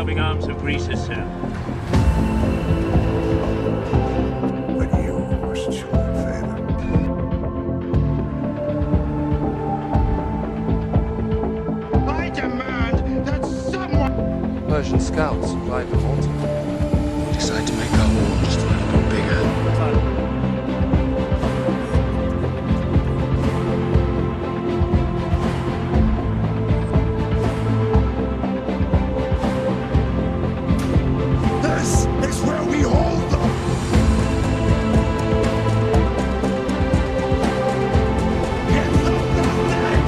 helping arms of Greece's sir. But you must show a favor. I demand that someone... Persian scouts arrived at Malta. Decide to make our war just a little bit bigger. This is where we hold them. Get them down there!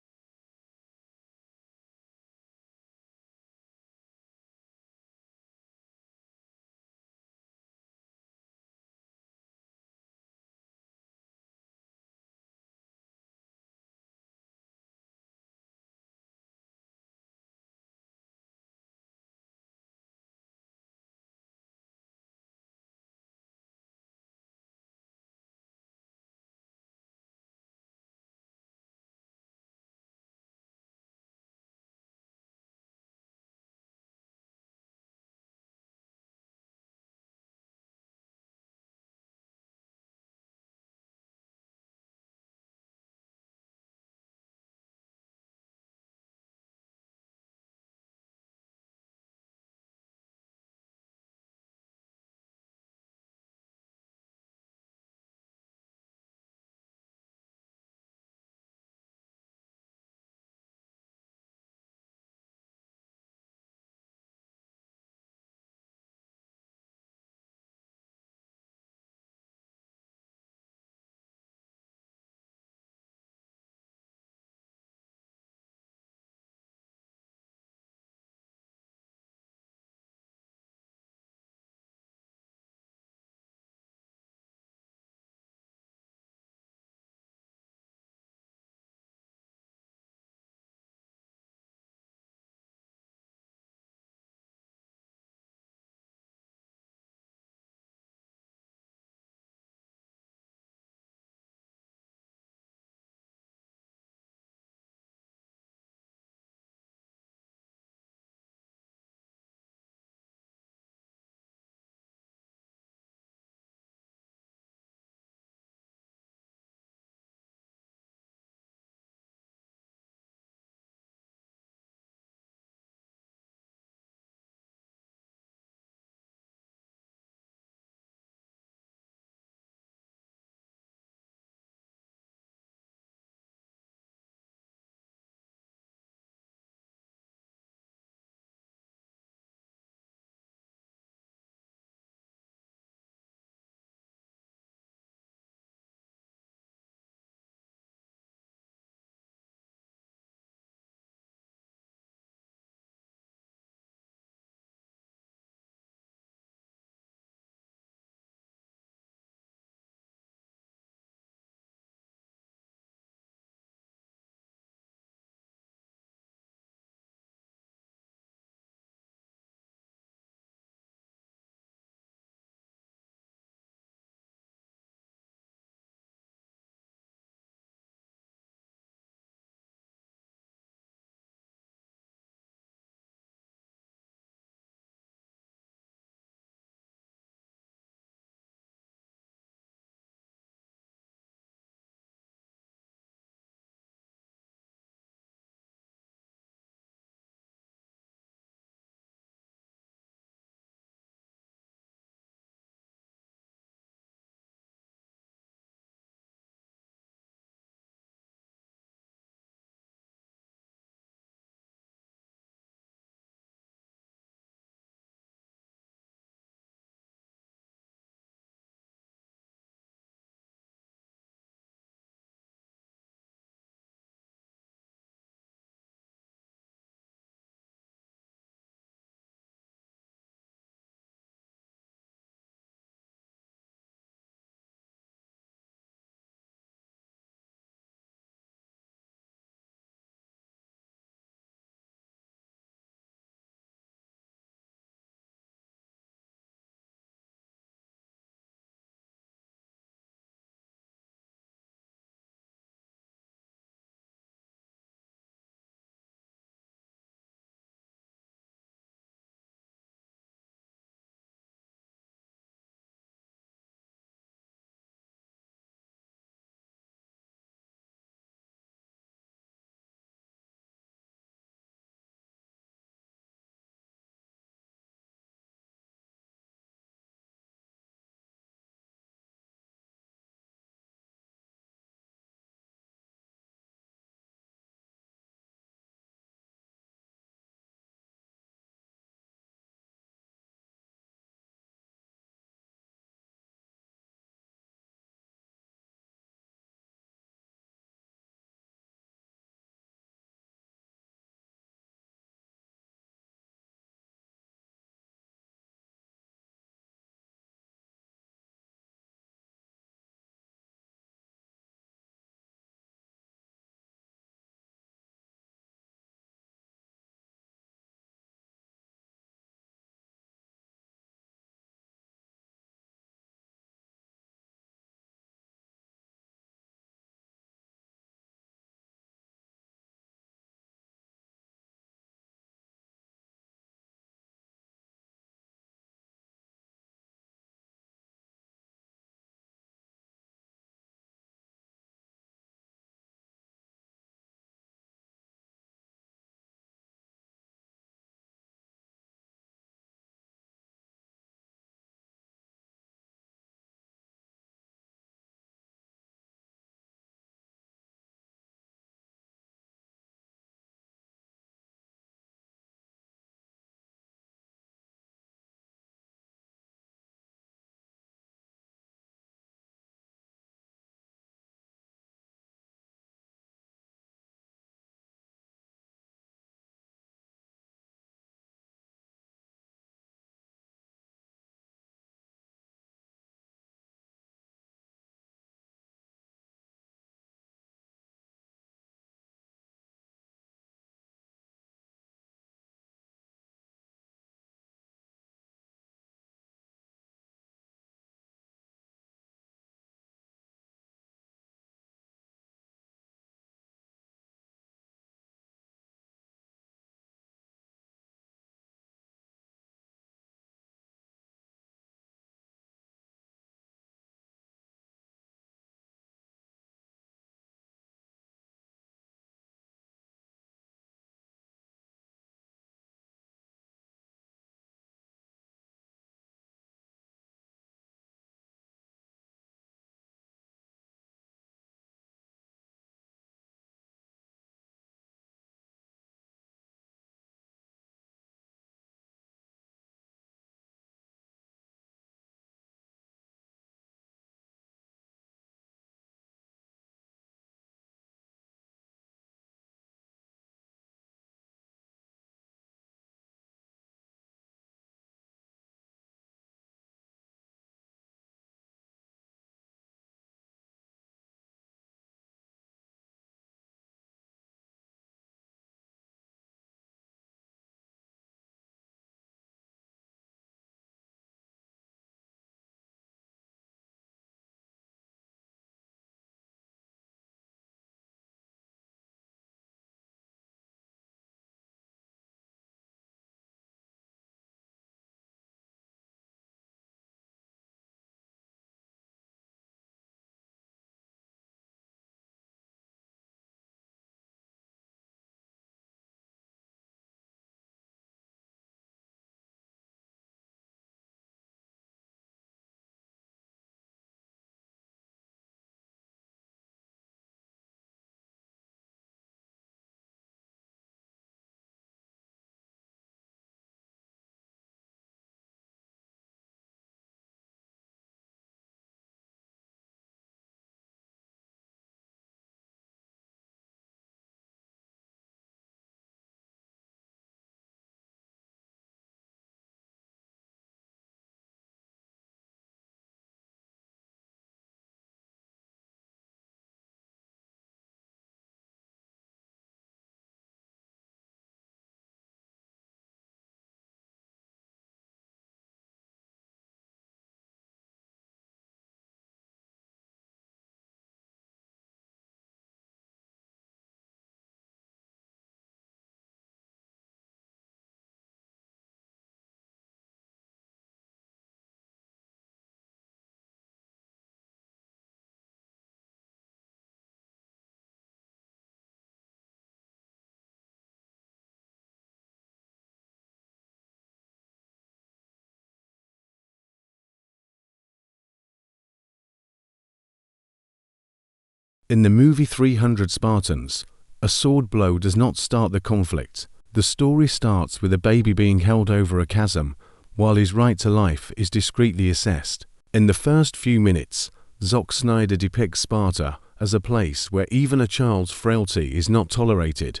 In the movie 300 Spartans, a sword blow does not start the conflict. The story starts with a baby being held over a chasm, while his right to life is discreetly assessed. In the first few minutes, Zack Snyder depicts Sparta as a place where even a child's frailty is not tolerated,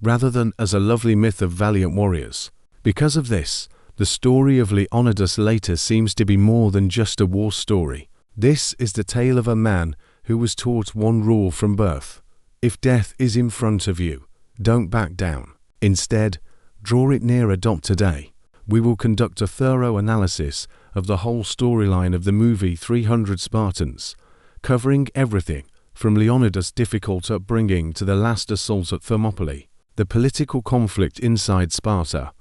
rather than as a lovely myth of valiant warriors. Because of this, the story of Leonidas later seems to be more than just a war story. This is the tale of a man who was taught one rule from birth: if death is in front of you, don't back down. Instead, draw it near. Adopt today. We will conduct a thorough analysis of the whole storyline of the movie 300 Spartans, covering everything from Leonidas' difficult upbringing to the last assault at Thermopylae, the political conflict inside Sparta,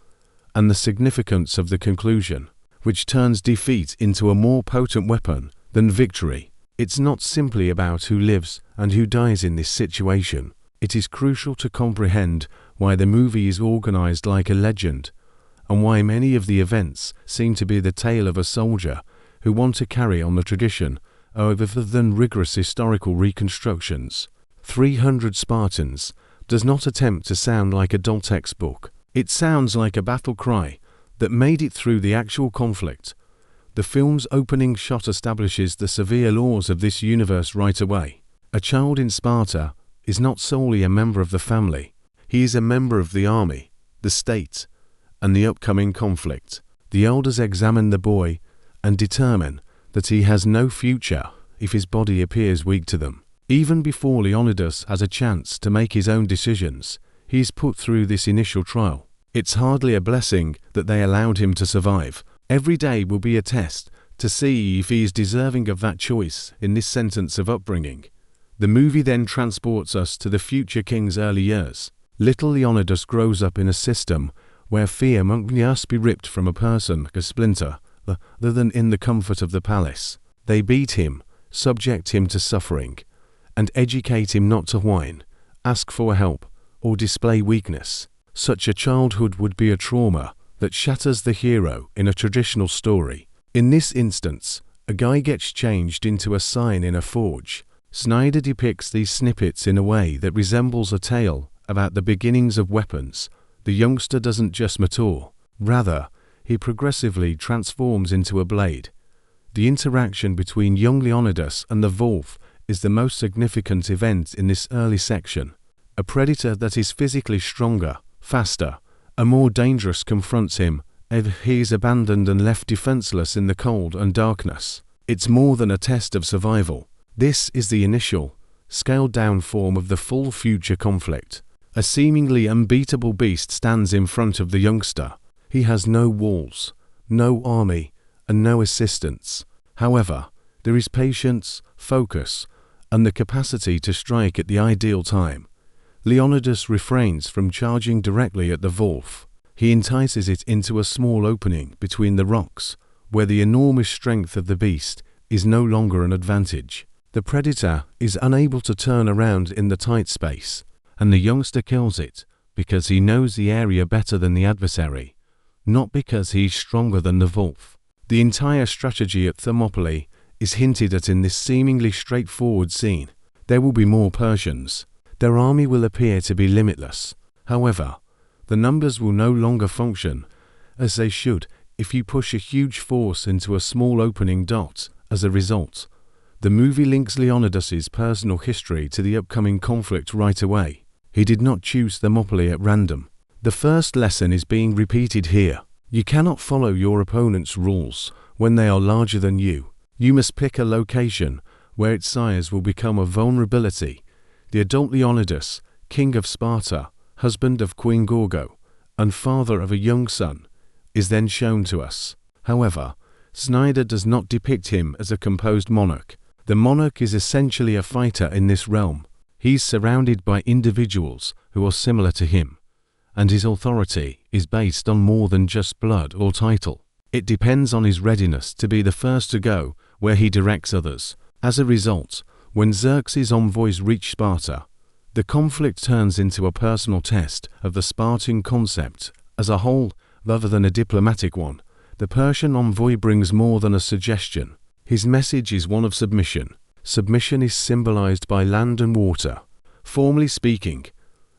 and the significance of the conclusion, which turns defeat into a more potent weapon than victory. It's not simply about who lives and who dies in this situation. It is crucial to comprehend why the movie is organized like a legend, and why many of the events seem to be the tale of a soldier who wants to carry on the tradition other than rigorous historical reconstructions. 300 Spartans does not attempt to sound like a dull textbook. It sounds like a battle cry that made it through the actual conflict. The film's opening shot establishes the severe laws of this universe right away. A child in Sparta is not solely a member of the family. He is a member of the army, the state, and the upcoming conflict. The elders examine the boy and determine that he has no future if his body appears weak to them. Even before Leonidas has a chance to make his own decisions, he is put through this initial trial. It's hardly a blessing that they allowed him to survive. Every day will be a test to see if he is deserving of that choice in this sentence of upbringing. The movie then transports us to the future king's early years. Little Leonidas grows up in a system where fear must be ripped from a person like a splinter, rather than in the comfort of the palace. They beat him, subject him to suffering, and educate him not to whine, ask for help, or display weakness. Such a childhood would be a trauma that shatters the hero in a traditional story. In this instance, a guy gets changed into a sign in a forge. Snyder depicts these snippets in a way that resembles a tale about the beginnings of weapons. The youngster doesn't just mature, rather, he progressively transforms into a blade. The interaction between young Leonidas and the wolf is the most significant event in this early section. A predator that is physically stronger, faster, and more dangerous confronts him if he is abandoned and left defenseless in the cold and darkness. It's more than a test of survival. This is the initial, scaled-down form of the full future conflict. A seemingly unbeatable beast stands in front of the youngster. He has no walls, no army, and no assistance. However, there is patience, focus, and the capacity to strike at the ideal time. Leonidas refrains from charging directly at the wolf. He entices it into a small opening between the rocks, where the enormous strength of the beast is no longer an advantage. The predator is unable to turn around in the tight space, and the youngster kills it because he knows the area better than the adversary, not because he's stronger than the wolf. The entire strategy at Thermopylae is hinted at in this seemingly straightforward scene. There will be more Persians. Their army will appear to be limitless. However, the numbers will no longer function as they should if you push a huge force into a small opening dot. As a result, the movie links Leonidas's personal history to the upcoming conflict right away. He did not choose Thermopylae at random. The first lesson is being repeated here. You cannot follow your opponent's rules when they are larger than you. You must pick a location where its size will become a vulnerability. The adult Leonidas, king of Sparta, husband of Queen Gorgo, and father of a young son, is then shown to us. However, Snyder does not depict him as a composed monarch. The monarch is essentially a fighter in this realm. He's surrounded by individuals who are similar to him, and his authority is based on more than just blood or title. It depends on his readiness to be the first to go where he directs others. As a result, when Xerxes' envoys reach Sparta, the conflict turns into a personal test of the Spartan concept as a whole rather than a diplomatic one. The Persian envoy brings more than a suggestion. His message is one of submission. submission is symbolized by land and water. Formally speaking,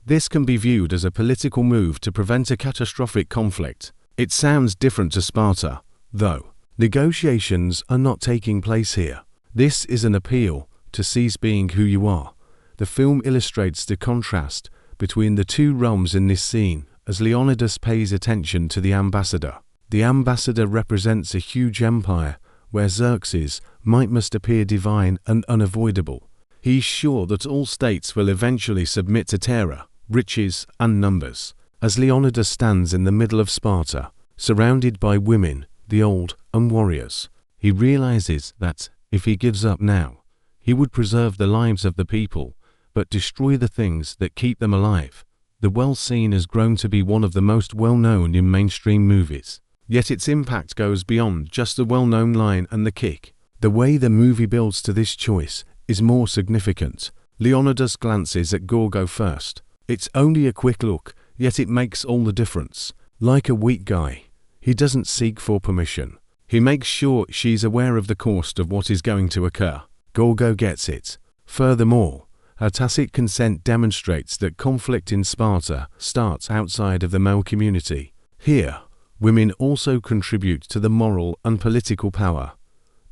this can be viewed as a political move to prevent a catastrophic conflict. It sounds different to Sparta, though. Negotiations are not taking place here. This is an appeal to cease being who you are. The film illustrates the contrast between the two realms in this scene as Leonidas pays attention to the ambassador. The ambassador represents a huge empire where Xerxes must appear divine and unavoidable. He's sure that all states will eventually submit to terror, riches, and numbers. As Leonidas stands in the middle of Sparta, surrounded by women, the old, and warriors, he realizes that, if he gives up now, he would preserve the lives of the people, but destroy the things that keep them alive. The well scene has grown to be one of the most well-known in mainstream movies. Yet its impact goes beyond just the well-known line and the kick. The way the movie builds to this choice is more significant. Leonidas glances at Gorgo first. It's only a quick look, yet it makes all the difference. Like a weak guy, he doesn't seek for permission. He makes sure she's aware of the cost of what is going to occur. Gorgo gets it. Furthermore, her tacit consent demonstrates that conflict in Sparta starts outside of the male community. Here, women also contribute to the moral and political power.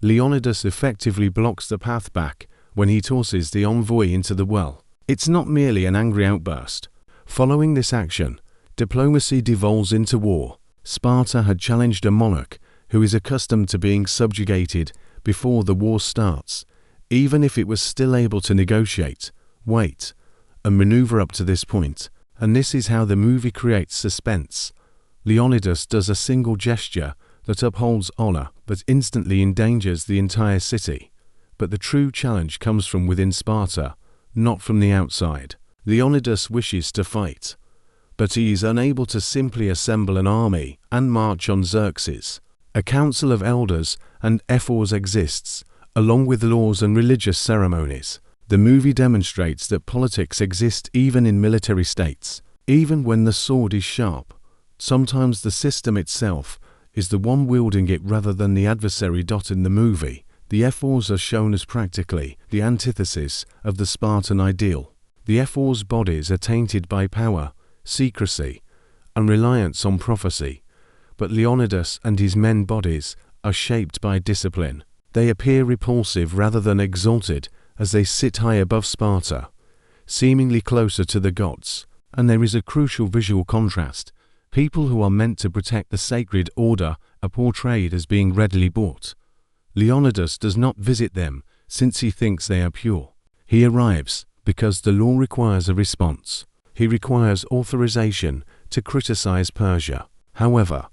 Leonidas effectively blocks the path back when he tosses the envoy into the well. It's not merely an angry outburst. Following this action, diplomacy devolves into war. Sparta had challenged a monarch who is accustomed to being subjugated before the war starts, even if it was still able to negotiate, wait, and maneuver up to this point. And this is how the movie creates suspense. Leonidas does a single gesture that upholds honor but instantly endangers the entire city. But the true challenge comes from within Sparta, not from the outside. Leonidas wishes to fight, but he is unable to simply assemble an army and march on Xerxes. A council of elders and ephors exists, along with laws and religious ceremonies. The movie demonstrates that politics exist even in military states. Even when the sword is sharp, sometimes the system itself is the one wielding it rather than the adversary. In the movie, the ephors are shown as practically the antithesis of the Spartan ideal. The ephors' bodies are tainted by power, secrecy, and reliance on prophecy, but Leonidas and his men bodies are shaped by discipline. They appear repulsive rather than exalted as they sit high above Sparta, seemingly closer to the gods. And there is a crucial visual contrast. People who are meant to protect the sacred order are portrayed as being readily bought. Leonidas does not visit them since he thinks they are pure. He arrives because the law requires a response. He requires authorization to criticize Persia. However,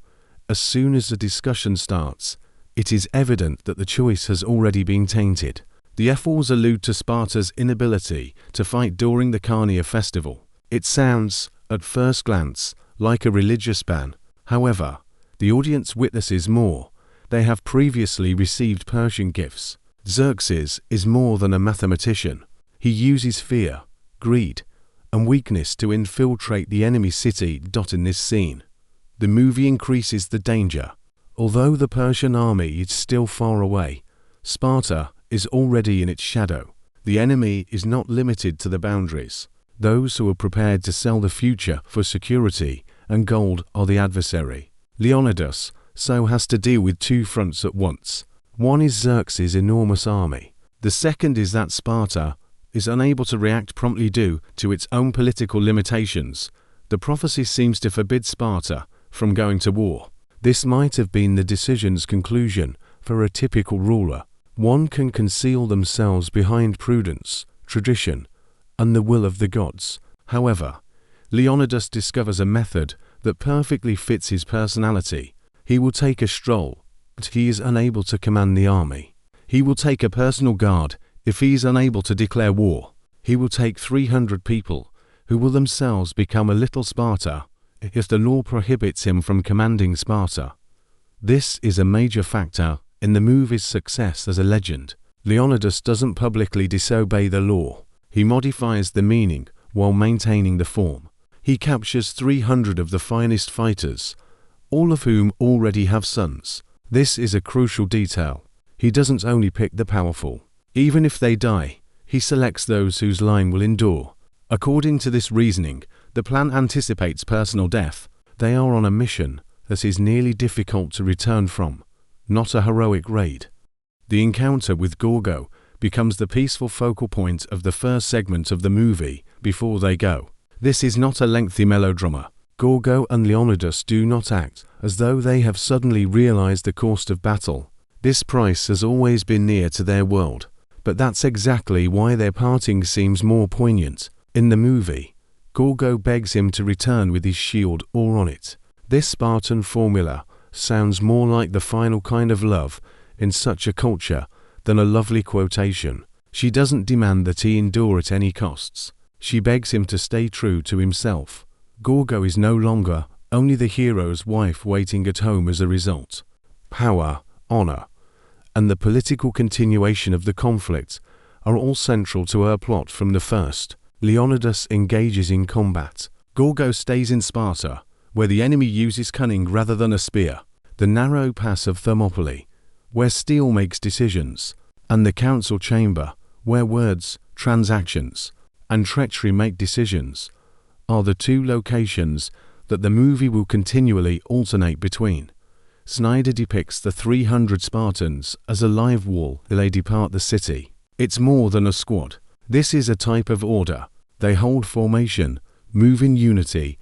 as soon as the discussion starts, it is evident that the choice has already been tainted. The ephors allude to Sparta's inability to fight during the Carnia festival. It sounds, at first glance, like a religious ban. However, the audience witnesses more. They have previously received Persian gifts. Xerxes is more than a mathematician. He uses fear, greed, and weakness to infiltrate the enemy city. In this scene, the movie increases the danger. Although the Persian army is still far away, Sparta is already in its shadow. The enemy is not limited to the boundaries. Those who are prepared to sell the future for security and gold are the adversary. Leonidas so has to deal with two fronts at once. One is Xerxes' enormous army. The second is that Sparta is unable to react promptly due to its own political limitations. The prophecy seems to forbid Sparta from going to war. This might have been the decision's conclusion for a typical ruler. One can conceal themselves behind prudence, tradition, and the will of the gods. However, Leonidas discovers a method that perfectly fits his personality. He will take a stroll, but he is unable to command the army. He will take a personal guard if he is unable to declare war. He will take 300 people, who will themselves become a little Sparta, if the law prohibits him from commanding Sparta. This is a major factor in the movie's success as a legend. Leonidas doesn't publicly disobey the law. He modifies the meaning while maintaining the form. He captures 300 of the finest fighters, all of whom already have sons. This is a crucial detail. He doesn't only pick the powerful. Even if they die, he selects those whose line will endure. According to this reasoning, the plan anticipates personal death. They are on a mission that is nearly difficult to return from, not a heroic raid. The encounter with Gorgo becomes the peaceful focal point of the first segment of the movie before they go. This is not a lengthy melodrama. Gorgo and Leonidas do not act as though they have suddenly realized the cost of battle. This price has always been near to their world, but that's exactly why their parting seems more poignant. In the movie, Gorgo begs him to return with his shield or on it. This Spartan formula sounds more like the final kind of love in such a culture than a lovely quotation. She doesn't demand that he endure at any costs. She begs him to stay true to himself. Gorgo is no longer only the hero's wife waiting at home as a result. Power, honor, and the political continuation of the conflict are all central to her plot from the first. Leonidas engages in combat. Gorgo stays in Sparta, where the enemy uses cunning rather than a spear. The narrow pass of Thermopylae, where steel makes decisions, and the council chamber, where words, transactions, and treachery make decisions, are the two locations that the movie will continually alternate between. Snyder depicts the 300 Spartans as a live wall as they depart the city. It's more than a squad. This is a type of order. They hold formation, move in unity,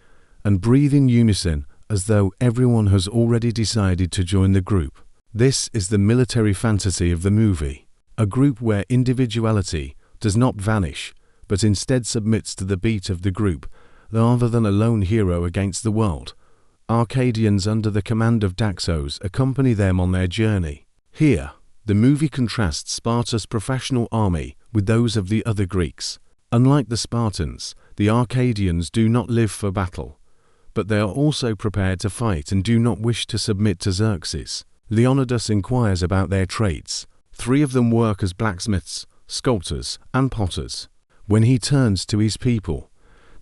and breathe in unison as though everyone has already decided to join the group. This is the military fantasy of the movie. A group where individuality does not vanish, but instead submits to the beat of the group, rather than a lone hero against the world. Arcadians under the command of Daxos accompany them on their journey. Here, the movie contrasts Sparta's professional army with those of the other Greeks. Unlike the Spartans, the Arcadians do not live for battle, but they are also prepared to fight and do not wish to submit to Xerxes. Leonidas inquires about their trades. 3 of them work as blacksmiths, sculptors, and potters. When he turns to his people,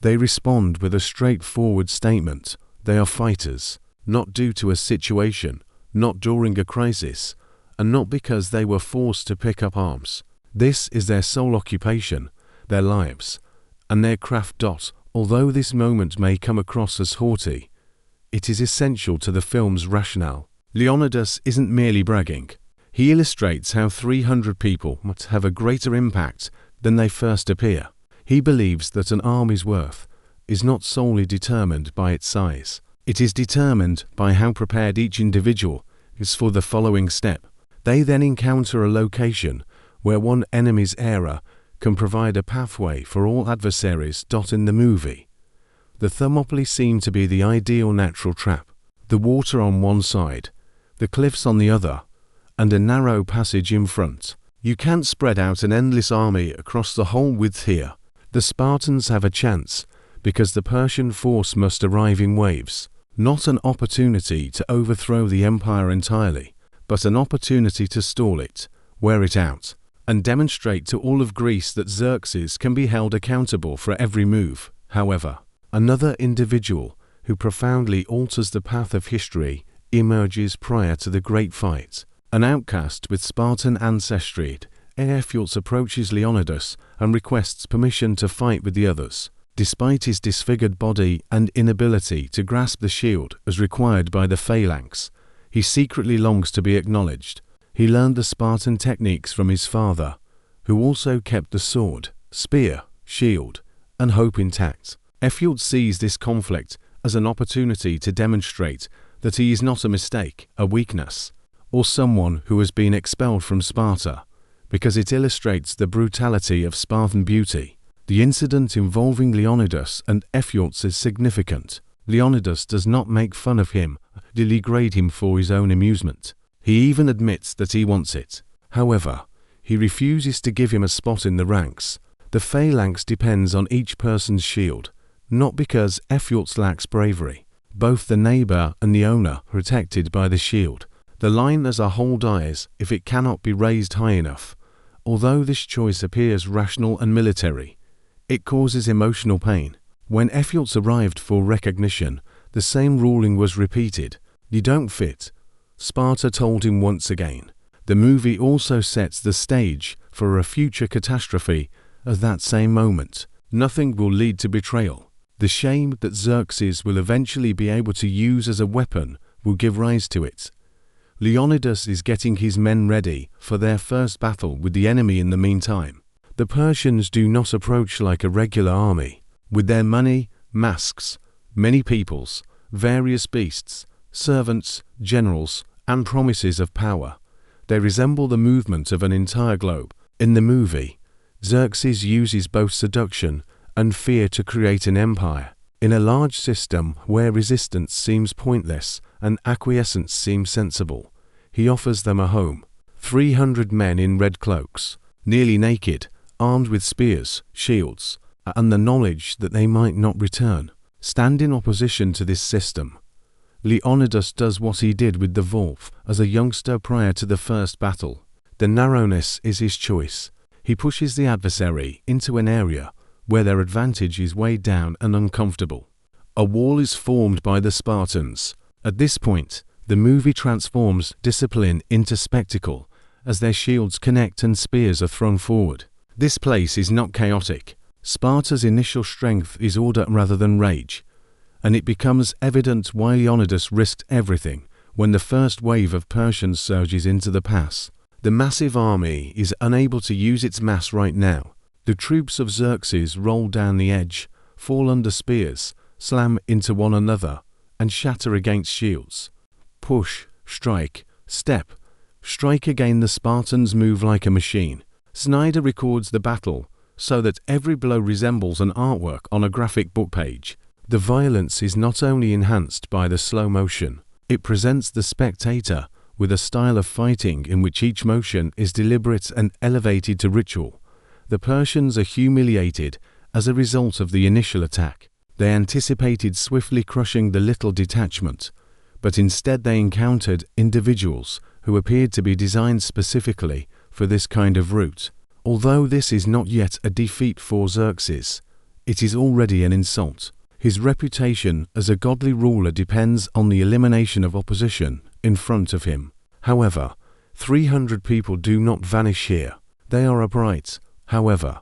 they respond with a straightforward statement. They are fighters, not due to a situation, not during a crisis, and not because they were forced to pick up arms. This is their sole occupation, their lives, and their craft. Although this moment may come across as haughty, it is essential to the film's rationale. Leonidas isn't merely bragging. He illustrates how 300 people must have a greater impact than they first appear. He believes that an army's worth is not solely determined by its size. It is determined by how prepared each individual is for the following step. They then encounter a location where one enemy's error can provide a pathway for all adversaries. In the movie, the Thermopylae seem to be the ideal natural trap. The water on one side, the cliffs on the other, and a narrow passage in front. You can't spread out an endless army across the whole width here. The Spartans have a chance because the Persian force must arrive in waves. Not an opportunity to overthrow the empire entirely, but an opportunity to stall it, wear it out, and demonstrate to all of Greece that Xerxes can be held accountable for every move. However, another individual who profoundly alters the path of history emerges prior to the great fight. An outcast with Spartan ancestry, Ephialtes approaches Leonidas and requests permission to fight with the others. Despite his disfigured body and inability to grasp the shield as required by the phalanx, he secretly longs to be acknowledged. He learned the Spartan techniques from his father, who also kept the sword, spear, shield, and hope intact. Ephialtes sees this conflict as an opportunity to demonstrate that he is not a mistake, a weakness, or someone who has been expelled from Sparta, because it illustrates the brutality of Spartan beauty. The incident involving Leonidas and Ephialtes is significant. Leonidas does not make fun of him, degrade him for his own amusement. He even admits that he wants it. However, he refuses to give him a spot in the ranks. The phalanx depends on each person's shield, not because Ephialtes lacks bravery. Both the neighbor and the owner are protected by the shield. The line as a whole dies if it cannot be raised high enough. Although this choice appears rational and military, it causes emotional pain. When Ephialtes arrived for recognition, the same ruling was repeated. You don't fit, Sparta told him once again. The movie also sets the stage for a future catastrophe at that same moment. Nothing will lead to betrayal. The shame that Xerxes will eventually be able to use as a weapon will give rise to it. Leonidas is getting his men ready for their first battle with the enemy in the meantime. The Persians do not approach like a regular army. With their money, masks, many peoples, various beasts, servants, generals, and promises of power, they resemble the movement of an entire globe. In the movie, Xerxes uses both seduction and fear to create an empire. In a large system where resistance seems pointless and acquiescence seems sensible, he offers them a home. 300 men in red cloaks, nearly naked, armed with spears, shields, and the knowledge that they might not return, stand in opposition to this system. Leonidas does what he did with the wolf as a youngster prior to the first battle. The narrowness is his choice. He pushes the adversary into an area where their advantage is weighed down and uncomfortable. A wall is formed by the Spartans. At this point, the movie transforms discipline into spectacle as their shields connect and spears are thrown forward. This place is not chaotic. Sparta's initial strength is order rather than rage, and it becomes evident why Leonidas risked everything when the first wave of Persians surges into the pass. The massive army is unable to use its mass right now. The troops of Xerxes roll down the edge, fall under spears, slam into one another, and shatter against shields. Push, strike, step, strike again. The Spartans move like a machine. Snyder records the battle so that every blow resembles an artwork on a graphic book page. The violence is not only enhanced by the slow motion, it presents the spectator with a style of fighting in which each motion is deliberate and elevated to ritual. The Persians are humiliated as a result of the initial attack. They anticipated swiftly crushing the little detachment, but instead they encountered individuals who appeared to be designed specifically for this kind of route. Although this is not yet a defeat for Xerxes, it is already an insult. His reputation as a godly ruler depends on the elimination of opposition in front of him. However, 300 people do not vanish here. They are upright. However,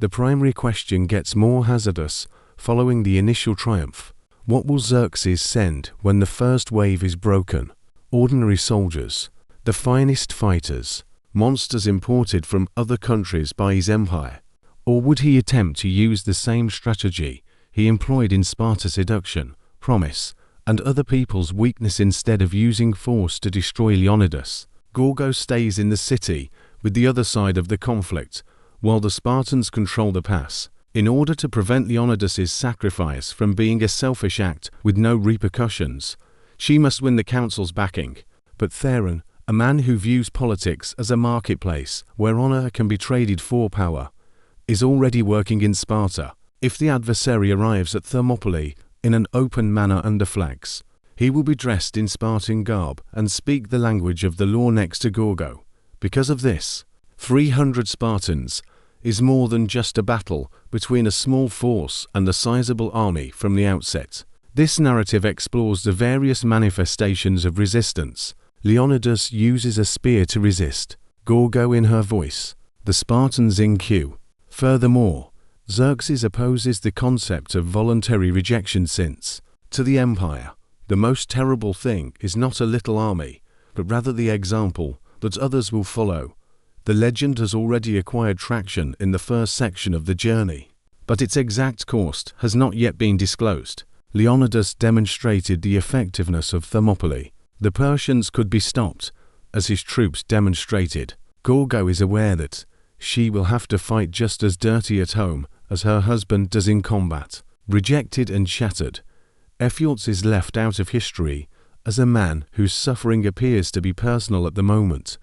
the primary question gets more hazardous following the initial triumph. What will Xerxes send when the first wave is broken? Ordinary soldiers, the finest fighters, monsters imported from other countries by his empire? Or would he attempt to use the same strategy he employed in Sparta: seduction, promise, and other people's weakness instead of using force to destroy Leonidas? Gorgo stays in the city with the other side of the conflict, while the Spartans control the pass. In order to prevent Leonidas's sacrifice from being a selfish act with no repercussions, she must win the council's backing. But Theron, a man who views politics as a marketplace where honor can be traded for power, is already working in Sparta. If the adversary arrives at Thermopylae in an open manner under flags, he will be dressed in Spartan garb and speak the language of the law next to Gorgo. Because of this, 300 Spartans is more than just a battle between a small force and a sizable army from the outset. This narrative explores the various manifestations of resistance. Leonidas uses a spear to resist, Gorgo in her voice, the Spartans in queue. Furthermore, Xerxes opposes the concept of voluntary rejection since, to the empire, the most terrible thing is not a little army, but rather the example that others will follow. The legend has already acquired traction in the first section of the journey, but its exact course has not yet been disclosed. Leonidas demonstrated the effectiveness of Thermopylae. The Persians could be stopped, as his troops demonstrated. Gorgo is aware that she will have to fight just as dirty at home as her husband does in combat. Rejected and shattered, Ephialtes is left out of history as a man whose suffering appears to be personal at the moment,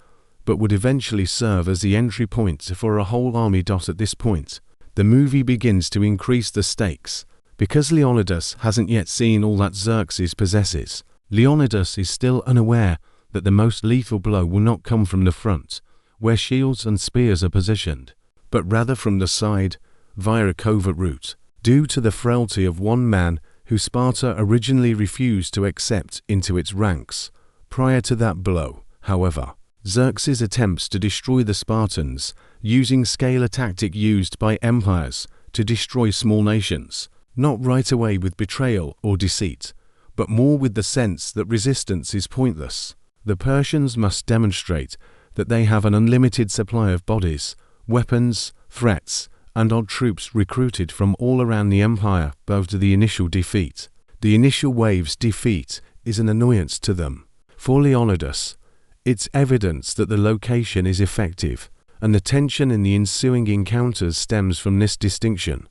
but would eventually serve as the entry point for a whole army. At this point, the movie begins to increase the stakes. Because Leonidas hasn't yet seen all that Xerxes possesses, Leonidas is still unaware that the most lethal blow will not come from the front, where shields and spears are positioned, but rather from the side, via a covert route. Due to the frailty of one man who Sparta originally refused to accept into its ranks. Prior to that blow, however, Xerxes attempts to destroy the Spartans using scalar tactic used by empires to destroy small nations, not right away with betrayal or deceit, but more with the sense that resistance is pointless. The Persians must demonstrate that they have an unlimited supply of bodies, weapons, threats, and odd troops recruited from all around the empire after the initial defeat. The initial wave's defeat is an annoyance to them. For Leonidas, it's evidence that the location is effective, and the tension in the ensuing encounters stems from this distinction.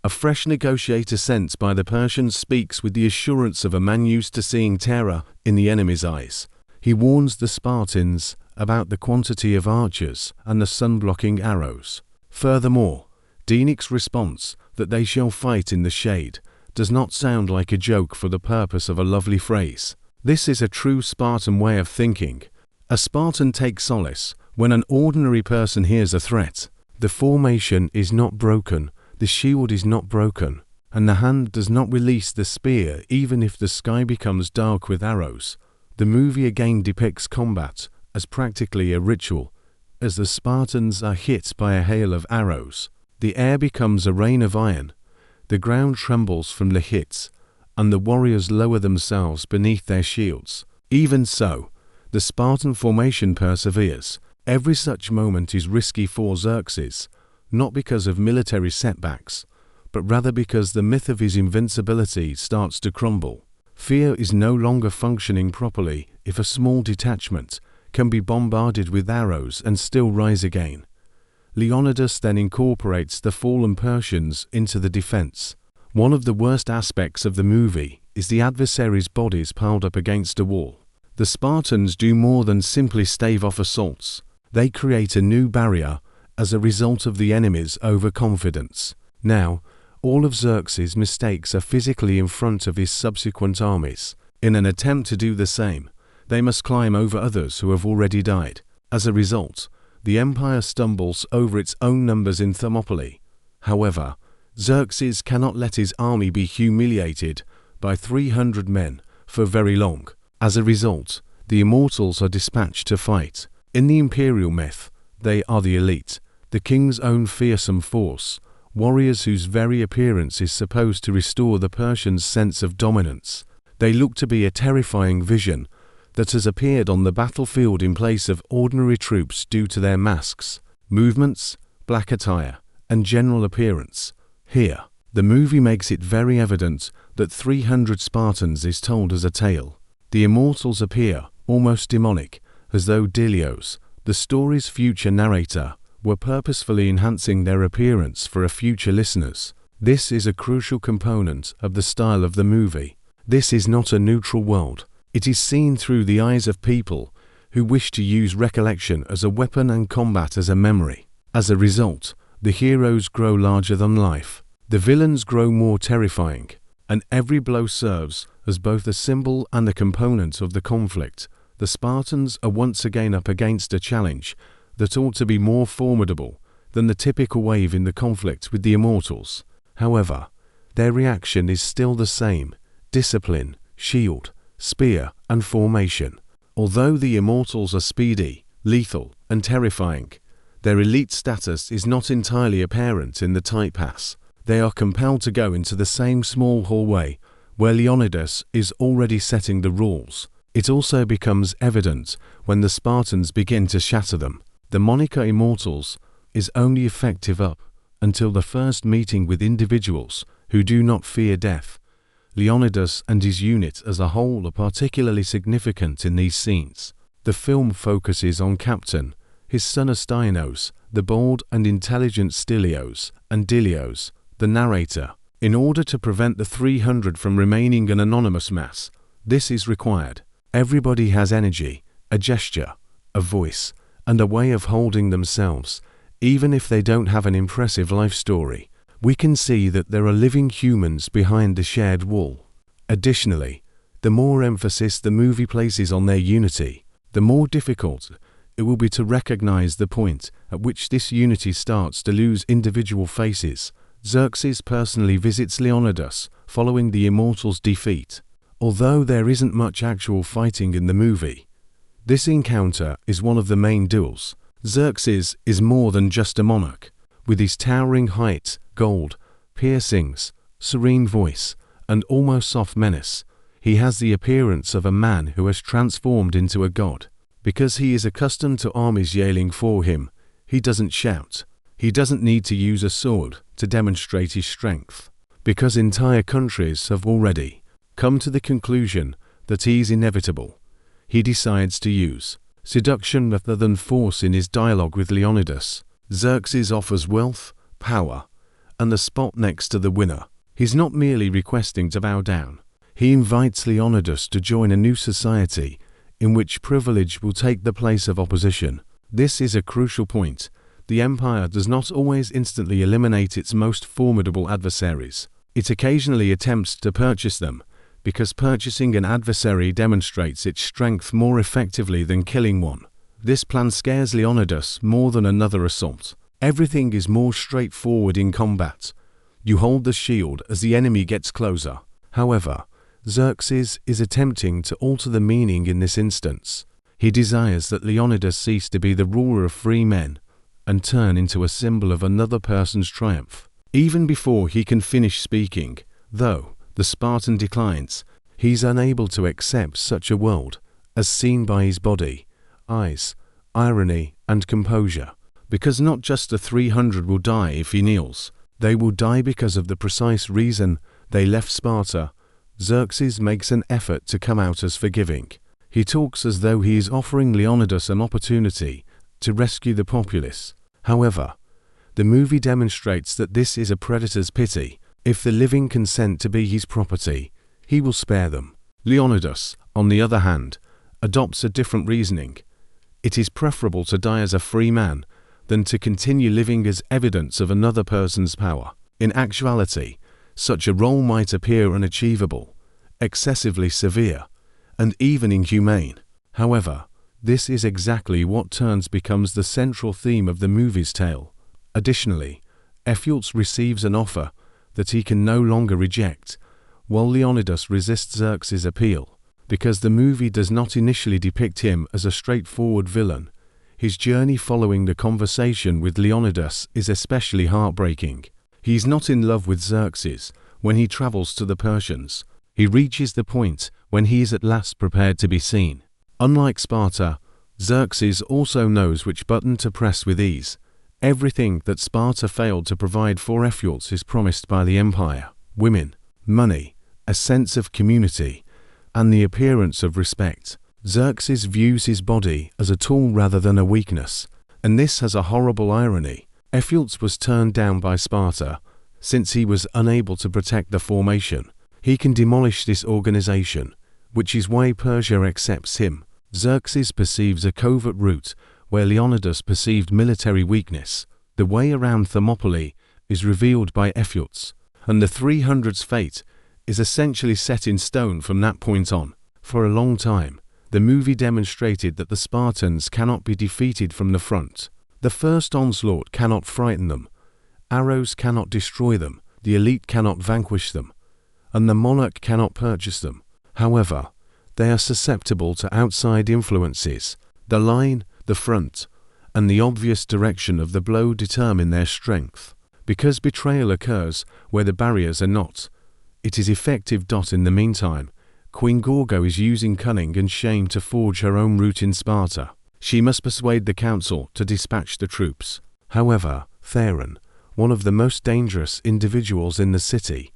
A fresh negotiator sent by the Persians speaks with the assurance of a man used to seeing terror in the enemy's eyes. He warns the Spartans about the quantity of archers and the sun-blocking arrows. Furthermore, Dilios' response that they shall fight in the shade does not sound like a joke for the purpose of a lovely phrase. This is a true Spartan way of thinking. A Spartan takes solace when an ordinary person hears a threat. The formation is not broken, the shield is not broken, and the hand does not release the spear even if the sky becomes dark with arrows. The movie again depicts combat as practically a ritual. As the Spartans are hit by a hail of arrows, the air becomes a rain of iron, the ground trembles from the hits, and the warriors lower themselves beneath their shields. Even so, the Spartan formation perseveres. Every such moment is risky for Xerxes, not because of military setbacks, but rather because the myth of his invincibility starts to crumble. Fear is no longer functioning properly if a small detachment can be bombarded with arrows and still rise again. Leonidas then incorporates the fallen Persians into the defense. One of the worst aspects of the movie is the adversaries' bodies piled up against a wall. The Spartans do more than simply stave off assaults. They create a new barrier as a result of the enemy's overconfidence. Now, all of Xerxes' mistakes are physically in front of his subsequent armies. In an attempt to do the same, they must climb over others who have already died. As a result, the empire stumbles over its own numbers in Thermopylae. However, Xerxes cannot let his army be humiliated by 300 men for very long. As a result, the immortals are dispatched to fight. In the imperial myth, they are the elite, the king's own fearsome force, warriors whose very appearance is supposed to restore the Persians' sense of dominance. They look to be a terrifying vision that has appeared on the battlefield in place of ordinary troops due to their masks, movements, black attire, and general appearance. Here, the movie makes it very evident that 300 Spartans is told as a tale. The immortals appear almost demonic, as though Dilios, the story's future narrator, were purposefully enhancing their appearance for a future listeners. This is a crucial component of the style of the movie. This is not a neutral world. It is seen through the eyes of people who wish to use recollection as a weapon and combat as a memory. As a result, the heroes grow larger than life. The villains grow more terrifying, and every blow serves as both a symbol and a component of the conflict. The Spartans are once again up against a challenge that ought to be more formidable than the typical wave in the conflict with the immortals. However, their reaction is still the same: discipline, shield, spear, and formation. Although the immortals are speedy, lethal, and terrifying, their elite status is not entirely apparent in the tight pass. They are compelled to go into the same small hallway where Leonidas is already setting the rules. It also becomes evident when the Spartans begin to shatter them. The moniker Immortals is only effective up until the first meeting with individuals who do not fear death. Leonidas and his unit as a whole are particularly significant in these scenes. The film focuses on Captain, his son Astyanos, the bold and intelligent Dilios, and Dilios, the narrator. In order to prevent the 300 from remaining an anonymous mass, this is required. Everybody has energy, a gesture, a voice, and a way of holding themselves, even if they don't have an impressive life story. We can see that there are living humans behind the shared wall. Additionally, the more emphasis the movie places on their unity, the more difficult it will be to recognize the point at which this unity starts to lose individual faces. Xerxes personally visits Leonidas following the Immortals' defeat. Although there isn't much actual fighting in the movie, This encounter is one of the main duels. Xerxes is more than just a monarch. With his towering height, gold, piercings, serene voice, and almost soft menace, he has the appearance of a man who has transformed into a god. Because he is accustomed to armies yelling for him, he doesn't shout. He doesn't need to use a sword to demonstrate his strength. Because entire countries have already come to the conclusion that he is inevitable, he decides to use seduction rather than force in his dialogue with Leonidas. Xerxes offers wealth, power, and the spot next to the winner. He's not merely requesting to bow down. He invites Leonidas to join a new society in which privilege will take the place of opposition. This is a crucial point. The empire does not always instantly eliminate its most formidable adversaries. It occasionally attempts to purchase them, because purchasing an adversary demonstrates its strength more effectively than killing one. This plan scares Leonidas more than another assault. Everything is more straightforward in combat. You hold the shield as the enemy gets closer. However, Xerxes is attempting to alter the meaning in this instance. He desires that Leonidas cease to be the ruler of free men and turn into a symbol of another person's triumph. Even before he can finish speaking, though, the Spartan declines. He's unable to accept such a world, as seen by his body, eyes, irony, and composure. Because not just the 300 will die if he kneels, they will die because of the precise reason they left Sparta. Xerxes makes an effort to come out as forgiving. He talks as though he is offering Leonidas an opportunity to rescue the populace. However, the movie demonstrates that this is a predator's pity. If the living consent to be his property, he will spare them. Leonidas, on the other hand, adopts a different reasoning. It is preferable to die as a free man than to continue living as evidence of another person's power. In actuality, such a role might appear unachievable, excessively severe, and even inhumane. However, this is exactly what becomes the central theme of the movie's tale. Additionally, Ephialtes receives an offer that he can no longer reject, while Leonidas resists Xerxes' appeal. Because the movie does not initially depict him as a straightforward villain, his journey following the conversation with Leonidas is especially heartbreaking. He is not in love with Xerxes when he travels to the Persians. He reaches the point when he is at last prepared to be seen. Unlike Sparta, Xerxes also knows which button to press with ease. Everything that Sparta failed to provide for Ephialtes is promised by the empire: women, money, a sense of community, and the appearance of respect. Xerxes views his body as a tool rather than a weakness, and this has a horrible irony. Ephialtes was turned down by Sparta since he was unable to protect the formation. He can demolish this organization, which is why Persia accepts him. Xerxes perceives a covert route where Leonidas perceived military weakness. The way around Thermopylae is revealed by Ephialtes, and the 300's fate is essentially set in stone from that point on. For a long time, the movie demonstrated that the Spartans cannot be defeated from the front. The first onslaught cannot frighten them, arrows cannot destroy them, the elite cannot vanquish them, and the monarch cannot purchase them. However, they are susceptible to outside influences. The line, the front, and the obvious direction of the blow determine their strength. Because betrayal occurs where the barriers are not, it is effective. In the meantime, Queen Gorgo is using cunning and shame to forge her own route in Sparta. She must persuade the council to dispatch the troops. However, Theron, one of the most dangerous individuals in the city,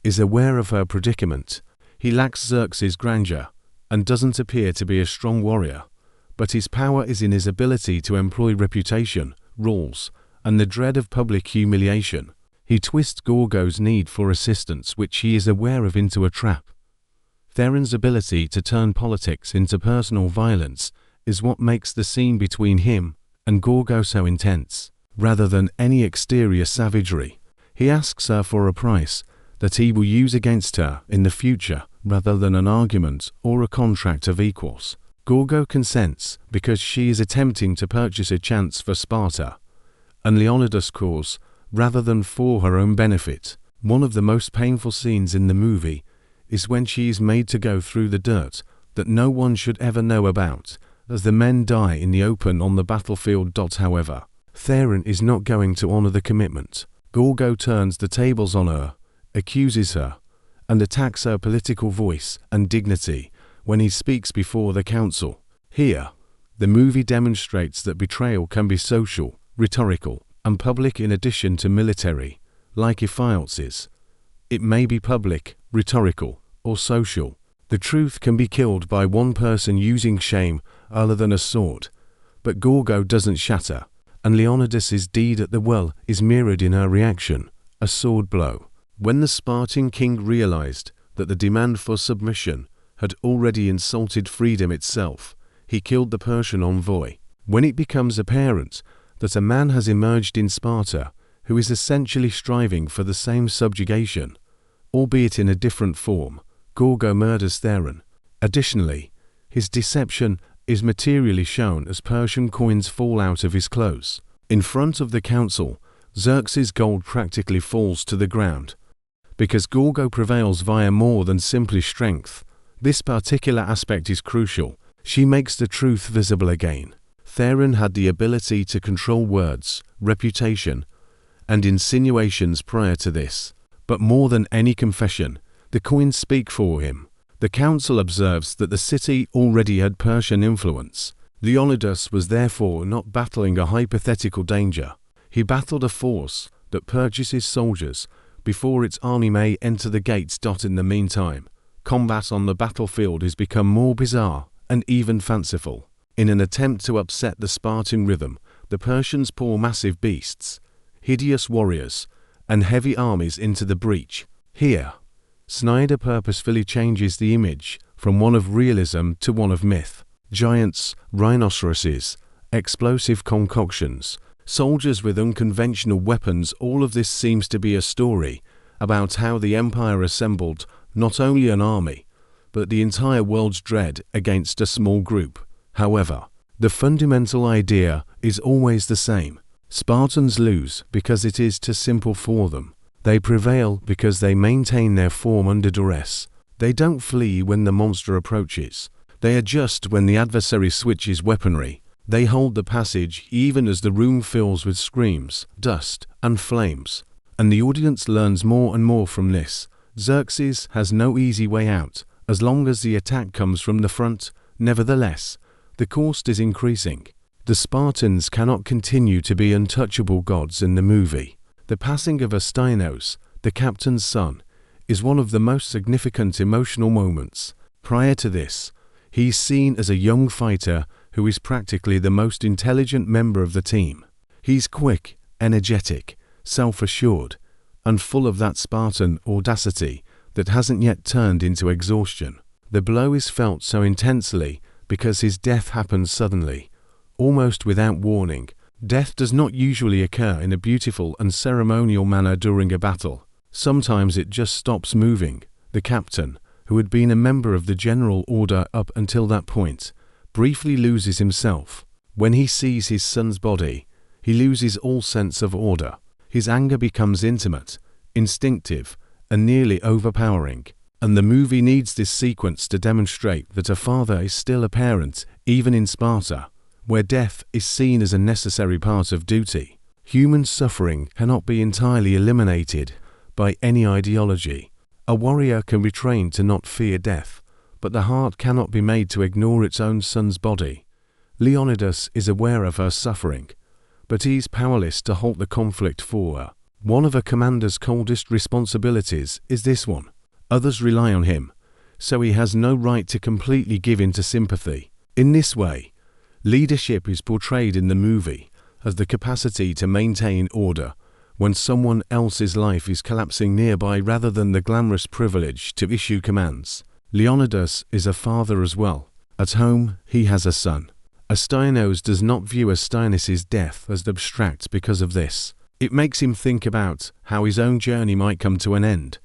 is aware of her predicament. He lacks Xerxes' grandeur and doesn't appear to be a strong warrior, but his power is in his ability to employ reputation, rules, and the dread of public humiliation. He twists Gorgo's need for assistance, which he is aware of, into a trap. Theron's ability to turn politics into personal violence is what makes the scene between him and Gorgo so intense. Rather than any exterior savagery, he asks her for a price that he will use against her in the future, rather than an argument or a contract of equals. Gorgo consents because she is attempting to purchase a chance for Sparta, and Leonidas calls rather than for her own benefit. One of the most painful scenes in the movie is when she is made to go through the dirt that no one should ever know about. as the men die in the open on the battlefield. However, Theron is not going to honor the commitment. Gorgo turns the tables on her, accuses her, and attacks her political voice and dignity when he speaks before the council. Here, the movie demonstrates that betrayal can be social, rhetorical, and public in addition to military, like Ephialtes. It may be public, rhetorical, or social. The truth can be killed by one person using shame other than a sword. But Gorgo doesn't shatter, and Leonidas's deed at the well is mirrored in her reaction, a sword blow. When the Spartan king realized that the demand for submission had already insulted freedom itself, he killed the Persian envoy. When it becomes apparent that a man has emerged in Sparta who is essentially striving for the same subjugation, albeit in a different form, Gorgo murders Theron. Additionally, his deception is materially shown as Persian coins fall out of his clothes. In front of the council, Xerxes' gold practically falls to the ground. Because Gorgo prevails via more than simply strength, this particular aspect is crucial. She makes the truth visible again. Theron had the ability to control words, reputation, and insinuations prior to this. But more than any confession, the coins speak for him. The council observes that the city already had Persian influence. Leonidas was therefore not battling a hypothetical danger. He battled a force that purchases soldiers before its army may enter the gates. In the meantime, combat on the battlefield has become more bizarre and even fanciful. In an attempt to upset the Spartan rhythm, the Persians pour massive beasts, hideous warriors, and heavy armies into the breach. Here, Snyder purposefully changes the image from one of realism to one of myth. Giants, rhinoceroses, explosive concoctions, soldiers with unconventional weapons, all of this seems to be a story about how the Empire assembled not only an army, but the entire world's dread against a small group. However, the fundamental idea is always the same. Spartans lose because it is too simple for them. They prevail because they maintain their form under duress. They don't flee when the monster approaches. They adjust when the adversary switches weaponry. They hold the passage even as the room fills with screams, dust, and flames. And the audience learns more and more from this. Xerxes has no easy way out, as long as the attack comes from the front. Nevertheless, the cost is increasing. The Spartans cannot continue to be untouchable gods in the movie. The passing of Ephialtes, the captain's son, is one of the most significant emotional moments. Prior to this, he's seen as a young fighter who is practically the most intelligent member of the team. He's quick, energetic, self-assured, and full of that Spartan audacity that hasn't yet turned into exhaustion. The blow is felt so intensely because his death happens suddenly, almost without warning. Death does not usually occur in a beautiful and ceremonial manner during a battle. Sometimes it just stops moving. The captain, who had been a member of the general order up until that point, briefly loses himself. When he sees his son's body, he loses all sense of order. His anger becomes intimate, instinctive, and nearly overpowering. And the movie needs this sequence to demonstrate that a father is still a parent, even in Sparta, where death is seen as a necessary part of duty. Human suffering cannot be entirely eliminated by any ideology. A warrior can be trained to not fear death, but the heart cannot be made to ignore its own son's body. Leonidas is aware of her suffering, but he is powerless to halt the conflict for her. One of a commander's coldest responsibilities is this one. Others rely on him, so he has no right to completely give in to sympathy. In this way, leadership is portrayed in the movie as the capacity to maintain order when someone else's life is collapsing nearby rather than the glamorous privilege to issue commands. Leonidas is a father as well. At home, he has a son. Ephialtes does not view Ephialtes' death as abstract because of this. It makes him think about how his own journey might come to an end,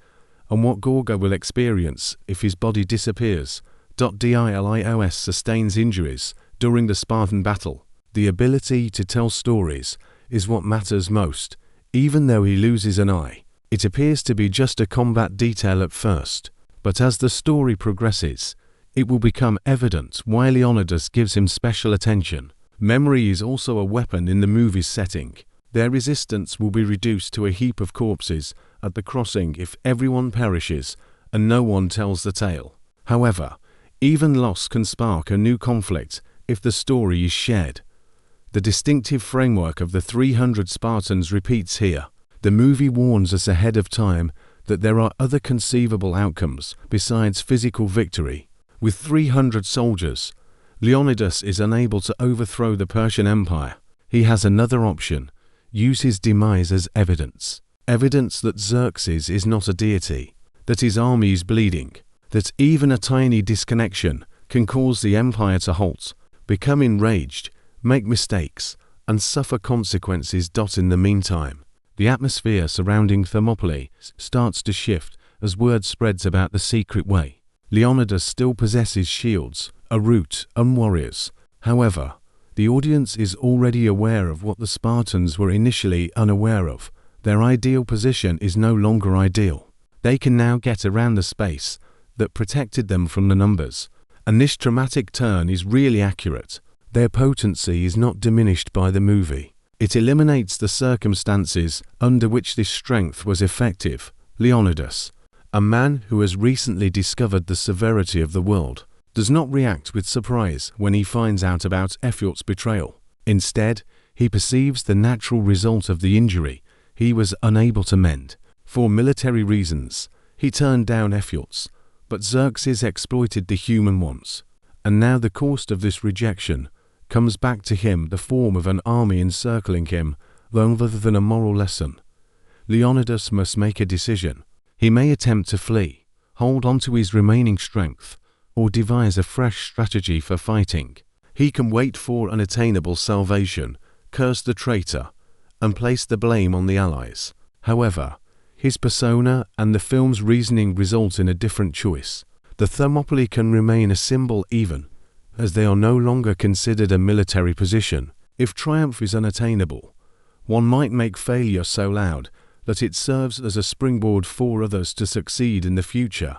and what Gorgo will experience if his body disappears. Dilios sustains injuries during the Spartan battle. The ability to tell stories is what matters most, even though he loses an eye. It appears to be just a combat detail at first, but as the story progresses, it will become evident why Leonidas gives him special attention. Memory is also a weapon in the movie's setting. Their resistance will be reduced to a heap of corpses at the crossing if everyone perishes and no one tells the tale. However, even loss can spark a new conflict if the story is shared. The distinctive framework of the 300 Spartans repeats here. The movie warns us ahead of time that there are other conceivable outcomes besides physical victory. With 300 soldiers, Leonidas is unable to overthrow the Persian Empire. He has another option: use his demise as evidence. Evidence that Xerxes is not a deity, that his army is bleeding, that even a tiny disconnection can cause the empire to halt, become enraged, make mistakes, and suffer consequences. In the meantime, the atmosphere surrounding Thermopylae starts to shift as word spreads about the secret way. Leonidas still possesses shields, a route, and warriors. However, the audience is already aware of what the Spartans were initially unaware of. Their ideal position is no longer ideal. They can now get around the space that protected them from the numbers. And this dramatic turn is really accurate. Their potency is not diminished by the movie. It eliminates the circumstances under which this strength was effective. Leonidas, a man who has recently discovered the severity of the world, does not react with surprise when he finds out about Ephialtes' betrayal. Instead, he perceives the natural result of the injury he was unable to mend. For military reasons, he turned down Ephialtes, but Xerxes exploited the human wants. And now the cost of this rejection comes back to him, the form of an army encircling him, rather than a moral lesson. Leonidas must make a decision. He may attempt to flee, hold on to his remaining strength, or devise a fresh strategy for fighting. He can wait for unattainable salvation, curse the traitor, and place the blame on the allies. However, his persona and the film's reasoning result in a different choice. The Thermopylae can remain a symbol even as they are no longer considered a military position. If triumph is unattainable, one might make failure so loud that it serves as a springboard for others to succeed in the future.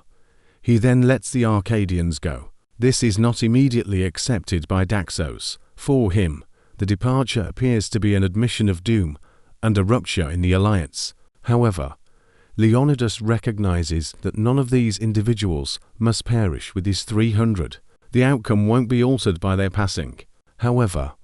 He then lets the Arcadians go. This is not immediately accepted by Daxos. For him, the departure appears to be an admission of doom and a rupture in the alliance. However, Leonidas recognizes that none of these individuals must perish with his 300. The outcome won't be altered by their passing. However,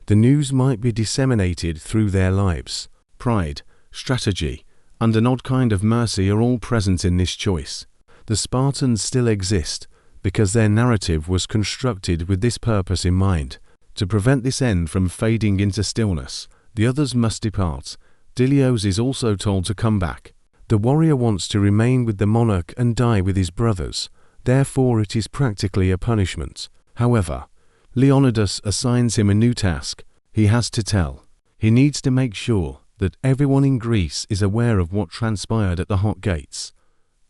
the news might be disseminated through their lives. Pride, strategy, and an odd kind of mercy are all present in this choice. The Spartans still exist because their narrative was constructed with this purpose in mind. To prevent this end from fading into stillness, the others must depart. Dilios is also told to come back. The warrior wants to remain with the monarch and die with his brothers. Therefore it is practically a punishment. However, Leonidas assigns him a new task. He has to tell. He needs to make sure that everyone in Greece is aware of what transpired at the Hot Gates.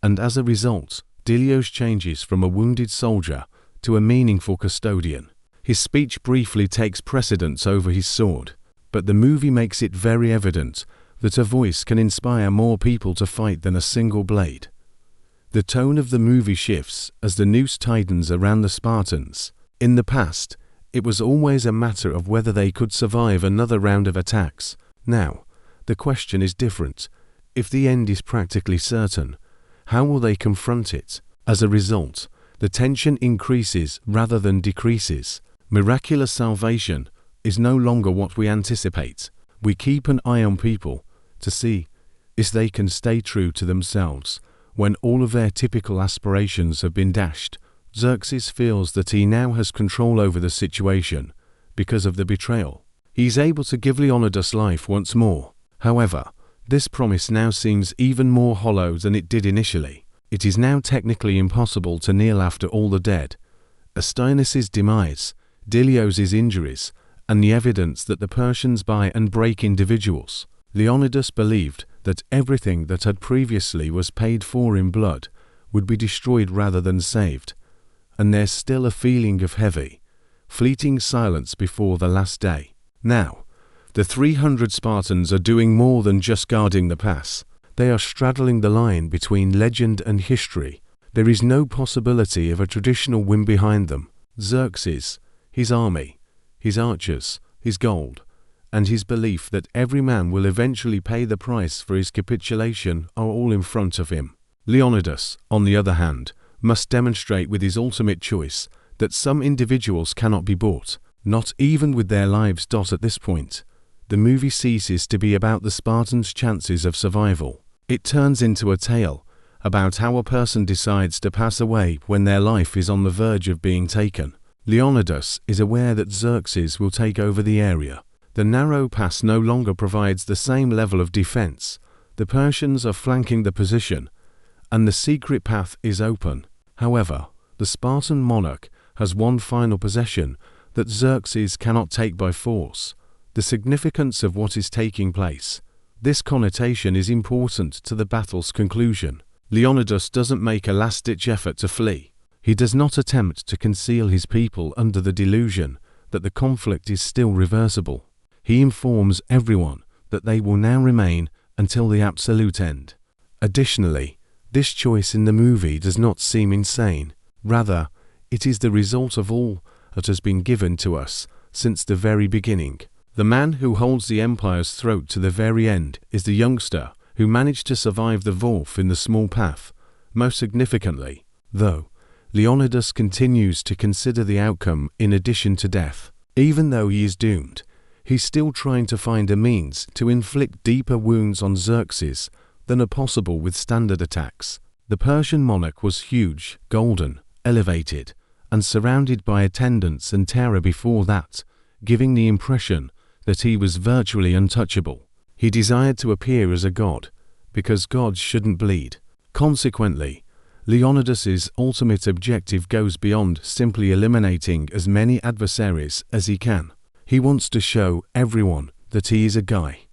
And as a result, Dilios changes from a wounded soldier to a meaningful custodian. His speech briefly takes precedence over his sword, but the movie makes it very evident that a voice can inspire more people to fight than a single blade. The tone of the movie shifts as the noose tightens around the Spartans. In the past, it was always a matter of whether they could survive another round of attacks. Now, the question is different. If the end is practically certain, how will they confront it? As a result, the tension increases rather than decreases. Miraculous salvation is no longer what we anticipate. We keep an eye on people to see if they can stay true to themselves when all of their typical aspirations have been dashed. Xerxes feels that he now has control over the situation because of the betrayal. He's able to give Leonidas life once more. However, this promise now seems even more hollow than it did initially. It is now technically impossible to kneel after all the dead. Ephialtes' demise, Dilios' injuries, and the evidence that the Persians buy and break individuals. Leonidas believed that everything that had previously was paid for in blood would be destroyed rather than saved. And there's still a feeling of heavy, fleeting silence before the last day. Now, the 300 Spartans are doing more than just guarding the pass. They are straddling the line between legend and history. There is no possibility of a traditional win behind them. Xerxes, his army, his archers, his gold, and his belief that every man will eventually pay the price for his capitulation are all in front of him. Leonidas, on the other hand, must demonstrate with his ultimate choice that some individuals cannot be bought, not even with their lives. At this point, the movie ceases to be about the Spartans' chances of survival. It turns into a tale about how a person decides to pass away when their life is on the verge of being taken. Leonidas is aware that Xerxes will take over the area. The narrow pass no longer provides the same level of defense. The Persians are flanking the position, and the secret path is open. However, the Spartan monarch has one final possession that Xerxes cannot take by force: the significance of what is taking place. This connotation is important to the battle's conclusion. Leonidas doesn't make a last-ditch effort to flee. He does not attempt to conceal his people under the delusion that the conflict is still reversible. He informs everyone that they will now remain until the absolute end. Additionally, this choice in the movie does not seem insane. Rather, it is the result of all that has been given to us since the very beginning. The man who holds the empire's throat to the very end is the youngster who managed to survive the Wolf in the small path. Most significantly, though, Leonidas continues to consider the outcome in addition to death. Even though he is doomed, he's still trying to find a means to inflict deeper wounds on Xerxes than are possible with standard attacks. The Persian monarch was huge, golden, elevated, and surrounded by attendants and terror before that, giving the impression that he was virtually untouchable. He desired to appear as a god, because gods shouldn't bleed. Consequently, Leonidas's ultimate objective goes beyond simply eliminating as many adversaries as he can. He wants to show everyone that he is a guy.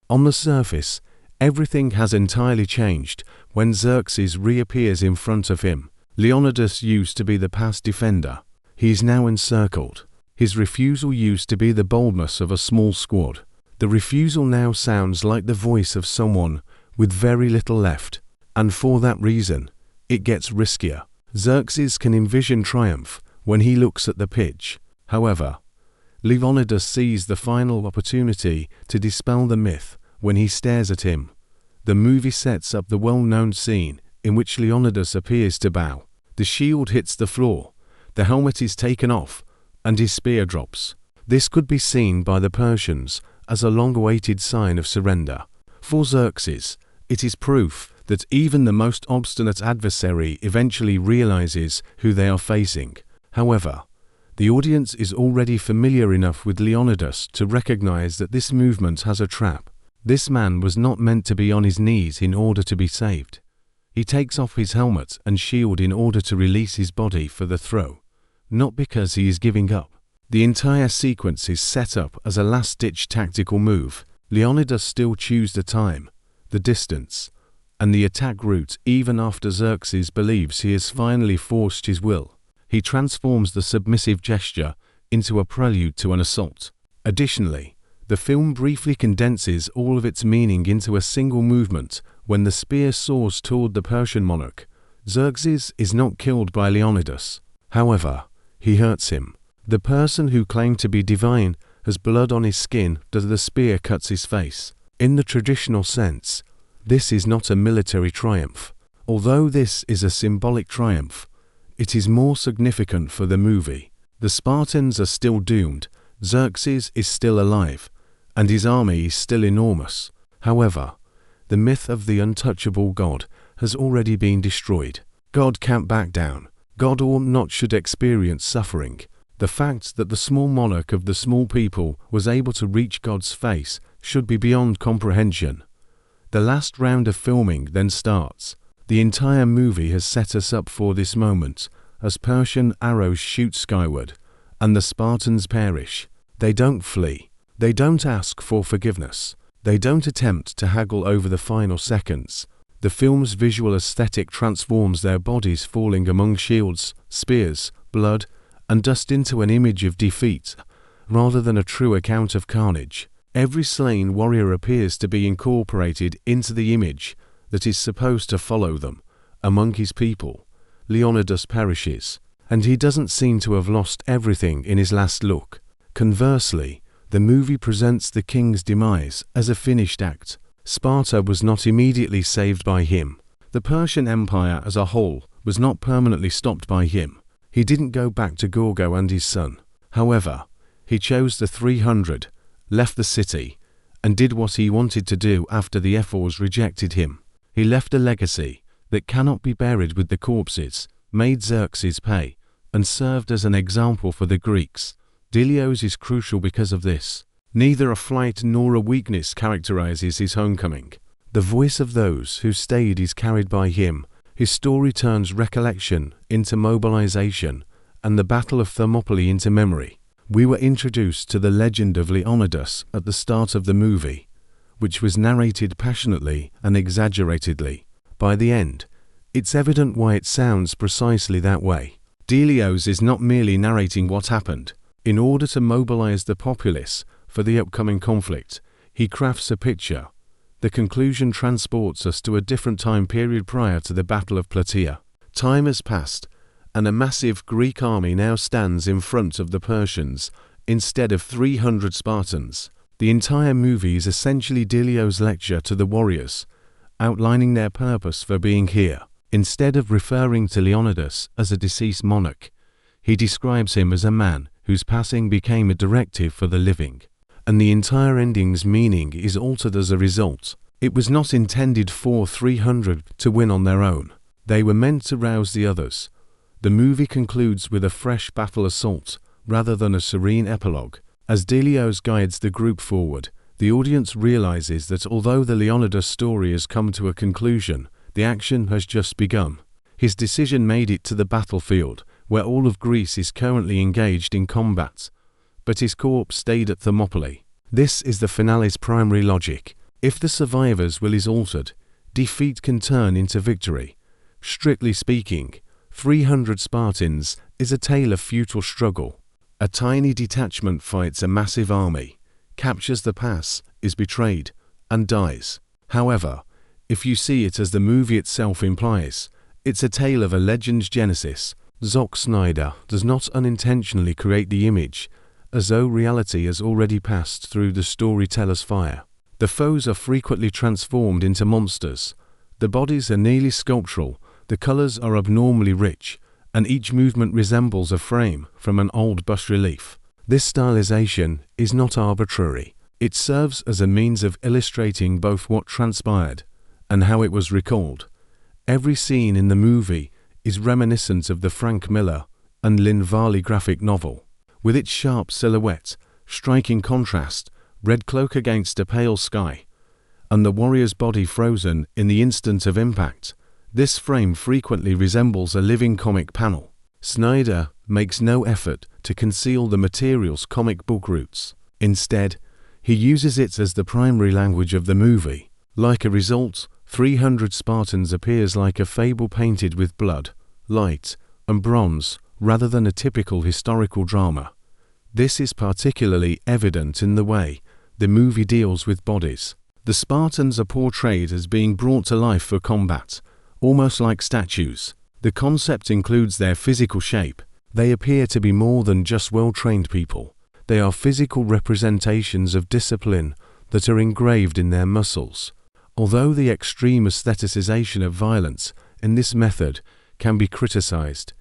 On the surface, everything has entirely changed when Xerxes reappears in front of him. Leonidas used to be the pass defender. He is now encircled. His refusal used to be the boldness of a small squad. The refusal now sounds like the voice of someone with very little left. And for that reason, it gets riskier. Xerxes can envision triumph when he looks at the pitch. However, Leonidas sees the final opportunity to dispel the myth when he stares at him. The movie sets up the well-known scene in which Leonidas appears to bow. The shield hits the floor, the helmet is taken off, and his spear drops. This could be seen by the Persians as a long-awaited sign of surrender. For Xerxes, it is proof that even the most obstinate adversary eventually realizes who they are facing. However, the audience is already familiar enough with Leonidas to recognize that this movement has a trap. This man was not meant to be on his knees in order to be saved. He takes off his helmet and shield in order to release his body for the throw, not because he is giving up. The entire sequence is set up as a last-ditch tactical move. Leonidas still chooses the time, the distance, and the attack route even after Xerxes believes he has finally forced his will. He transforms the submissive gesture into a prelude to an assault. Additionally, the film briefly condenses all of its meaning into a single movement when the spear soars toward the Persian monarch. Xerxes is not killed by Leonidas. However, he hurts him. The person who claimed to be divine has blood on his skin as the spear cuts his face. In the traditional sense, this is not a military triumph. Although this is a symbolic triumph, it is more significant for the movie. The Spartans are still doomed, Xerxes is still alive, and his army is still enormous. However, the myth of the untouchable god has already been destroyed. God can't back down. God or not should experience suffering. The fact that the small monarch of the small people was able to reach God's face should be beyond comprehension. The last round of filming then starts. The entire movie has set us up for this moment, as Persian arrows shoot skyward, and the Spartans perish. They don't flee. They don't ask for forgiveness. They don't attempt to haggle over the final seconds. The film's visual aesthetic transforms their bodies falling among shields, spears, blood, and dust into an image of defeat, rather than a true account of carnage. Every slain warrior appears to be incorporated into the image that is supposed to follow them among his people. Leonidas perishes, and he doesn't seem to have lost everything in his last look. Conversely, the movie presents the king's demise as a finished act. Sparta was not immediately saved by him. The Persian Empire as a whole was not permanently stopped by him. He didn't go back to Gorgo and his son. However, he chose the 300, left the city, and did what he wanted to do after the Ephors rejected him. He left a legacy that cannot be buried with the corpses, made Xerxes pay, and served as an example for the Greeks. Dilios is crucial because of this. Neither a flight nor a weakness characterizes his homecoming. The voice of those who stayed is carried by him. His story turns recollection into mobilization, and the Battle of Thermopylae into memory. We were introduced to the legend of Leonidas at the start of the movie, which was narrated passionately and exaggeratedly. By the end, it's evident why it sounds precisely that way. Dilios is not merely narrating what happened. In order to mobilize the populace for the upcoming conflict, he crafts a picture. The conclusion transports us to a different time period prior to the Battle of Plataea. Time has passed, and a massive Greek army now stands in front of the Persians instead of 300 Spartans. The entire movie is essentially Dilios' lecture to the warriors, outlining their purpose for being here. Instead of referring to Leonidas as a deceased monarch, he describes him as a man whose passing became a directive for the living. And the entire ending's meaning is altered as a result. It was not intended for 300 to win on their own. They were meant to rouse the others. The movie concludes with a fresh battle assault, rather than a serene epilogue. As Dilios guides the group forward, the audience realizes that although the Leonidas story has come to a conclusion, the action has just begun. His decision made it to the battlefield, where all of Greece is currently engaged in combat, but his corpse stayed at Thermopylae. This is the finale's primary logic. If the survivor's will is altered, defeat can turn into victory. Strictly speaking, 300 Spartans is a tale of futile struggle. A tiny detachment fights a massive army, captures the pass, is betrayed, and dies. However, if you see it as the movie itself implies, it's a tale of a legend's genesis. Zack Snyder does not unintentionally create the image as though reality has already passed through the storyteller's fire. The foes are frequently transformed into monsters. The bodies are nearly sculptural, the colors are abnormally rich, and each movement resembles a frame from an old bas-relief. This stylization is not arbitrary. It serves as a means of illustrating both what transpired and how it was recalled. Every scene in the movie is reminiscent of the Frank Miller and Lynn Varley graphic novel. With its sharp silhouette, striking contrast, red cloak against a pale sky, and the warrior's body frozen in the instant of impact, this frame frequently resembles a living comic panel. Snyder makes no effort to conceal the material's comic book roots. Instead, he uses it as the primary language of the movie. Like a result, 300 Spartans appears like a fable painted with blood, light, and bronze, rather than a typical historical drama. This is particularly evident in the way the movie deals with bodies. The Spartans are portrayed as being brought to life for combat, almost like statues. The concept includes their physical shape. They appear to be more than just well-trained people. They are physical representations of discipline that are engraved in their muscles. Although the extreme aestheticization of violence in this method can be criticized,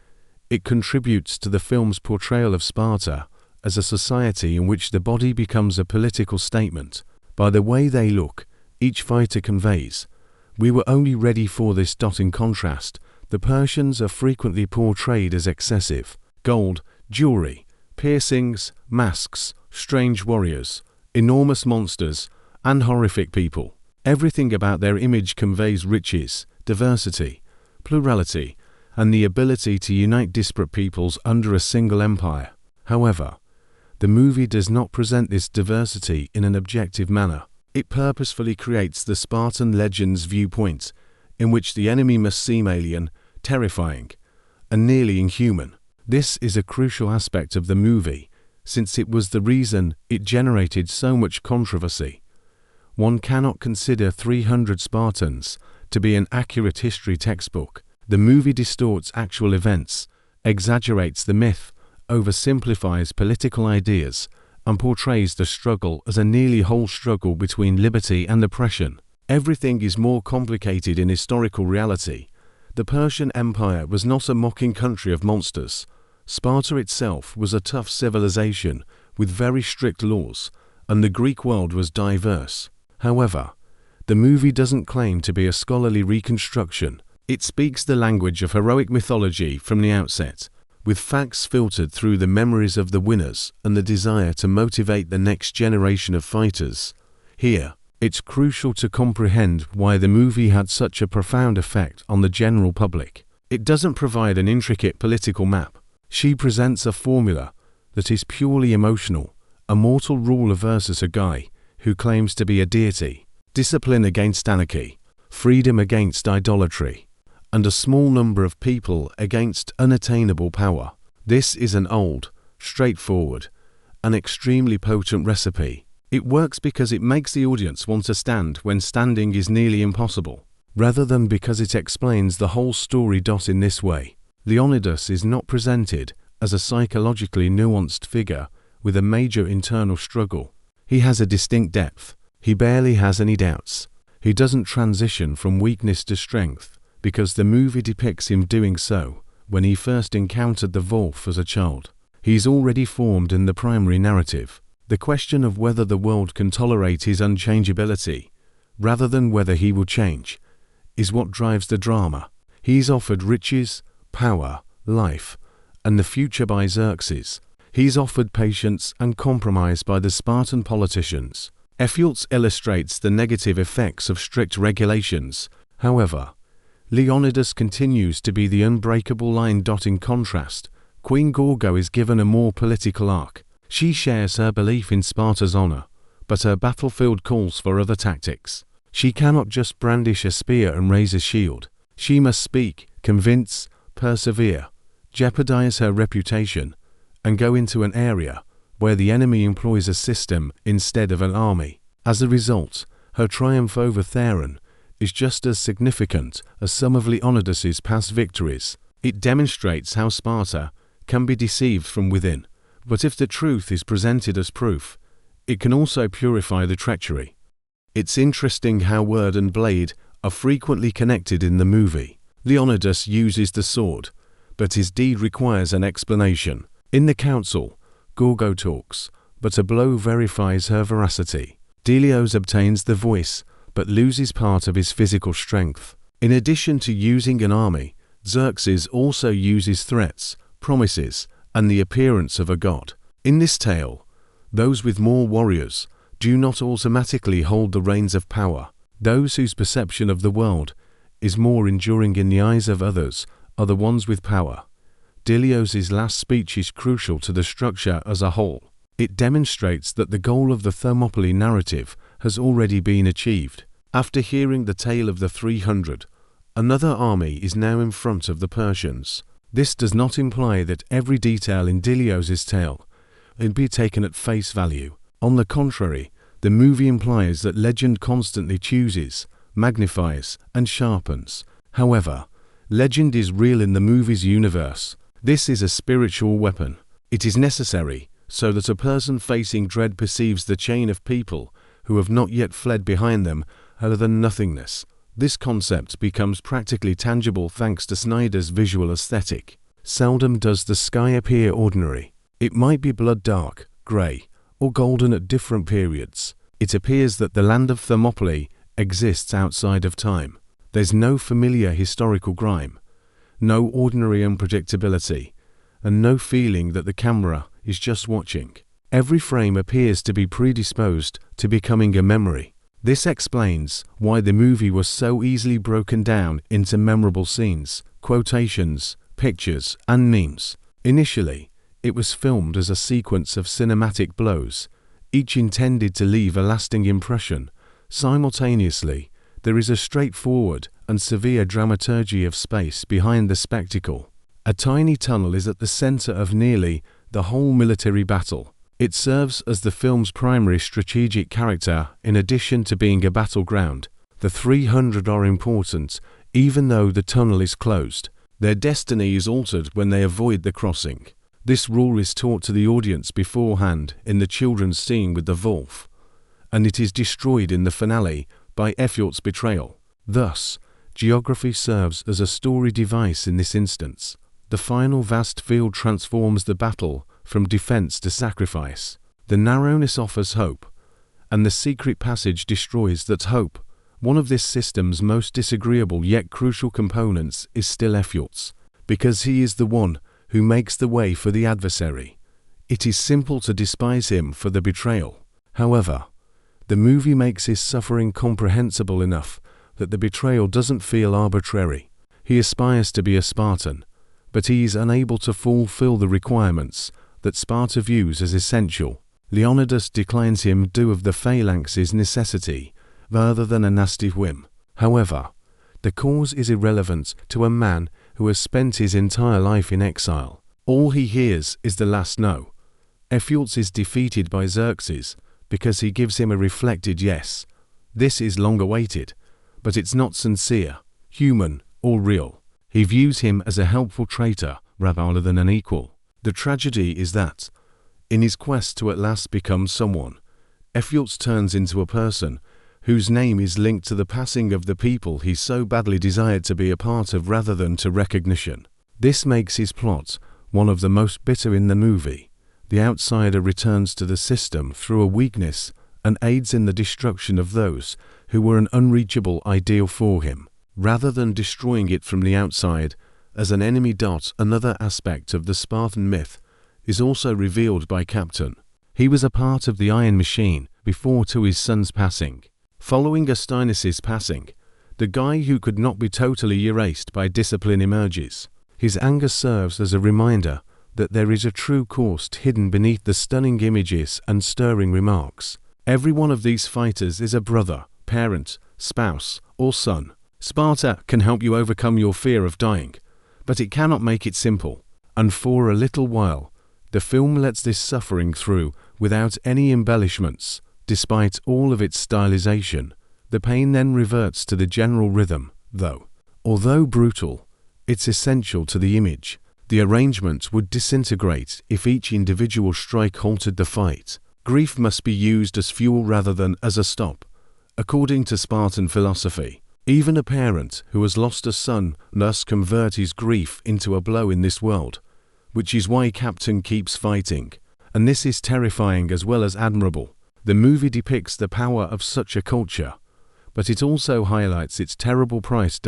it contributes to the film's portrayal of Sparta as a society in which the body becomes a political statement. By the way they look, each fighter conveys, "We were only ready for this." In contrast, the Persians are frequently portrayed as excessive. Gold, jewelry, piercings, masks, strange warriors, enormous monsters, and horrific people. Everything about their image conveys riches, diversity, plurality, and the ability to unite disparate peoples under a single empire. However, the movie does not present this diversity in an objective manner. It purposefully creates the Spartan legend's viewpoint, in which the enemy must seem alien, terrifying, and nearly inhuman. This is a crucial aspect of the movie, since it was the reason it generated so much controversy. One cannot consider 300 Spartans to be an accurate history textbook. The movie distorts actual events, exaggerates the myth, oversimplifies political ideas, and portrays the struggle as a nearly whole struggle between liberty and oppression. Everything is more complicated in historical reality. The Persian Empire was not a mocking country of monsters. Sparta itself was a tough civilization with very strict laws, and the Greek world was diverse. However, the movie doesn't claim to be a scholarly reconstruction. It speaks the language of heroic mythology from the outset, with facts filtered through the memories of the winners and the desire to motivate the next generation of fighters. Here, it's crucial to comprehend why the movie had such a profound effect on the general public. It doesn't provide an intricate political map. She presents a formula that is purely emotional, a mortal ruler versus a guy who claims to be a deity, discipline against anarchy, freedom against idolatry, and a small number of people against unattainable power. This is an old, straightforward, and extremely potent recipe. It works because it makes the audience want to stand when standing is nearly impossible, rather than because it explains the whole story. In this way, Leonidas is not presented as a psychologically nuanced figure with a major internal struggle. He has a distinct depth. He barely has any doubts. He doesn't transition from weakness to strength, because the movie depicts him doing so when he first encountered the Wolf as a child. He's already formed in the primary narrative. The question of whether the world can tolerate his unchangeability, rather than whether he will change, is what drives the drama. He's offered riches, power, life, and the future by Xerxes. He's offered patience and compromise by the Spartan politicians. Ephialtes illustrates the negative effects of strict regulations. However, Leonidas continues to be the unbreakable line. In contrast, Queen Gorgo is given a more political arc. She shares her belief in Sparta's honor, but her battlefield calls for other tactics. She cannot just brandish a spear and raise a shield. She must speak, convince, persevere, jeopardize her reputation, and go into an area where the enemy employs a system instead of an army. As a result, her triumph over Theron is just as significant as some of Leonidas's past victories. It demonstrates how Sparta can be deceived from within, but if the truth is presented as proof, it can also purify the treachery. It's interesting how word and blade are frequently connected in the movie. Leonidas uses the sword, but his deed requires an explanation. In the council, Gorgo talks, but a blow verifies her veracity. Dilios obtains the voice, but loses part of his physical strength. In addition to using an army, Xerxes also uses threats, promises, and the appearance of a god. In this tale, those with more warriors do not automatically hold the reins of power. Those whose perception of the world is more enduring in the eyes of others are the ones with power. Dilios' last speech is crucial to the structure as a whole. It demonstrates that the goal of the Thermopylae narrative has already been achieved. After hearing the tale of the 300, another army is now in front of the Persians. This does not imply that every detail in Dilios' tale will be taken at face value. On the contrary, the movie implies that legend constantly chooses, magnifies, and sharpens. However, legend is real in the movie's universe. This is a spiritual weapon. It is necessary so that a person facing dread perceives the chain of people who have not yet fled behind them other than nothingness. This concept becomes practically tangible thanks to Snyder's visual aesthetic. Seldom does the sky appear ordinary. It might be blood dark, grey, or golden at different periods. It appears that the land of Thermopylae exists outside of time. There's no familiar historical grime, no ordinary unpredictability, and no feeling that the camera is just watching. Every frame appears to be predisposed to becoming a memory. This explains why the movie was so easily broken down into memorable scenes, quotations, pictures, and memes. Initially, it was filmed as a sequence of cinematic blows, each intended to leave a lasting impression. Simultaneously, there is a straightforward and severe dramaturgy of space behind the spectacle. A tiny tunnel is at the center of nearly the whole military battle. It serves as the film's primary strategic character in addition to being a battleground. The 300 are important Even though the tunnel is closed, their destiny is altered when they avoid the crossing. This rule is taught to the audience beforehand in the children's scene with the wolf, and it is destroyed in the finale by Ephialtes' betrayal. Thus, geography serves as a story device in this instance. The final vast field transforms the battle from defense to sacrifice. The narrowness offers hope, and the secret passage destroys that hope. One of this system's most disagreeable yet crucial components is still Ephialtes, because he is the one who makes the way for the adversary. It is simple to despise him for the betrayal. However, the movie makes his suffering comprehensible enough that the betrayal doesn't feel arbitrary. He aspires to be a Spartan, but he is unable to fulfill the requirements that Sparta views as essential. Leonidas declines him due of the phalanx's necessity, rather than a nasty whim. However, the cause is irrelevant to a man who has spent his entire life in exile. All he hears is the last no. Ephialtes is defeated by Xerxes because he gives him a reflected yes. This is long awaited, but it's not sincere, human, or real. He views him as a helpful traitor rather than an equal. The tragedy is that, in his quest to at last become someone, Ephialtes turns into a person whose name is linked to the passing of the people he so badly desired to be a part of rather than to recognition. This makes his plot one of the most bitter in the movie. The outsider returns to the system through a weakness and aids in the destruction of those who were an unreachable ideal for him, rather than destroying it from the outside as an enemy. Another aspect of the Spartan myth is also revealed by Captain. He was a part of the Iron Machine before to his son's passing. Following Astyana's passing, the guy who could not be totally erased by discipline emerges. His anger serves as a reminder that there is a true cost hidden beneath the stunning images and stirring remarks. Every one of these fighters is a brother, parent, spouse, or son. Sparta can help you overcome your fear of dying, but it cannot make it simple. And for a little while, the film lets this suffering through without any embellishments. Despite all of its stylization, the pain then reverts to the general rhythm, though. Although brutal, it's essential to the image. The arrangement would disintegrate if each individual strike halted the fight. Grief must be used as fuel rather than as a stop. According to Spartan philosophy, even a parent who has lost a son must convert his grief into a blow in this world, which is why Captain keeps fighting. And this is terrifying as well as admirable. The movie depicts the power of such a culture, but it also highlights its terrible price.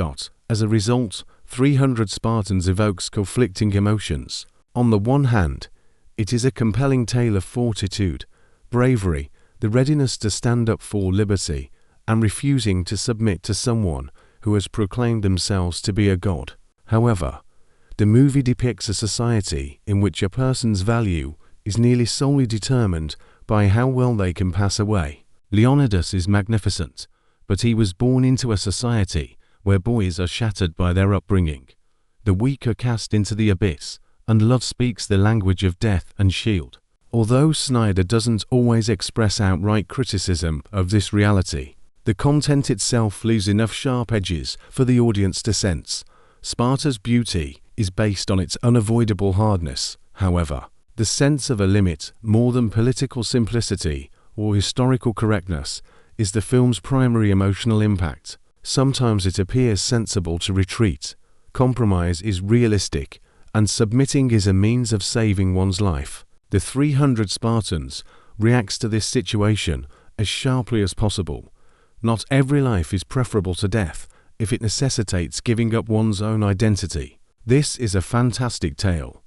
As a result, 300 Spartans evokes conflicting emotions. On the one hand, it is a compelling tale of fortitude, bravery, the readiness to stand up for liberty, and refusing to submit to someone who has proclaimed themselves to be a god. However, the movie depicts a society in which a person's value is nearly solely determined by how well they can pass away. Leonidas is magnificent, but he was born into a society where boys are shattered by their upbringing. The weak are cast into the abyss, and love speaks the language of death and shield. Although Snyder doesn't always express outright criticism of this reality, the content itself leaves enough sharp edges for the audience to sense. Sparta's beauty is based on its unavoidable hardness, however. The sense of a limit, more than political simplicity or historical correctness, is the film's primary emotional impact. Sometimes it appears sensible to retreat, compromise is realistic, and submitting is a means of saving one's life. The 300 Spartans reacts to this situation as sharply as possible. Not every life is preferable to death if it necessitates giving up one's own identity. This is a fantastic tale,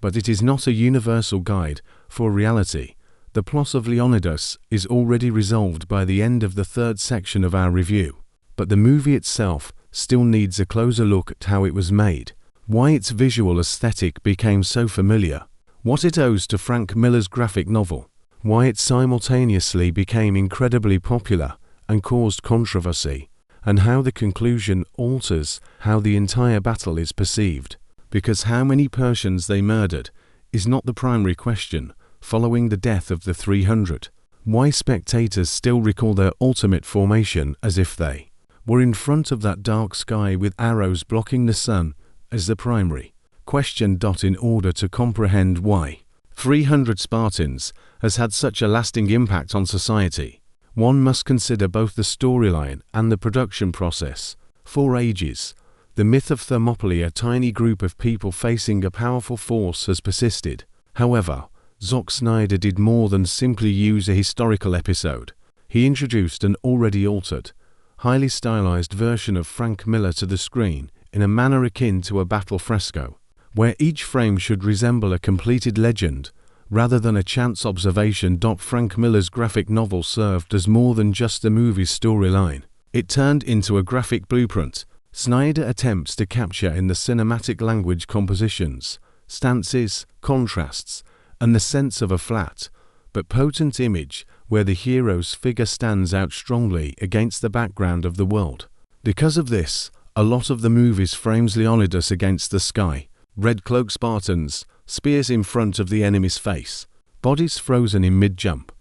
but it is not a universal guide for reality. The plot of Leonidas is already resolved by the end of the third section of our review, but the movie itself still needs a closer look at how it was made, why its visual aesthetic became so familiar, what it owes to Frank Miller's graphic novel, why it simultaneously became incredibly popular and caused controversy, and how the conclusion alters how the entire battle is perceived. Because how many Persians they murdered is not the primary question following the death of the 300. Why spectators still recall their ultimate formation as if they were in front of that dark sky with arrows blocking the sun as the primary question. In order to comprehend why 300 Spartans has had such a lasting impact on society, one must consider both the storyline and the production process. For ages, the myth of Thermopylae, a tiny group of people facing a powerful force, has persisted. However, Zack Snyder did more than simply use a historical episode. He introduced an already altered, highly stylized version of Frank Miller to the screen in a manner akin to a battle fresco, where each frame should resemble a completed legend rather than a chance observation. Frank Miller's graphic novel served as more than just a movie's storyline. It turned into a graphic blueprint Snyder attempts to capture in the cinematic language, compositions, stances, contrasts, and the sense of a flat but potent image where the hero's figure stands out strongly against the background of the world. Because of this, a lot of the movies frames Leonidas against the sky, red-cloaked Spartans, spears in front of the enemy's face, bodies frozen in mid-jump,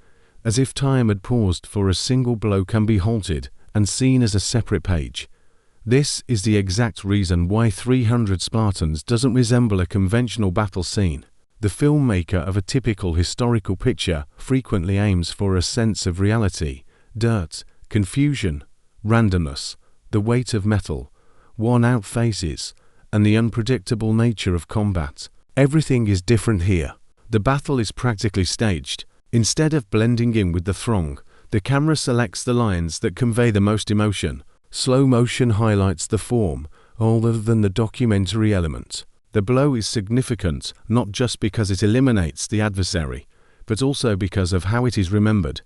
as if time had paused for a single blow, can be halted and seen as a separate page. This is the exact reason why 300 Spartans doesn't resemble a conventional battle scene. The filmmaker of a typical historical picture frequently aims for a sense of reality, dirt, confusion, randomness, the weight of metal, worn-out faces, and the unpredictable nature of combat. Everything is different here. The battle is practically staged. Instead of blending in with the throng, the camera selects the lines that convey the most emotion. Slow motion highlights the form, other than the documentary element. The blow is significant not just because it eliminates the adversary, but also because of how it is remembered.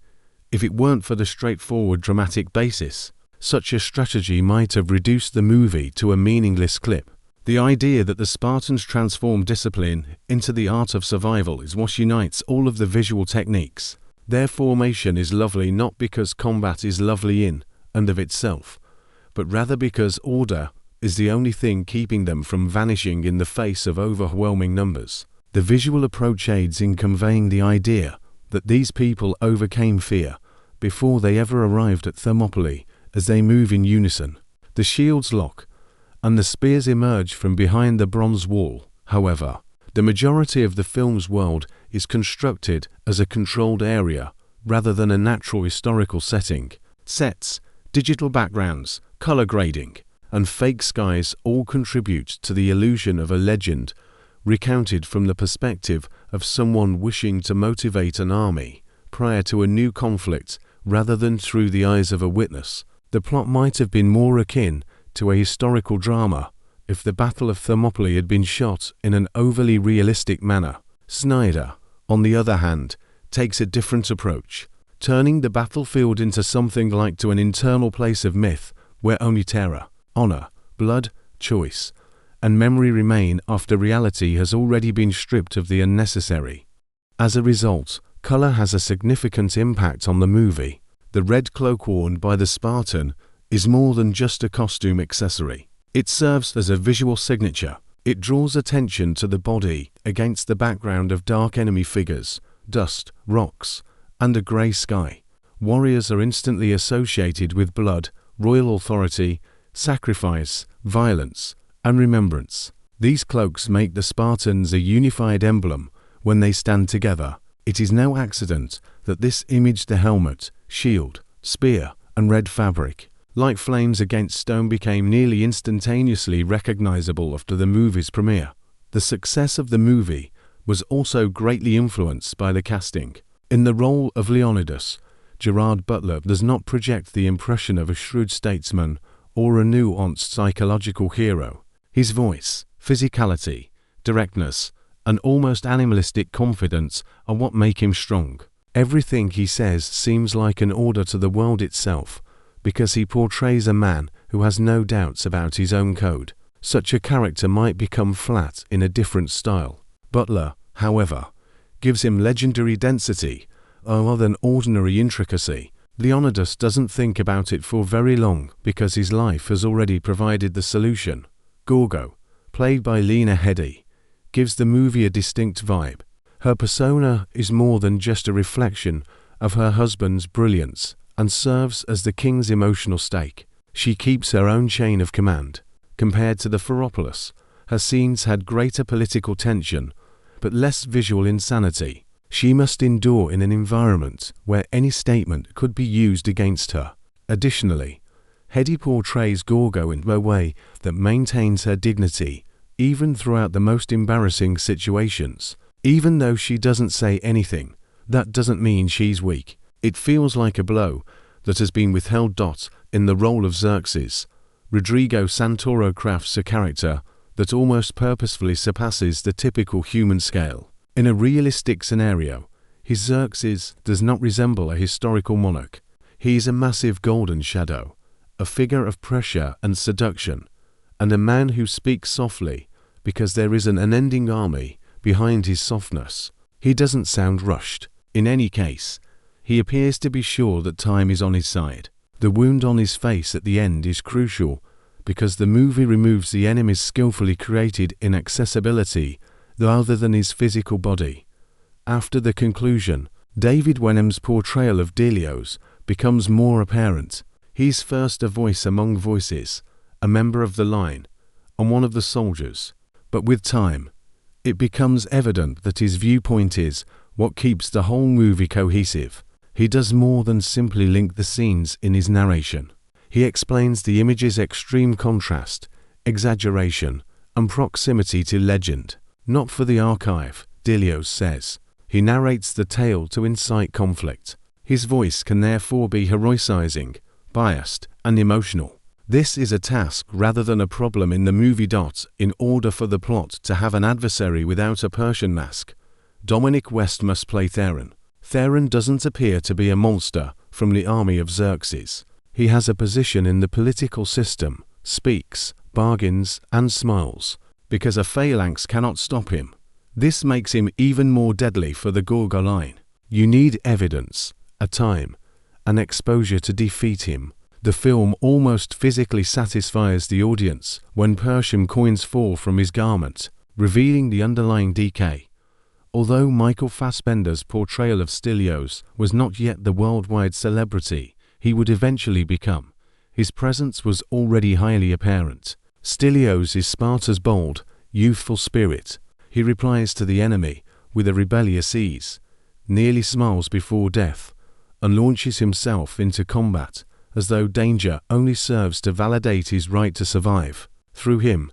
If it weren't for the straightforward dramatic basis, such a strategy might have reduced the movie to a meaningless clip. The idea that the Spartans transform discipline into the art of survival is what unites all of the visual techniques. Their formation is lovely not because combat is lovely in and of itself, but rather because order is the only thing keeping them from vanishing in the face of overwhelming numbers. The visual approach aids in conveying the idea that these people overcame fear before they ever arrived at Thermopylae. As they move in unison, the shields lock, and the spears emerge from behind the bronze wall. However, the majority of the film's world is constructed as a controlled area rather than a natural historical setting. Sets, digital backgrounds, color grading, and fake skies all contribute to the illusion of a legend recounted from the perspective of someone wishing to motivate an army prior to a new conflict rather than through the eyes of a witness. The plot might have been more akin to a historical drama if the Battle of Thermopylae had been shot in an overly realistic manner. Snyder, on the other hand, takes a different approach, turning the battlefield into something like to an internal place of myth where only terror, honor, blood, choice, and memory remain after reality has already been stripped of the unnecessary. As a result, color has a significant impact on the movie. The red cloak worn by the Spartan is more than just a costume accessory. It serves as a visual signature. It draws attention to the body against the background of dark enemy figures, dust, rocks, and a grey sky. Warriors are instantly associated with blood, royal authority, sacrifice, violence, and remembrance. These cloaks make the Spartans a unified emblem when they stand together. It is no accident that this image, the helmet, shield, spear, and red fabric, like flames against stone, became nearly instantaneously recognizable after the movie's premiere. The success of the movie was also greatly influenced by the casting. In the role of Leonidas, Gerard Butler does not project the impression of a shrewd statesman or a nuanced psychological hero. His voice, physicality, directness, and almost animalistic confidence are what make him strong. Everything he says seems like an order to the world itself, because he portrays a man who has no doubts about his own code. Such a character might become flat in a different style. Butler, however, gives him legendary density, rather than ordinary intricacy. Leonidas doesn't think about it for very long because his life has already provided the solution. Gorgo, played by Lena Headey, gives the movie a distinct vibe. Her persona is more than just a reflection of her husband's brilliance and serves as the king's emotional stake. She keeps her own chain of command. Compared to the Thermopylae, her scenes had greater political tension, but less visual insanity. She must endure in an environment where any statement could be used against her. Additionally, Headey portrays Gorgo in a way that maintains her dignity, even throughout the most embarrassing situations. Even though she doesn't say anything, that doesn't mean she's weak. It feels like a blow that has been withheld. In the role of Xerxes, Rodrigo Santoro crafts a character that almost purposefully surpasses the typical human scale. In a realistic scenario, his Xerxes does not resemble a historical monarch. He is a massive golden shadow, a figure of pressure and seduction, and a man who speaks softly because there is an unending army behind his softness. He doesn't sound rushed. In any case, he appears to be sure that time is on his side. The wound on his face at the end is crucial because the movie removes the enemy's skillfully created inaccessibility rather than his physical body. After the conclusion, David Wenham's portrayal of Dilios becomes more apparent. He's first a voice among voices, a member of the line, and one of the soldiers. But with time, it becomes evident that his viewpoint is what keeps the whole movie cohesive. He does more than simply link the scenes in his narration. He explains the image's extreme contrast, exaggeration, and proximity to legend. Not for the archive, Dilios says. He narrates the tale to incite conflict. His voice can therefore be heroicizing, biased, and emotional. This is a task rather than a problem in the movie. In order for the plot to have an adversary without a Persian mask, Dominic West must play Theron. Theron doesn't appear to be a monster from the army of Xerxes. He has a position in the political system, speaks, bargains, and smiles, because a phalanx cannot stop him. This makes him even more deadly for the Gorgo line. You need evidence, a time, and exposure to defeat him. The film almost physically satisfies the audience when Persian coins fall from his garment, revealing the underlying decay. Although Michael Fassbender's portrayal of Dilios was not yet the worldwide celebrity he would eventually become, his presence was already highly apparent. Dilios is Sparta's bold, youthful spirit. He replies to the enemy with a rebellious ease, nearly smiles before death, and launches himself into combat as though danger only serves to validate his right to survive. Through him,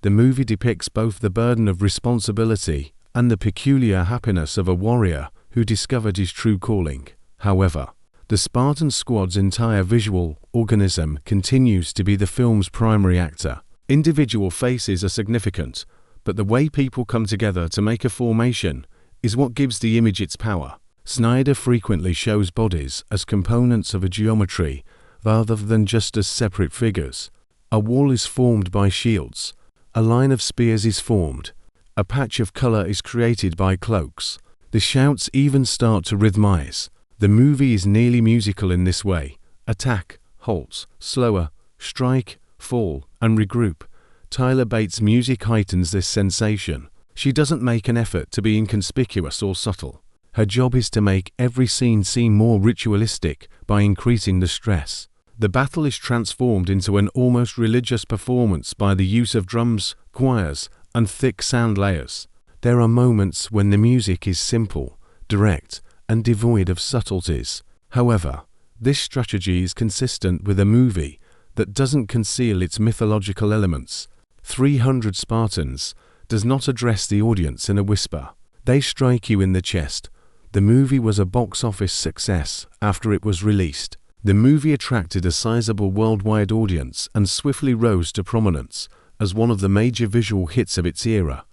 the movie depicts both the burden of responsibility and the peculiar happiness of a warrior who discovered his true calling. However, the Spartan squad's entire visual organism continues to be the film's primary actor. Individual faces are significant, but the way people come together to make a formation is what gives the image its power. Snyder frequently shows bodies as components of a geometry rather than just as separate figures. A wall is formed by shields, a line of spears is formed, a patch of color is created by cloaks. The shouts even start to rhythmize. The movie is nearly musical in this way. Attack, halt, slower, strike, fall, and regroup. Tyler Bates' music heightens this sensation. She doesn't make an effort to be inconspicuous or subtle. Her job is to make every scene seem more ritualistic by increasing the stress. The battle is transformed into an almost religious performance by the use of drums, choirs, and thick sound layers. There are moments when the music is simple, direct, and devoid of subtleties. However, this strategy is consistent with a movie that doesn't conceal its mythological elements. 300 Spartans does not address the audience in a whisper. They strike you in the chest. The movie was a box office success after it was released. The movie attracted a sizable worldwide audience and swiftly rose to prominence as one of the major visual hits of its era.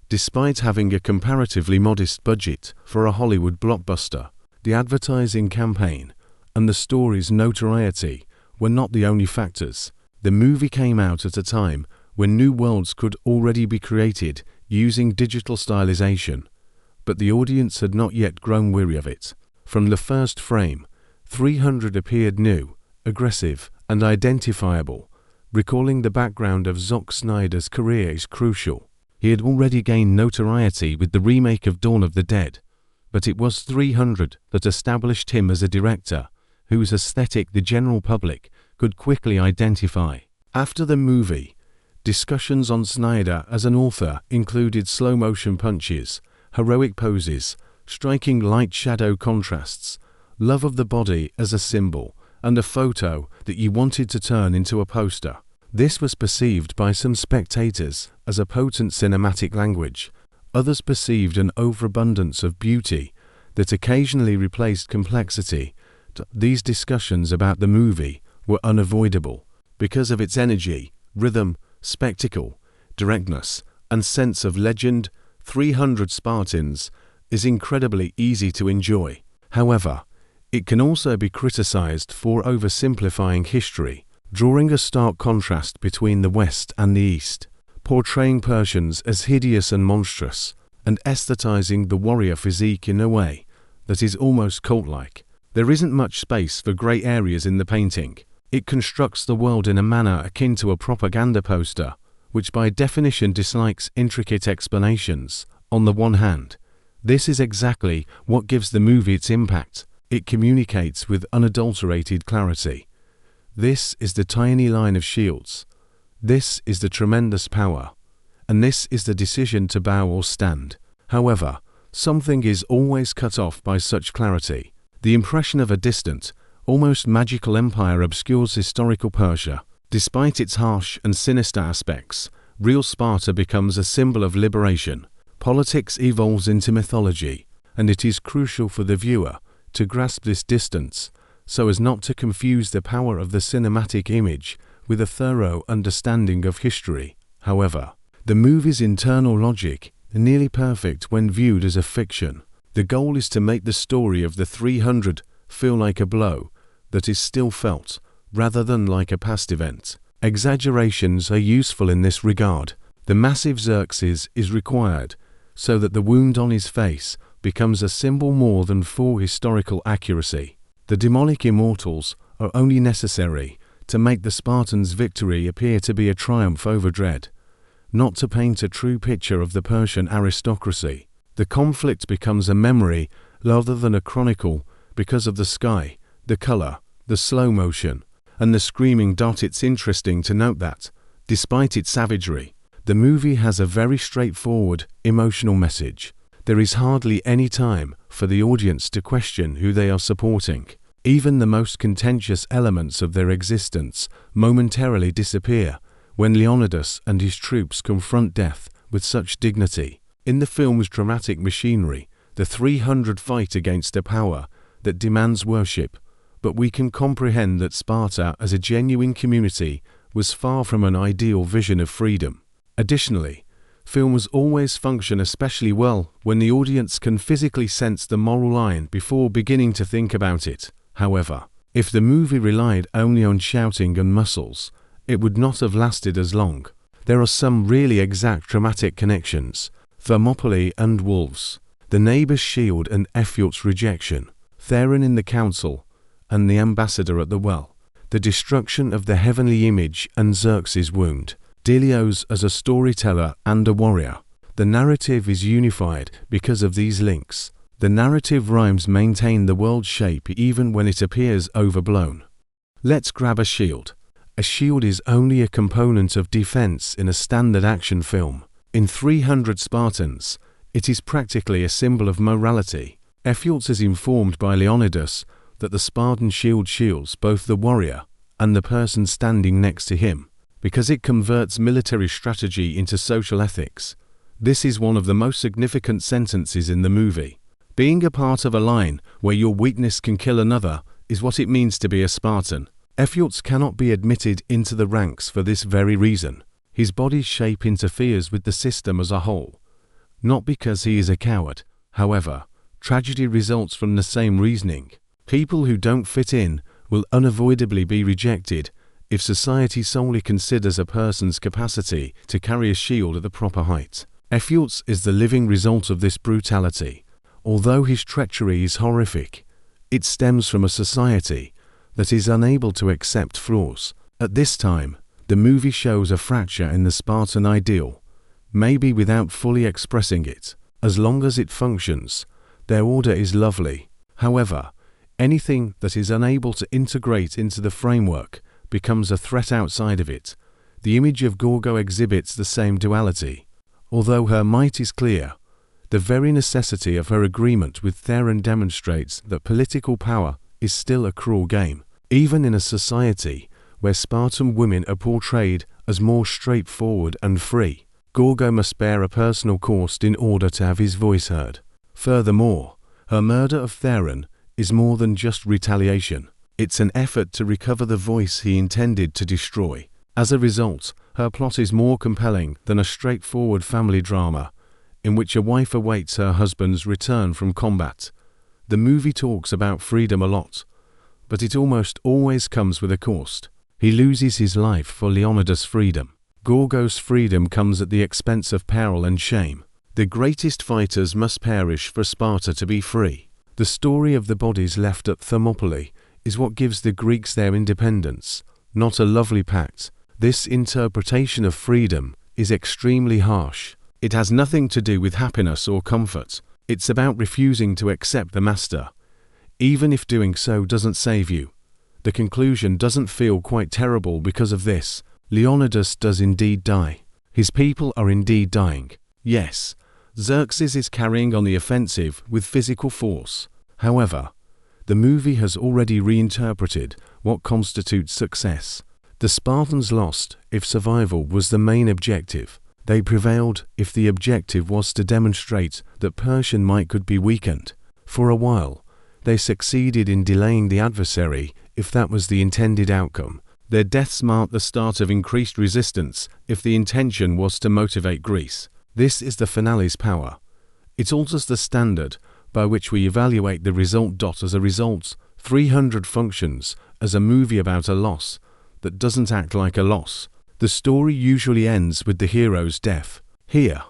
Despite having a comparatively modest budget for a Hollywood blockbuster, the advertising campaign and the story's notoriety were not the only factors. The movie came out at a time when new worlds could already be created using digital stylization, but the audience had not yet grown weary of it. From the first frame, 300 appeared new, aggressive, and identifiable. Recalling the background of Zack Snyder's career is crucial. He had already gained notoriety with the remake of Dawn of the Dead, but it was 300 that established him as a director whose aesthetic the general public could quickly identify. After the movie, discussions on Snyder as an author included slow-motion punches, heroic poses, striking light-shadow contrasts, love of the body as a symbol, and a photo that you wanted to turn into a poster. This was perceived by some spectators as a potent cinematic language. Others perceived an overabundance of beauty that occasionally replaced complexity. These discussions about the movie were unavoidable because of its energy, rhythm, spectacle, directness, and sense of legend. 300 Spartans is incredibly easy to enjoy. However, it can also be criticized for oversimplifying history, drawing a stark contrast between the West and the East, portraying Persians as hideous and monstrous, and aesthetizing the warrior physique in a way that is almost cult-like. There isn't much space for grey areas in the painting. It constructs the world in a manner akin to a propaganda poster, which by definition dislikes intricate explanations. On the one hand, this is exactly what gives the movie its impact. It communicates with unadulterated clarity. This is the tiny line of shields. This is the tremendous power. And this is the decision to bow or stand. However, something is always cut off by such clarity. The impression of a distant, almost magical empire obscures historical Persia. Despite its harsh and sinister aspects, real Sparta becomes a symbol of liberation. Politics evolves into mythology, and it is crucial for the viewer to grasp this distance so as not to confuse the power of the cinematic image with a thorough understanding of history. However, the movie's internal logic is nearly perfect when viewed as a fiction. The goal is to make the story of the 300 feel like a blow that is still felt, rather than like a past event. Exaggerations are useful in this regard. The massive Xerxes is required so that the wound on his face becomes a symbol more than for historical accuracy. The demonic immortals are only necessary to make the Spartans' victory appear to be a triumph over dread, not to paint a true picture of the Persian aristocracy. The conflict becomes a memory rather than a chronicle because of the sky, the color, the slow motion, and the screaming dot. It's interesting to note that, despite its savagery, the movie has a very straightforward, emotional message. There is hardly any time for the audience to question who they are supporting. Even the most contentious elements of their existence momentarily disappear when Leonidas and his troops confront death with such dignity. In the film's dramatic machinery, the 300 fight against a power that demands worship, but we can comprehend that Sparta as a genuine community was far from an ideal vision of freedom. Additionally, films always function especially well when the audience can physically sense the moral line before beginning to think about it. However, if the movie relied only on shouting and muscles, it would not have lasted as long. There are some really exact dramatic connections. Thermopylae and wolves, the neighbor's shield and Ephialtes' rejection, Theron in the council and the ambassador at the well, the destruction of the heavenly image and Xerxes' wound, Dilios as a storyteller and a warrior. The narrative is unified because of these links. The narrative rhymes maintain the world's shape even when it appears overblown. Let's grab a shield. A shield is only a component of defense in a standard action film. In 300 Spartans, it is practically a symbol of morality. Ephialtes is informed by Leonidas that the Spartan shield shields both the warrior and the person standing next to him, because it converts military strategy into social ethics. This is one of the most significant sentences in the movie. Being a part of a line where your weakness can kill another is what it means to be a Spartan. Ephialtes cannot be admitted into the ranks for this very reason. His body's shape interferes with the system as a whole. Not because he is a coward, however, tragedy results from the same reasoning. People who don't fit in will unavoidably be rejected if society solely considers a person's capacity to carry a shield at the proper height. Ephialtes is the living result of this brutality. Although his treachery is horrific, it stems from a society that is unable to accept flaws. At this time, the movie shows a fracture in the Spartan ideal, maybe without fully expressing it. As long as it functions, their order is lovely. However, anything that is unable to integrate into the framework becomes a threat outside of it. The image of Gorgo exhibits the same duality. Although her might is clear, the very necessity of her agreement with Theron demonstrates that political power is still a cruel game. Even in a society where Spartan women are portrayed as more straightforward and free, Gorgo must bear a personal cost in order to have his voice heard. Furthermore, her murder of Theron is more than just retaliation. It's an effort to recover the voice he intended to destroy. As a result, her plot is more compelling than a straightforward family drama in which a wife awaits her husband's return from combat. The movie talks about freedom a lot, but it almost always comes with a cost. He loses his life for Leonidas' freedom. Gorgo's freedom comes at the expense of peril and shame. The greatest fighters must perish for Sparta to be free. The story of the bodies left at Thermopylae is what gives the Greeks their independence, not a lovely pact. This interpretation of freedom is extremely harsh. It has nothing to do with happiness or comfort. It's about refusing to accept the master, even if doing so doesn't save you. The conclusion doesn't feel quite terrible because of this. Leonidas does indeed die. His people are indeed dying. Yes, Xerxes is carrying on the offensive with physical force. However, the movie has already reinterpreted what constitutes success. The Spartans lost if survival was the main objective. They prevailed if the objective was to demonstrate that Persian might could be weakened. For a while, they succeeded in delaying the adversary if that was the intended outcome. Their deaths marked the start of increased resistance if the intention was to motivate Greece. This is the finale's power. It alters the standard by which we evaluate the result. As a result, 300 functions as a movie about a loss that doesn't act like a loss. The story usually ends with the hero's death. Here,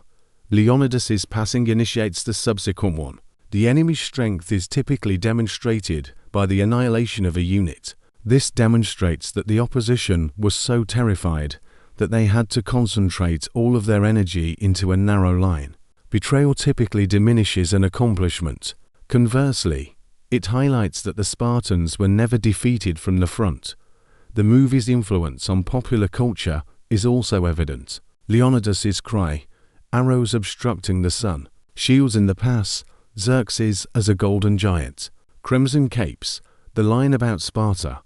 Leonidas's passing initiates the subsequent one. The enemy's strength is typically demonstrated by the annihilation of a unit. This demonstrates that the opposition was so terrified that they had to concentrate all of their energy into a narrow line. Betrayal typically diminishes an accomplishment. Conversely, it highlights that the Spartans were never defeated from the front. The movie's influence on popular culture is also evident. Leonidas's cry, arrows obstructing the sun, shields in the pass, Xerxes as a golden giant, crimson capes, the line about Sparta,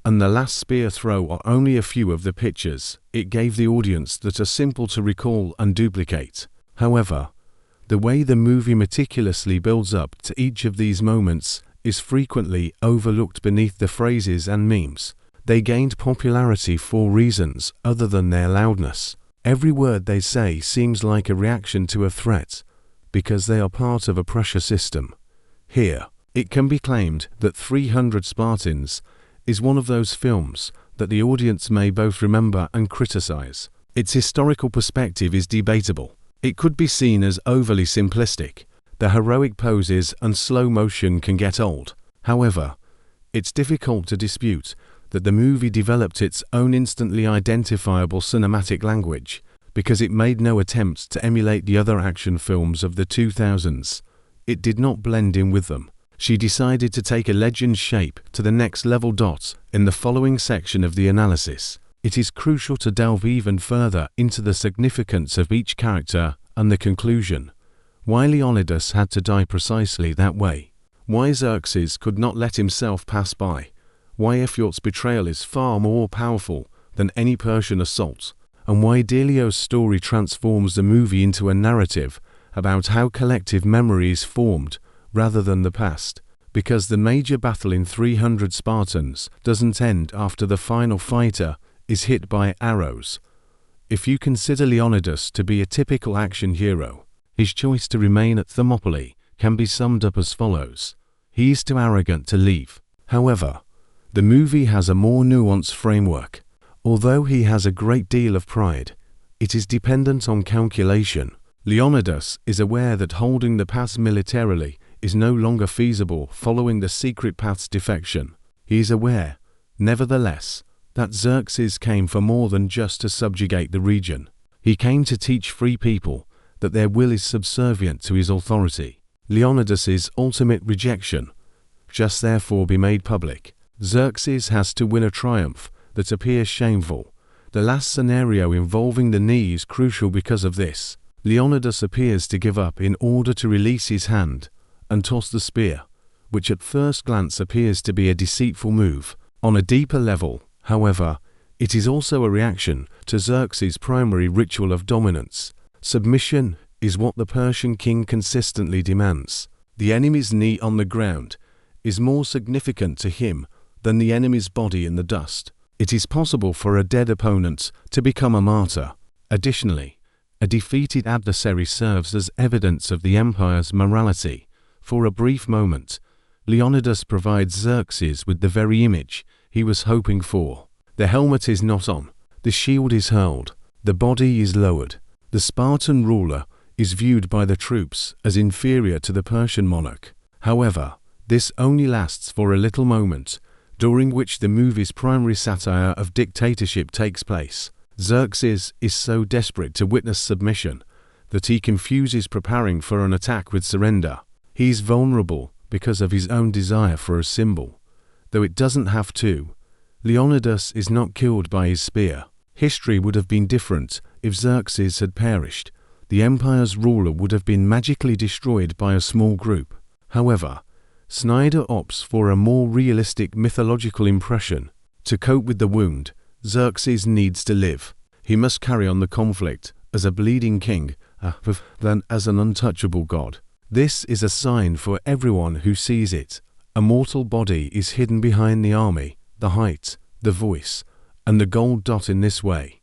and the last spear throw are only a few of the pictures it gave the audience that are simple to recall and duplicate. However, the way the movie meticulously builds up to each of these moments is frequently overlooked beneath the phrases and memes. They gained popularity for reasons other than their loudness. Every word they say seems like a reaction to a threat, because they are part of a pressure system. Here, it can be claimed that 300 Spartans is one of those films that the audience may both remember and criticize. Its historical perspective is debatable. It could be seen as overly simplistic. The heroic poses and slow motion can get old. However, it's difficult to dispute that the movie developed its own instantly identifiable cinematic language because it made no attempt to emulate the other action films of the 2000s. It did not blend in with them. She decided to take a legend's shape to the next level. In the following section of the analysis, it is crucial to delve even further into the significance of each character and the conclusion. Why Leonidas had to die precisely that way. Why Xerxes could not let himself pass by. Why Ephialtes' betrayal is far more powerful than any Persian assault. And why Dilios' story transforms the movie into a narrative about how collective memory is formed rather than the past. Because the major battle in 300 Spartans doesn't end after the final fighter is hit by arrows. If you consider Leonidas to be a typical action hero, his choice to remain at Thermopylae can be summed up as follows. He is too arrogant to leave. However, the movie has a more nuanced framework. Although he has a great deal of pride, it is dependent on calculation. Leonidas is aware that holding the pass militarily is no longer feasible following the secret path's defection. He is aware, nevertheless, that Xerxes came for more than just to subjugate the region. He came to teach free people that their will is subservient to his authority. Leonidas's ultimate rejection just therefore be made public. Xerxes has to win a triumph that appears shameful. The last scenario involving the knee is crucial because of this. Leonidas appears to give up in order to release his hand and toss the spear, which at first glance appears to be a deceitful move. On a deeper level, however, it is also a reaction to Xerxes' primary ritual of dominance. Submission is what the Persian king consistently demands. The enemy's knee on the ground is more significant to him than the enemy's body in the dust. It is possible for a dead opponent to become a martyr. Additionally, a defeated adversary serves as evidence of the empire's morality. For a brief moment, Leonidas provides Xerxes with the very image he was hoping for. The helmet is not on, the shield is hurled, the body is lowered. The Spartan ruler is viewed by the troops as inferior to the Persian monarch. However, this only lasts for a little moment, during which the movie's primary satire of dictatorship takes place. Xerxes is so desperate to witness submission that he confuses preparing for an attack with surrender. He is vulnerable because of his own desire for a symbol, though it doesn't have to. Leonidas is not killed by his spear. History would have been different if Xerxes had perished. The empire's ruler would have been magically destroyed by a small group. However, Snyder opts for a more realistic mythological impression. To cope with the wound, Xerxes needs to live. He must carry on the conflict as a bleeding king than as an untouchable god. This is a sign for everyone who sees it. A mortal body is hidden behind the army, the height, the voice, and the gold dot. In this way,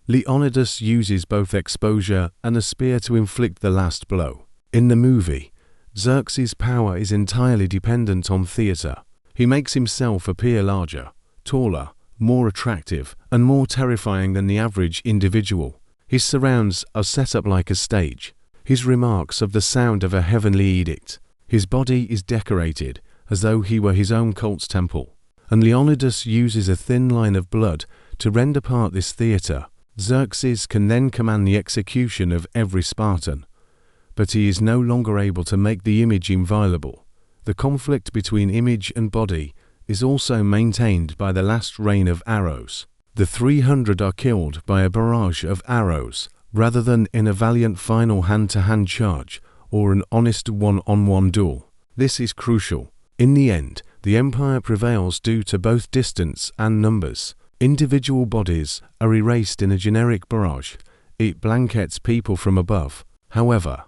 Leonidas uses both exposure and a spear to inflict the last blow. In the movie, Xerxes' power is entirely dependent on theater. He makes himself appear larger, taller, more attractive, and more terrifying than the average individual. His surrounds are set up like a stage. His remarks have the sound of a heavenly edict. His body is decorated as though he were his own cult's temple. And Leonidas uses a thin line of blood to rend apart this theater. Xerxes can then command the execution of every Spartan, but he is no longer able to make the image inviolable. The conflict between image and body is also maintained by the last rain of arrows. The 300 are killed by a barrage of arrows, rather than in a valiant final hand-to-hand charge or an honest one-on-one duel. This is crucial. In the end, the Empire prevails due to both distance and numbers. Individual bodies are erased in a generic barrage. It blankets people from above. However,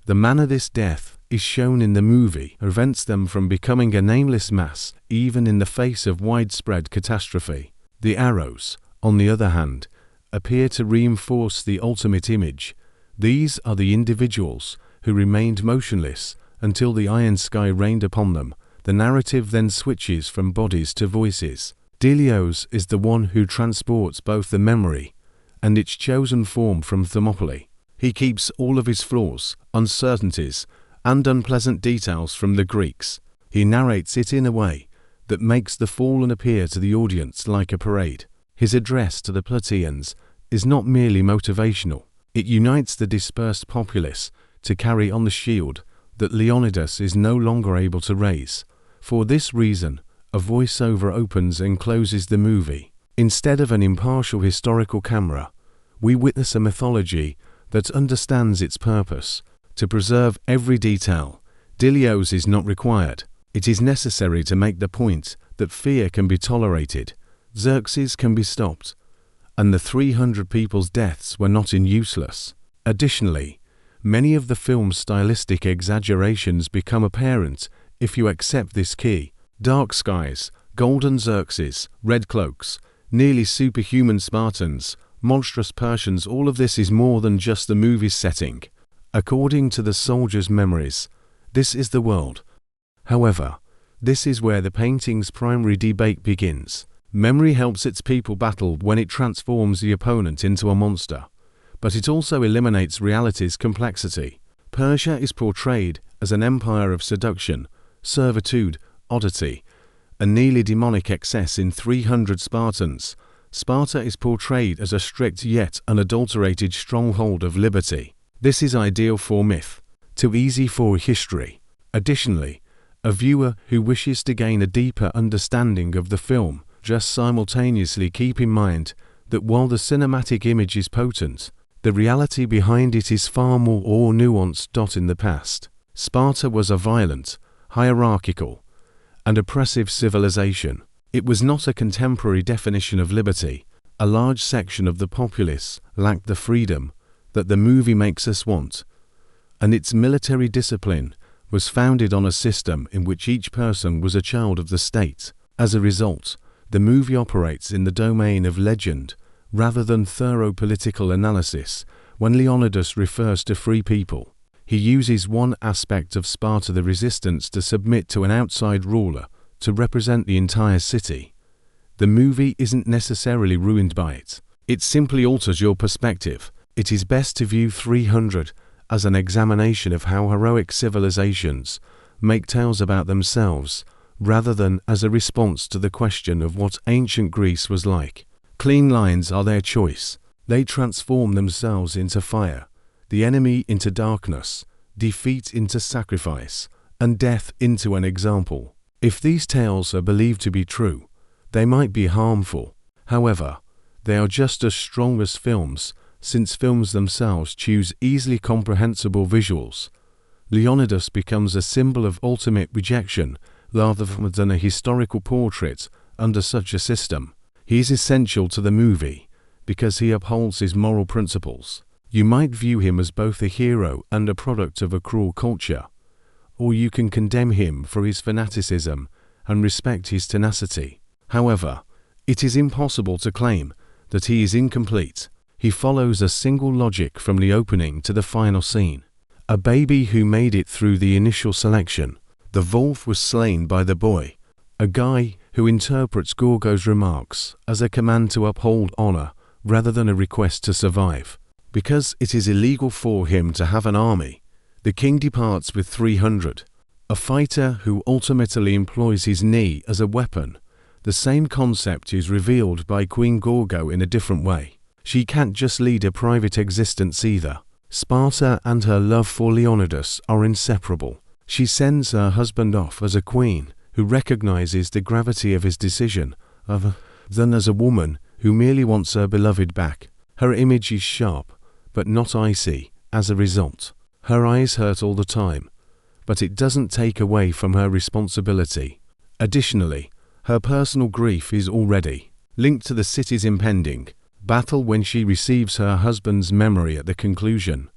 the manner this death is shown in the movie prevents them from becoming a nameless mass, even in the face of widespread catastrophe. The arrows, on the other hand, appear to reinforce the ultimate image. These are the individuals who remained motionless until the iron sky rained upon them. The narrative then switches from bodies to voices. Dilios is the one who transports both the memory and its chosen form from Thermopylae. He keeps all of his flaws, uncertainties, and unpleasant details from the Greeks. He narrates it in a way that makes the fallen appear to the audience like a parade. His address to the Plataeans is not merely motivational. It unites the dispersed populace to carry on the shield that Leonidas is no longer able to raise. For this reason, a voiceover opens and closes the movie. Instead of an impartial historical camera, we witness a mythology that understands its purpose. To preserve every detail, Dilios is not required. It is necessary to make the point that fear can be tolerated, Xerxes can be stopped, and the 300 people's deaths were not useless. Additionally, many of the film's stylistic exaggerations become apparent if you accept this key. Dark skies, golden Xerxes, red cloaks, nearly superhuman Spartans, monstrous Persians, all of this is more than just the movie's setting. According to the soldiers' memories, this is the world. However, this is where the painting's primary debate begins. Memory helps its people battle when it transforms the opponent into a monster, but it also eliminates reality's complexity. Persia is portrayed as an empire of seduction, servitude, oddity, and nearly demonic excess in 300 Spartans. Sparta is portrayed as a strict yet unadulterated stronghold of liberty. This is ideal for myth, too easy for history. Additionally, a viewer who wishes to gain a deeper understanding of the film Just simultaneously keep in mind that while the cinematic image is potent, the reality behind it is far more nuanced. In the past, Sparta was a violent, hierarchical, and oppressive civilization. It was not a contemporary definition of liberty. A large section of the populace lacked the freedom that the movie makes us want, and its military discipline was founded on a system in which each person was a child of the state. As a result, the movie operates in the domain of legend rather than thorough political analysis. When Leonidas refers to free people, he uses one aspect of Sparta, the resistance to submit to an outside ruler, to represent the entire city. The movie isn't necessarily ruined by it. It simply alters your perspective. It is best to view 300 as an examination of how heroic civilizations make tales about themselves, rather than as a response to the question of what ancient Greece was like. Clean lines are their choice. They transform themselves into fire, the enemy into darkness, defeat into sacrifice, and death into an example. If these tales are believed to be true, they might be harmful. However, they are just as strong as films, since films themselves choose easily comprehensible visuals. Leonidas becomes a symbol of ultimate rejection rather than a historical portrait under such a system. He is essential to the movie because he upholds his moral principles. You might view him as both a hero and a product of a cruel culture, or you can condemn him for his fanaticism and respect his tenacity. However, it is impossible to claim that he is incomplete. He follows a single logic from the opening to the final scene. A baby who made it through the initial selection. The wolf was slain by the boy. A guy who interprets Gorgo's remarks as a command to uphold honor rather than a request to survive. Because it is illegal for him to have an army, the king departs with 300. A fighter who ultimately employs his knee as a weapon. The same concept is revealed by Queen Gorgo in a different way. She can't just lead a private existence either. Sparta and her love for Leonidas are inseparable. She sends her husband off as a queen who recognizes the gravity of his decision, than as a woman who merely wants her beloved back. Her image is sharp, but not icy. As a result, her eyes hurt all the time, but it doesn't take away from her responsibility. Additionally, her personal grief is already linked to the city's impending battle when she receives her husband's memory at the conclusion.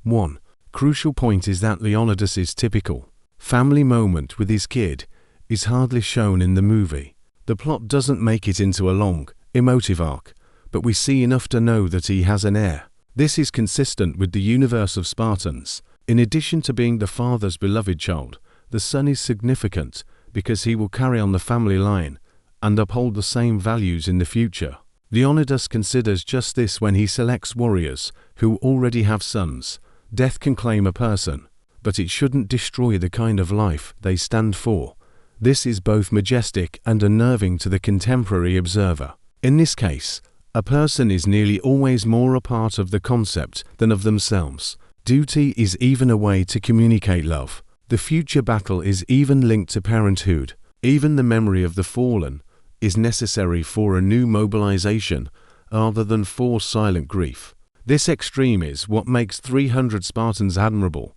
One crucial point is that Leonidas's typical family moment with his kid is hardly shown in the movie. The plot doesn't make it into a long, emotive arc, but we see enough to know that he has an heir. This is consistent with the universe of Spartans. In addition to being the father's beloved child, the son is significant because he will carry on the family line and uphold the same values in the future. Leonidas considers just this when he selects warriors who already have sons. Death can claim a person, but it shouldn't destroy the kind of life they stand for. This is both majestic and unnerving to the contemporary observer. In this case, a person is nearly always more a part of the concept than of themselves. Duty is even a way to communicate love. The future battle is even linked to parenthood. Even the memory of the fallen is necessary for a new mobilization rather than for silent grief. This extreme is what makes 300 Spartans admirable,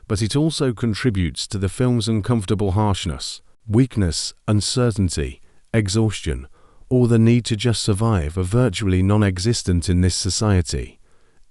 but it also contributes to the film's uncomfortable harshness. Weakness, uncertainty, exhaustion, or the need to just survive are virtually non-existent in this society.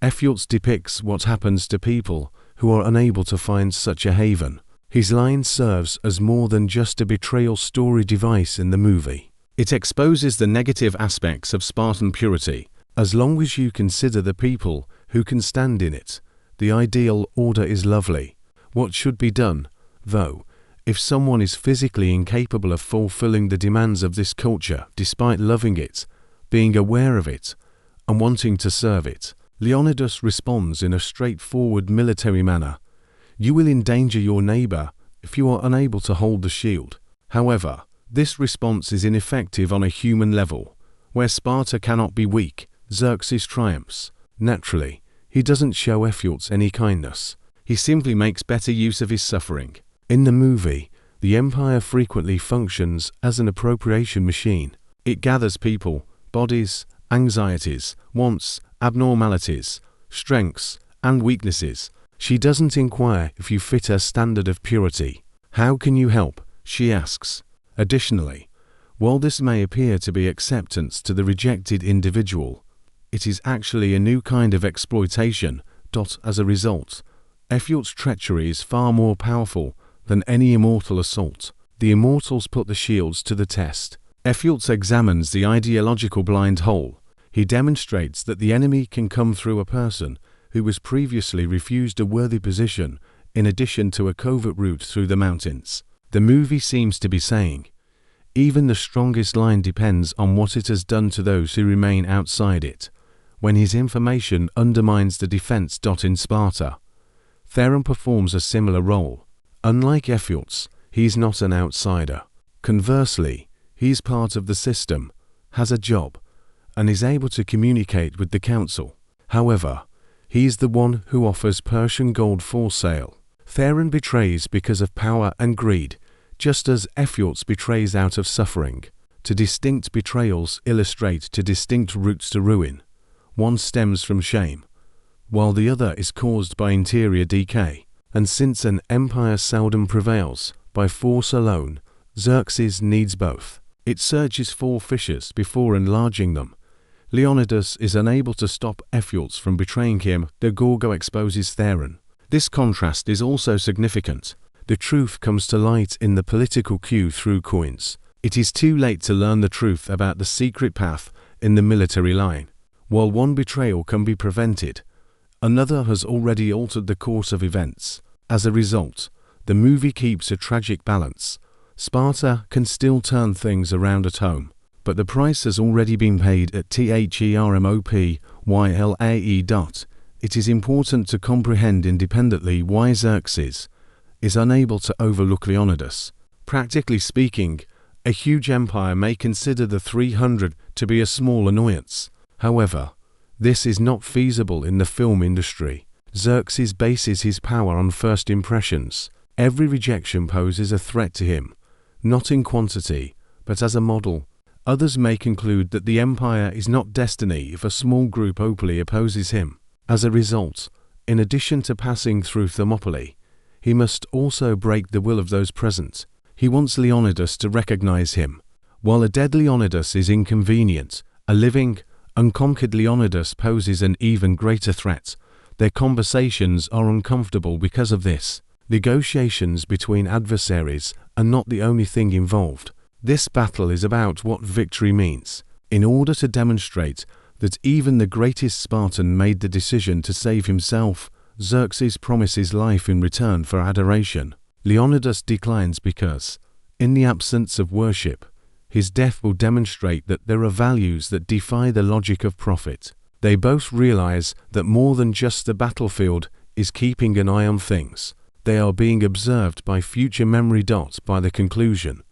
Ephialtes depicts what happens to people who are unable to find such a haven. His line serves as more than just a betrayal story device in the movie. It exposes the negative aspects of Spartan purity. As long as you consider the people who can stand in it, the ideal order is lovely. What should be done, though, if someone is physically incapable of fulfilling the demands of this culture despite loving it, being aware of it, and wanting to serve it? Leonidas responds in a straightforward military manner. You will endanger your neighbor if you are unable to hold the shield. However, this response is ineffective on a human level. Where Sparta cannot be weak, Xerxes triumphs. Naturally, he doesn't show Ephialtes any kindness. He simply makes better use of his suffering. In the movie, the empire frequently functions as an appropriation machine. It gathers people, bodies, anxieties, wants, abnormalities, strengths, and weaknesses. She doesn't inquire if you fit her standard of purity. How can you help? She asks. Additionally, while this may appear to be acceptance to the rejected individual, it is actually a new kind of exploitation. As a result, Ephialtes' treachery is far more powerful than any immortal assault. The immortals put the shields to the test. Ephialtes examines the ideological blind hole. He demonstrates that the enemy can come through a person who was previously refused a worthy position in addition to a covert route through the mountains. The movie seems to be saying, even the strongest line depends on what it has done to those who remain outside it. When his information undermines the defense. In Sparta, Theron performs a similar role. Unlike Ephialtes, he is not an outsider. Conversely, he is part of the system, has a job, and is able to communicate with the council. However, he is the one who offers Persian gold for sale. Theron betrays because of power and greed, just as Ephialtes betrays out of suffering. Two distinct betrayals illustrate two distinct routes to ruin. One stems from shame, while the other is caused by interior decay. And since an empire seldom prevails by force alone, Xerxes needs both. It searches for fissures before enlarging them. Leonidas is unable to stop Ephialtes from betraying him. The Gorgo exposes Theron. This contrast is also significant. The truth comes to light in the political cue through coins. It is too late to learn the truth about the secret path in the military line. While one betrayal can be prevented, another has already altered the course of events. As a result, the movie keeps a tragic balance. Sparta can still turn things around at home, but the price has already been paid at Thermopylae. It is important to comprehend independently why Xerxes is unable to overlook Leonidas. Practically speaking, a huge empire may consider the 300 to be a small annoyance. However, this is not feasible in the film industry. Xerxes bases his power on first impressions. Every rejection poses a threat to him, not in quantity, but as a model. Others may conclude that the empire is not destiny if a small group openly opposes him. As a result, in addition to passing through Thermopylae, he must also break the will of those present. He wants Leonidas to recognize him. While a dead Leonidas is inconvenient, a living, unconquered Leonidas poses an even greater threat. Their conversations are uncomfortable because of this. Negotiations between adversaries are not the only thing involved. This battle is about what victory means. In order to demonstrate that even the greatest Spartan made the decision to save himself, Xerxes promises life in return for adoration. Leonidas declines because, in the absence of worship, his death will demonstrate that there are values that defy the logic of profit. They both realize that more than just the battlefield is keeping an eye on things. They are being observed by future memory. By the conclusion,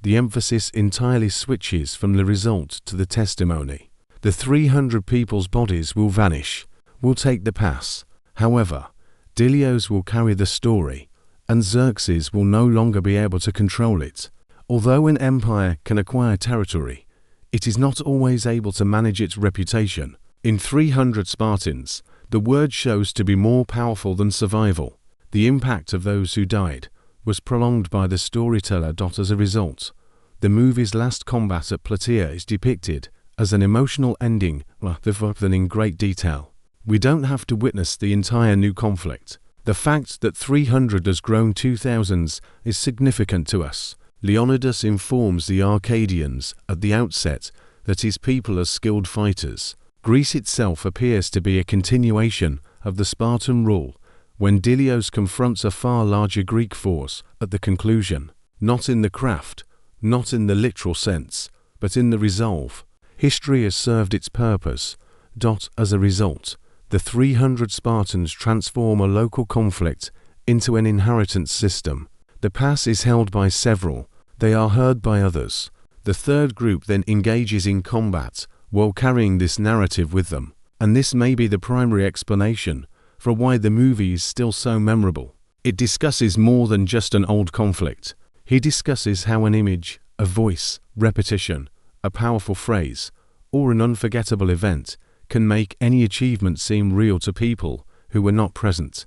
the emphasis entirely switches from the result to the testimony. The 300 people's bodies will vanish, will take the pass. However, Dilios will carry the story, and Xerxes will no longer be able to control it. Although an empire can acquire territory, it is not always able to manage its reputation. In 300 Spartans, the word shows to be more powerful than survival. The impact of those who died was prolonged by the storyteller. As a result, the movie's last combat at Plataea is depicted as an emotional ending rather than in great detail. We don't have to witness the entire new conflict. The fact that 300 has grown 2000s is significant to us. Leonidas informs the Arcadians at the outset that his people are skilled fighters. Greece itself appears to be a continuation of the Spartan rule when Dilios confronts a far larger Greek force at the conclusion, not in the craft, not in the literal sense, but in the resolve. History has served its purpose. As a result, the 300 Spartans transform a local conflict into an inheritance system. The pass is held by several, they are heard by others. The third group then engages in combat while carrying this narrative with them, and this may be the primary explanation for why the movie is still so memorable. It discusses more than just an old conflict. He discusses how an image, a voice, repetition, a powerful phrase, or an unforgettable event can make any achievement seem real to people who were not present.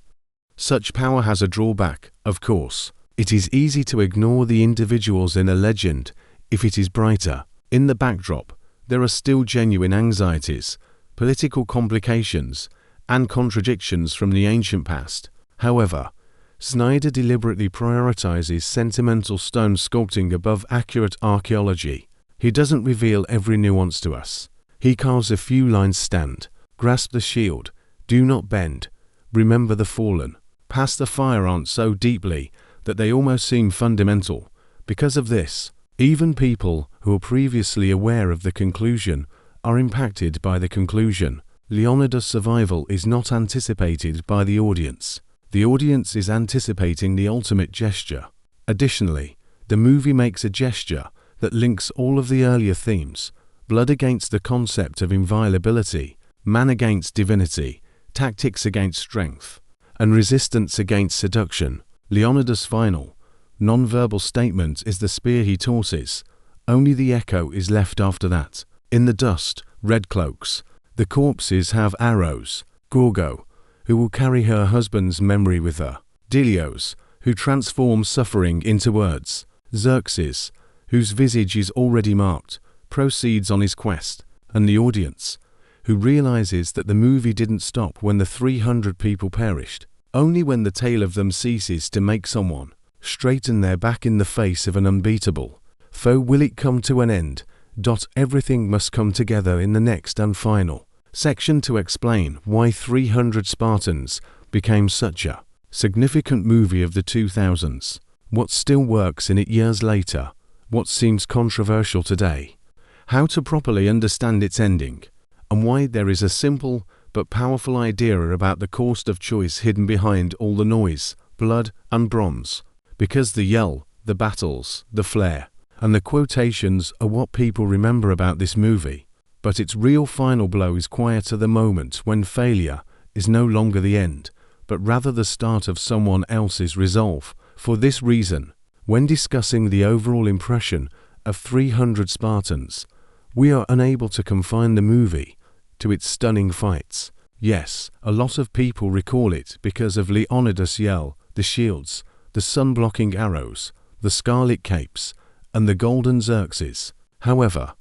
Such power has a drawback, of course. It is easy to ignore the individuals in a legend if it is brighter. In the backdrop, there are still genuine anxieties, political complications, and contradictions from the ancient past. However, Snyder deliberately prioritizes sentimental stone sculpting above accurate archaeology. He doesn't reveal every nuance to us. He carves a few lines: stand, grasp the shield, do not bend, remember the fallen. Pass the fire ant so deeply that they almost seem fundamental. Because of this, even people who are previously aware of the conclusion are impacted by the conclusion. Leonidas' survival is not anticipated by the audience. The audience is anticipating the ultimate gesture. Additionally, the movie makes a gesture that links all of the earlier themes: blood against the concept of inviolability, man against divinity, tactics against strength, and resistance against seduction. Leonidas' final, non-verbal statement is the spear he tosses. Only the echo is left after that. In the dust, red cloaks, the corpses have arrows. Gorgo, who will carry her husband's memory with her. Dilios, who transforms suffering into words. Xerxes, whose visage is already marked, proceeds on his quest. And the audience, who realizes that the movie didn't stop when the 300 people perished. Only when the tale of them ceases to make someone straighten their back in the face of an unbeatable foe will it come to an end. Everything must come together in the next and final section to explain why 300 Spartans became such a significant movie of the 2000s. What still works in it years later, what seems controversial today, how to properly understand its ending, and why there is a simple but powerful idea about the cost of choice hidden behind all the noise, blood, and bronze. Because the yell, the battles, the flair, and the quotations are what people remember about this movie. But its real final blow is quieter: the moment when failure is no longer the end, but rather the start of someone else's resolve. For this reason, when discussing the overall impression of 300 Spartans, we are unable to confine the movie to its stunning fights. Yes, a lot of people recall it because of Leonidas' yell, the shields, the sun-blocking arrows, the scarlet capes, and the golden Xerxes. However,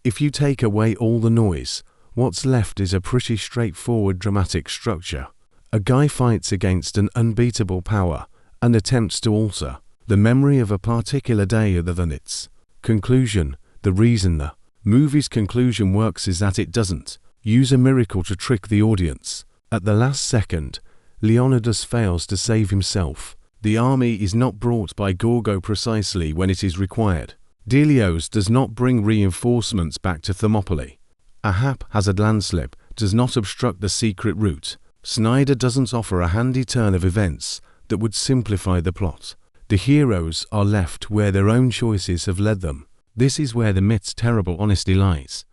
if you take away all the noise, what's left is a pretty straightforward dramatic structure. A guy fights against an unbeatable power and attempts to alter the memory of a particular day other than its conclusion. The reason the movie's conclusion works is that it doesn't use a miracle to trick the audience. At the last second, Leonidas fails to save himself. The army is not brought by Gorgo precisely when it is required. Dilios does not bring reinforcements back to Thermopylae. A haphazard landslip does not obstruct the secret route. Snyder doesn't offer a handy turn of events that would simplify the plot. The heroes are left where their own choices have led them. This is where the myth's terrible honesty lies.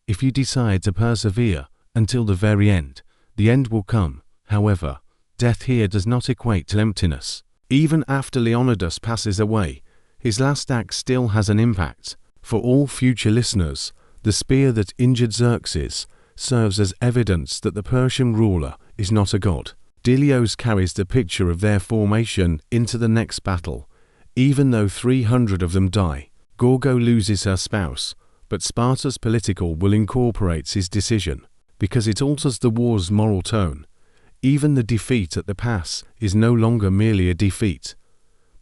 If you decide to persevere until the very end, the end will come. However, death here does not equate to emptiness. Even after Leonidas passes away, his last act still has an impact. For all future listeners, the spear that injured Xerxes serves as evidence that the Persian ruler is not a god. Dilios carries the picture of their formation into the next battle. Even though 300 of them die, Gorgo loses her spouse, but Sparta's political will incorporates his decision, because it alters the war's moral tone. Even the defeat at the pass is no longer merely a defeat.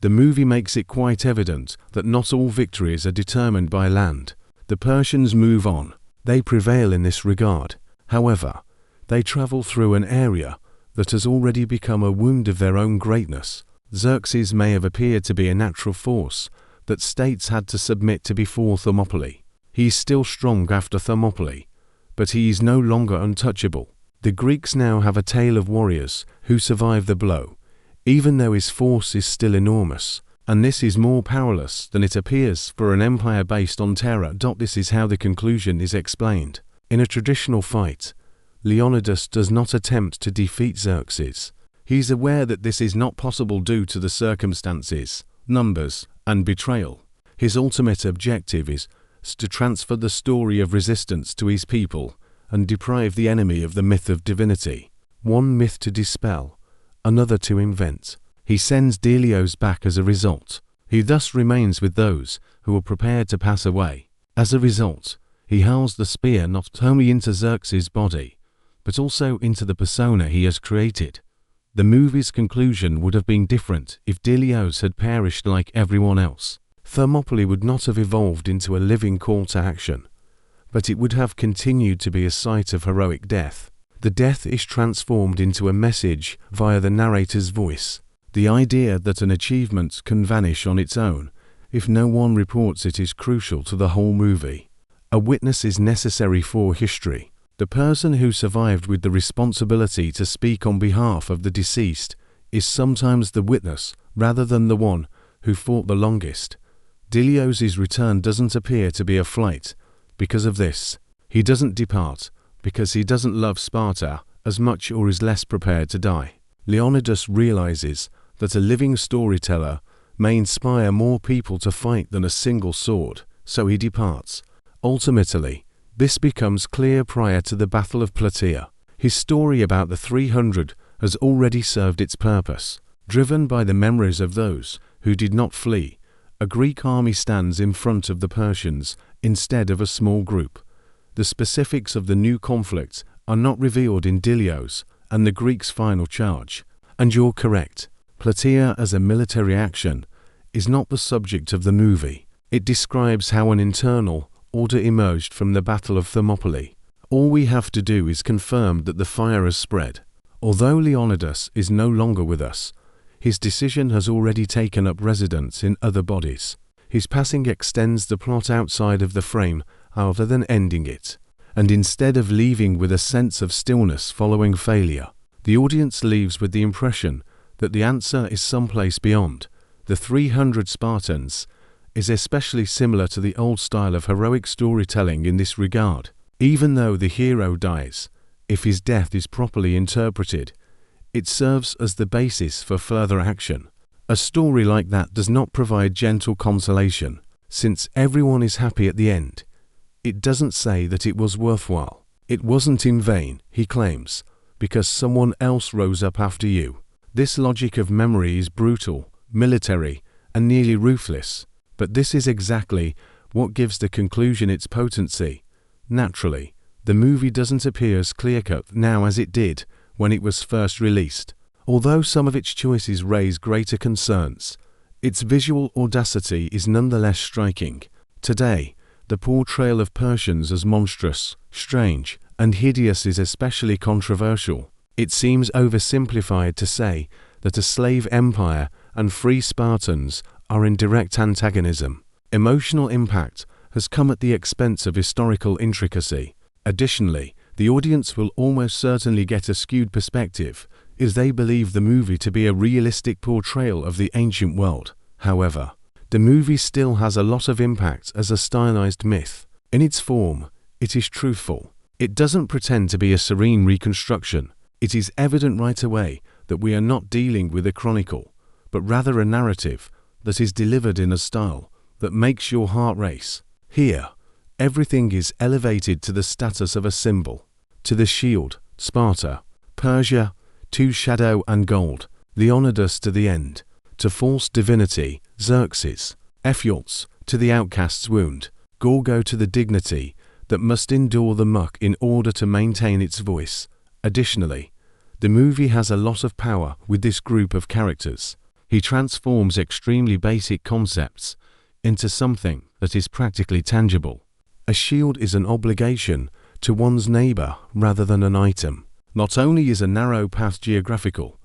The movie makes it quite evident that not all victories are determined by land. The Persians move on. They prevail in this regard. However, they travel through an area that has already become a wound of their own greatness. Xerxes may have appeared to be a natural force that states had to submit to before Thermopylae. He is still strong after Thermopylae, but he is no longer untouchable. The Greeks now have a tale of warriors who survive the blow, even though his force is still enormous, and this is more powerless than it appears for an empire based on terror. This is how the conclusion is explained. In a traditional fight, Leonidas does not attempt to defeat Xerxes. He is aware that this is not possible due to the circumstances, numbers, and betrayal. His ultimate objective is to transfer the story of resistance to his people and deprive the enemy of the myth of divinity. One myth to dispel, another to invent. He sends Dilios back as a result. He thus remains with those who are prepared to pass away. As a result, he hurls the spear not only into Xerxes' body, but also into the persona he has created. The movie's conclusion would have been different if Dilios had perished like everyone else. Thermopylae would not have evolved into a living call to action, but it would have continued to be a site of heroic death. The death is transformed into a message via the narrator's voice. The idea that an achievement can vanish on its own if no one reports it is crucial to the whole movie. A witness is necessary for history. The person who survived with the responsibility to speak on behalf of the deceased is sometimes the witness rather than the one who fought the longest. Dilios' return doesn't appear to be a flight because of this. He doesn't depart because he doesn't love Sparta as much or is less prepared to die. Leonidas realizes that a living storyteller may inspire more people to fight than a single sword, so he departs. Ultimately, this becomes clear prior to the Battle of Plataea. His story about the 300 has already served its purpose. Driven by the memories of those who did not flee, a Greek army stands in front of the Persians instead of a small group. The specifics of the new conflict are not revealed in Dilios and the Greeks' final charge. And you're correct, Plataea as a military action is not the subject of the movie. It describes how an internal order emerged from the Battle of Thermopylae. All we have to do is confirm that the fire has spread. Although Leonidas is no longer with us, his decision has already taken up residence in other bodies. His passing extends the plot outside of the frame rather than ending it. And instead of leaving with a sense of stillness following failure, the audience leaves with the impression that the answer is someplace beyond. The 300 Spartans is especially similar to the old style of heroic storytelling in this regard. Even though the hero dies, if his death is properly interpreted, it serves as the basis for further action. A story like that does not provide gentle consolation, since everyone is happy at the end. It doesn't say that it was worthwhile. It wasn't in vain, he claims, because someone else rose up after you. This logic of memory is brutal, military, and nearly ruthless. But this is exactly what gives the conclusion its potency. Naturally, the movie doesn't appear as clear-cut now as it did when it was first released. Although some of its choices raise greater concerns, its visual audacity is nonetheless striking. Today, the portrayal of Persians as monstrous, strange, and hideous is especially controversial. It seems oversimplified to say that a slave empire and free Spartans are in direct antagonism. Emotional impact has come at the expense of historical intricacy. Additionally, the audience will almost certainly get a skewed perspective as they believe the movie to be a realistic portrayal of the ancient world. However, the movie still has a lot of impact as a stylized myth. In its form, it is truthful. It doesn't pretend to be a serene reconstruction. It is evident right away that we are not dealing with a chronicle, but rather a narrative that is delivered in a style that makes your heart race. Here, everything is elevated to the status of a symbol. To the shield, Sparta; Persia, to shadow and gold, Leonidas to the end; to false divinity, Xerxes; Ephialtes to the outcast's wound; Gorgo to the dignity that must endure the muck in order to maintain its voice. Additionally, the movie has a lot of power with this group of characters. He transforms extremely basic concepts into something that is practically tangible. A shield is an obligation to one's neighbor rather than an item. Not only is a narrow path geographical,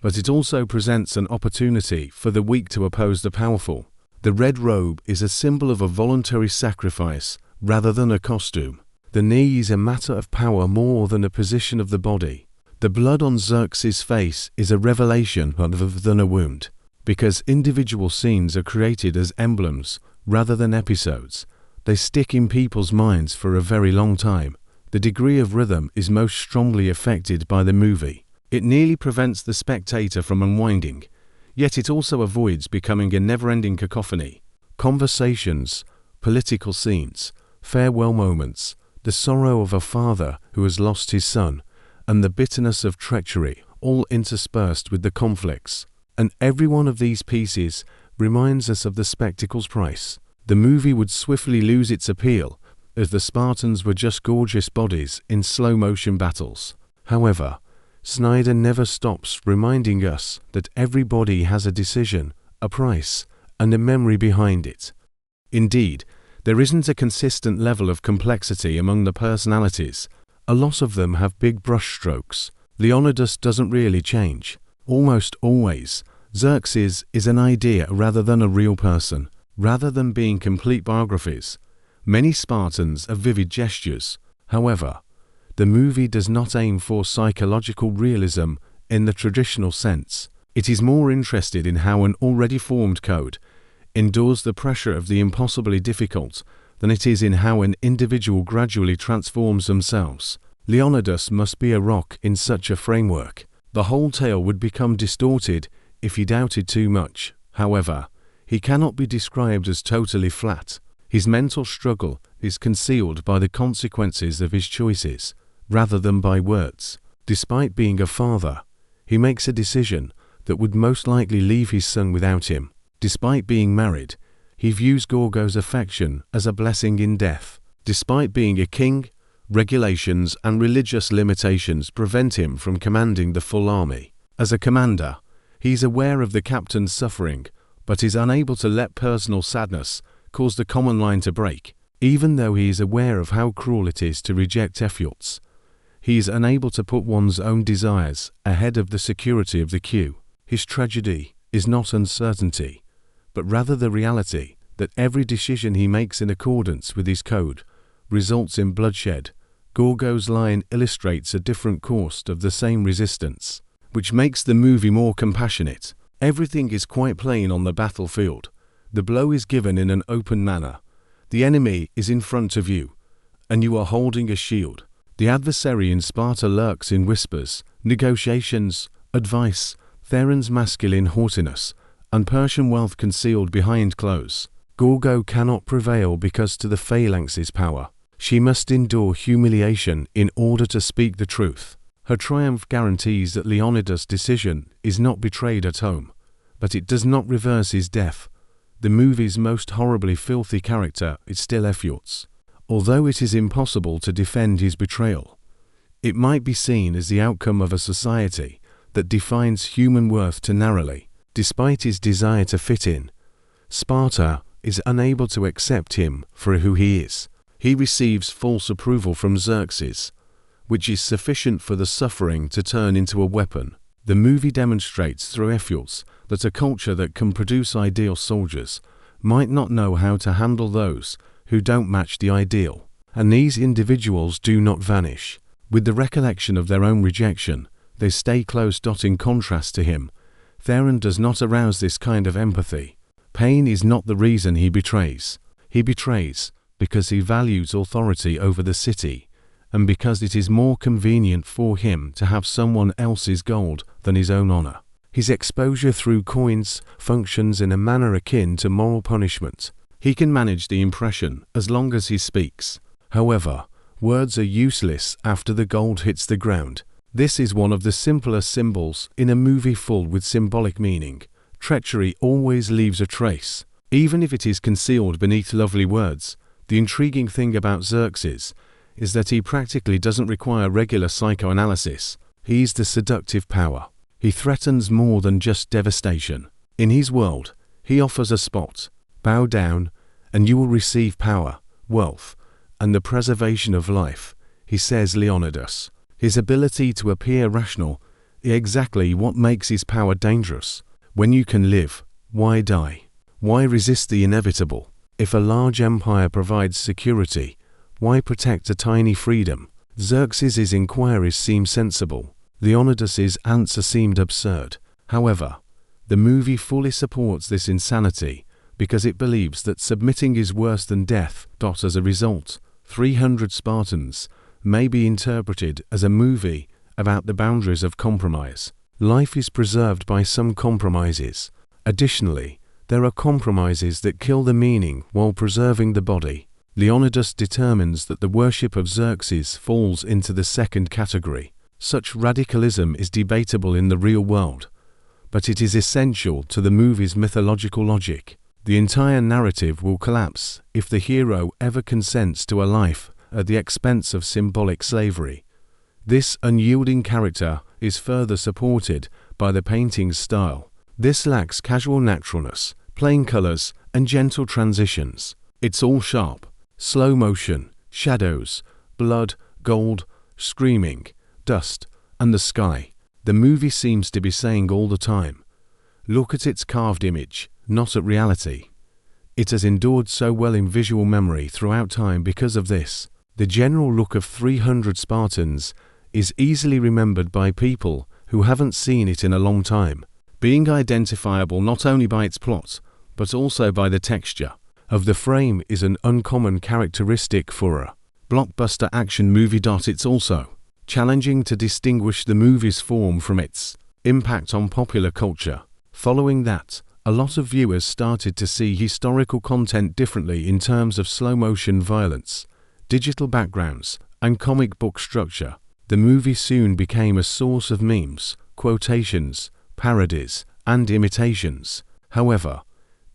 but it also presents an opportunity for the weak to oppose the powerful. The red robe is a symbol of a voluntary sacrifice rather than a costume. The knee is a matter of power more than a position of the body. The blood on Xerxes' face is a revelation rather than a wound, because individual scenes are created as emblems rather than episodes. They stick in people's minds for a very long time. The degree of rhythm is most strongly affected by the movie. It nearly prevents the spectator from unwinding, yet it also avoids becoming a never-ending cacophony. Conversations, political scenes, farewell moments, the sorrow of a father who has lost his son, and the bitterness of treachery, all interspersed with the conflicts. And every one of these pieces reminds us of the spectacle's price. The movie would swiftly lose its appeal, as the Spartans were just gorgeous bodies in slow-motion battles. However, Snyder never stops reminding us that every body has a decision, a price, and a memory behind it. Indeed, there isn't a consistent level of complexity among the personalities. A lot of them have big brushstrokes. Leonidas doesn't really change. Almost always, Xerxes is an idea rather than a real person. Rather than being complete biographies, many Spartans are vivid gestures. However, the movie does not aim for psychological realism in the traditional sense. It is more interested in how an already formed code endures the pressure of the impossibly difficult than it is in how an individual gradually transforms themselves. Leonidas must be a rock in such a framework. The whole tale would become distorted if he doubted too much. However, he cannot be described as totally flat. His mental struggle is concealed by the consequences of his choices, rather than by words. Despite being a father, he makes a decision that would most likely leave his son without him. Despite being married, he views Gorgo's affection as a blessing in death. Despite being a king, regulations and religious limitations prevent him from commanding the full army. As a commander, he is aware of the captain's suffering, but is unable to let personal sadness cause the common line to break. Even though he is aware of how cruel it is to reject Ephialtes, he is unable to put one's own desires ahead of the security of the queue. His tragedy is not uncertainty, but rather the reality that every decision he makes in accordance with his code results in bloodshed. Gorgo's line illustrates a different course of the same resistance, which makes the movie more compassionate. Everything is quite plain on the battlefield. The blow is given in an open manner. The enemy is in front of you, and you are holding a shield. The adversary in Sparta lurks in whispers, negotiations, advice, Theron's masculine haughtiness, and Persian wealth concealed behind clothes. Gorgo cannot prevail because to the phalanx's power. She must endure humiliation in order to speak the truth. Her triumph guarantees that Leonidas' decision is not betrayed at home, but it does not reverse his death. The movie's most horribly filthy character is still Ephialtes. Although it is impossible to defend his betrayal, it might be seen as the outcome of a society that defines human worth too narrowly. Despite his desire to fit in, Sparta is unable to accept him for who he is. He receives false approval from Xerxes, which is sufficient for the suffering to turn into a weapon. The movie demonstrates through Ephialtes that a culture that can produce ideal soldiers might not know how to handle those who don't match the ideal, and these individuals do not vanish. With the recollection of their own rejection, they stay close. In contrast to him, Theron does not arouse this kind of empathy. Pain is not the reason he betrays. He betrays because he values authority over the city, and because it is more convenient for him to have someone else's gold than his own honor. His exposure through coins functions in a manner akin to moral punishment. He can manage the impression as long as he speaks. However, words are useless after the gold hits the ground. This is one of the simpler symbols in a movie full with symbolic meaning. Treachery always leaves a trace, even if it is concealed beneath lovely words. The intriguing thing about Xerxes is that he practically doesn't require regular psychoanalysis. He's the seductive power. He threatens more than just devastation. In his world, he offers a spot. Bow down, and you will receive power, wealth, and the preservation of life, he says Leonidas. His ability to appear rational is exactly what makes his power dangerous. When you can live, why die? Why resist the inevitable? If a large empire provides security, why protect a tiny freedom? Xerxes' inquiries seem sensible. Leonidas' answer seemed absurd. However, the movie fully supports this insanity because it believes that submitting is worse than death. As a result, 300 Spartans may be interpreted as a movie about the boundaries of compromise. Life is preserved by some compromises. Additionally, there are compromises that kill the meaning while preserving the body. Leonidas determines that the worship of Xerxes falls into the second category. Such radicalism is debatable in the real world, but it is essential to the movie's mythological logic. The entire narrative will collapse if the hero ever consents to a life at the expense of symbolic slavery. This unyielding character is further supported by the painting's style. This lacks casual naturalness, plain colors, and gentle transitions. It's all sharp, slow motion, shadows, blood, gold, screaming, dust, and the sky. The movie seems to be saying all the time, look at its carved image, not at reality. It has endured so well in visual memory throughout time because of this. The general look of 300 Spartans is easily remembered by people who haven't seen it in a long time, being identifiable not only by its plot, but also by the texture of the frame is an uncommon characteristic for a blockbuster action movie. It's also challenging to distinguish the movie's form from its impact on popular culture. Following that, a lot of viewers started to see historical content differently in terms of slow-motion violence, digital backgrounds, and comic book structure. The movie soon became a source of memes, quotations, parodies, and imitations. However,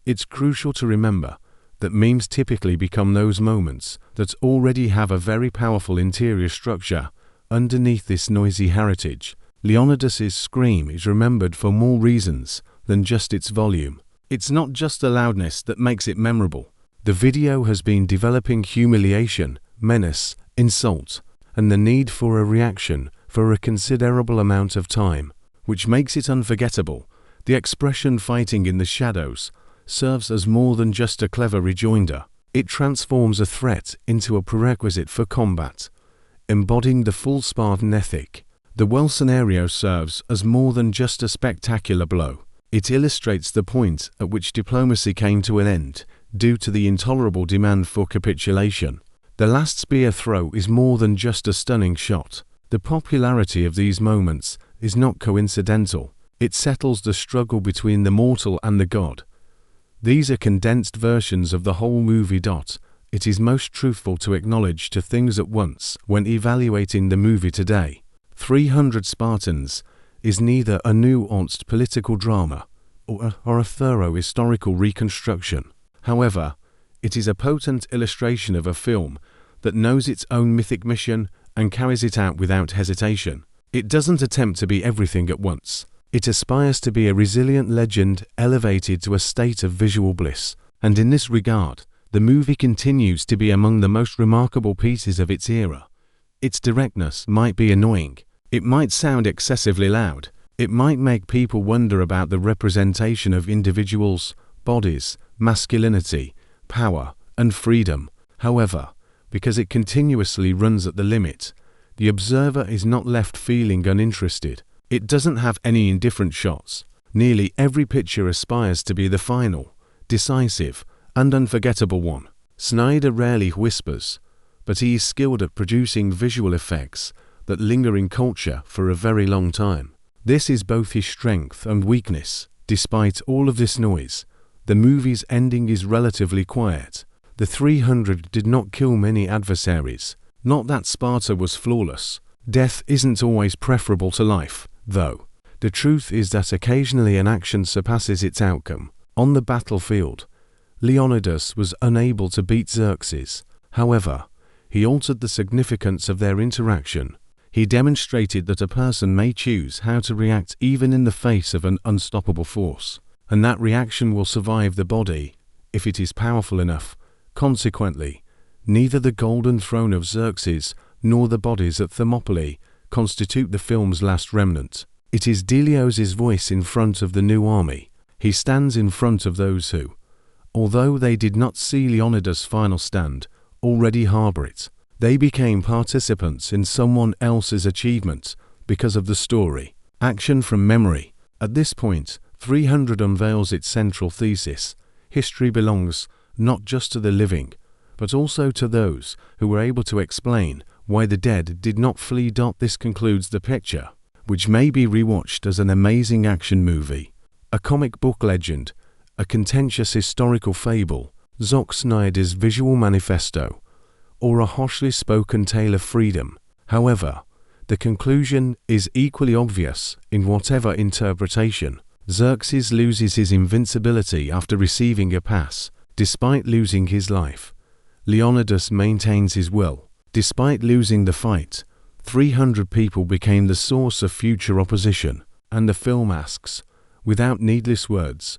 it's crucial to remember that memes typically become those moments that already have a very powerful interior structure underneath this noisy heritage. Leonidas's scream is remembered for more reasons than just its volume. It's not just the loudness that makes it memorable. The video has been developing humiliation, menace, insult, and the need for a reaction for a considerable amount of time, which makes it unforgettable. The expression "fighting in the shadows" serves as more than just a clever rejoinder. It transforms a threat into a prerequisite for combat, embodying the full Spartan ethic. The well scenario serves as more than just a spectacular blow. It illustrates the point at which diplomacy came to an end due to the intolerable demand for capitulation. The last spear throw is more than just a stunning shot. The popularity of these moments is not coincidental. It settles the struggle between the mortal and the god. These are condensed versions of the whole movie. It is most truthful to acknowledge two things at once when evaluating the movie today. 300 Spartans is neither a nuanced political drama or a thorough historical reconstruction. However, it is a potent illustration of a film that knows its own mythic mission and carries it out without hesitation. It doesn't attempt to be everything at once. It aspires to be a resilient legend elevated to a state of visual bliss. And in this regard, the movie continues to be among the most remarkable pieces of its era. Its directness might be annoying. It might sound excessively loud. It might make people wonder about the representation of individuals, bodies, masculinity, power, and freedom. However, because it continuously runs at the limit, the observer is not left feeling uninterested. It doesn't have any indifferent shots. Nearly every picture aspires to be the final, decisive, and unforgettable one. Snyder rarely whispers, but he is skilled at producing visual effects that linger in culture for a very long time. This is both his strength and weakness. Despite all of this noise, the movie's ending is relatively quiet. The 300 did not kill many adversaries. Not that Sparta was flawless. Death isn't always preferable to life, though. The truth is that occasionally an action surpasses its outcome. On the battlefield, Leonidas was unable to beat Xerxes. However, he altered the significance of their interaction. He demonstrated that a person may choose how to react even in the face of an unstoppable force, and that reaction will survive the body if it is powerful enough. Consequently, neither the golden throne of Xerxes nor the bodies at Thermopylae constitute the film's last remnant. It is Dilios' voice in front of the new army. He stands in front of those who, although they did not see Leonidas' final stand, already harbor it. They became participants in someone else's achievement because of the story. Action from memory. At this point, 300 unveils its central thesis. History belongs not just to the living, but also to those who were able to explain why the dead did not flee. This concludes the picture, which may be rewatched as an amazing action movie, a comic book legend, a contentious historical fable, Zack Snyder's visual manifesto, or a harshly spoken tale of freedom. However, the conclusion is equally obvious in whatever interpretation. Xerxes loses his invincibility after receiving a pass, despite losing his life. Leonidas maintains his will. Despite losing the fight, 300 people became the source of future opposition, and the film asks, without needless words,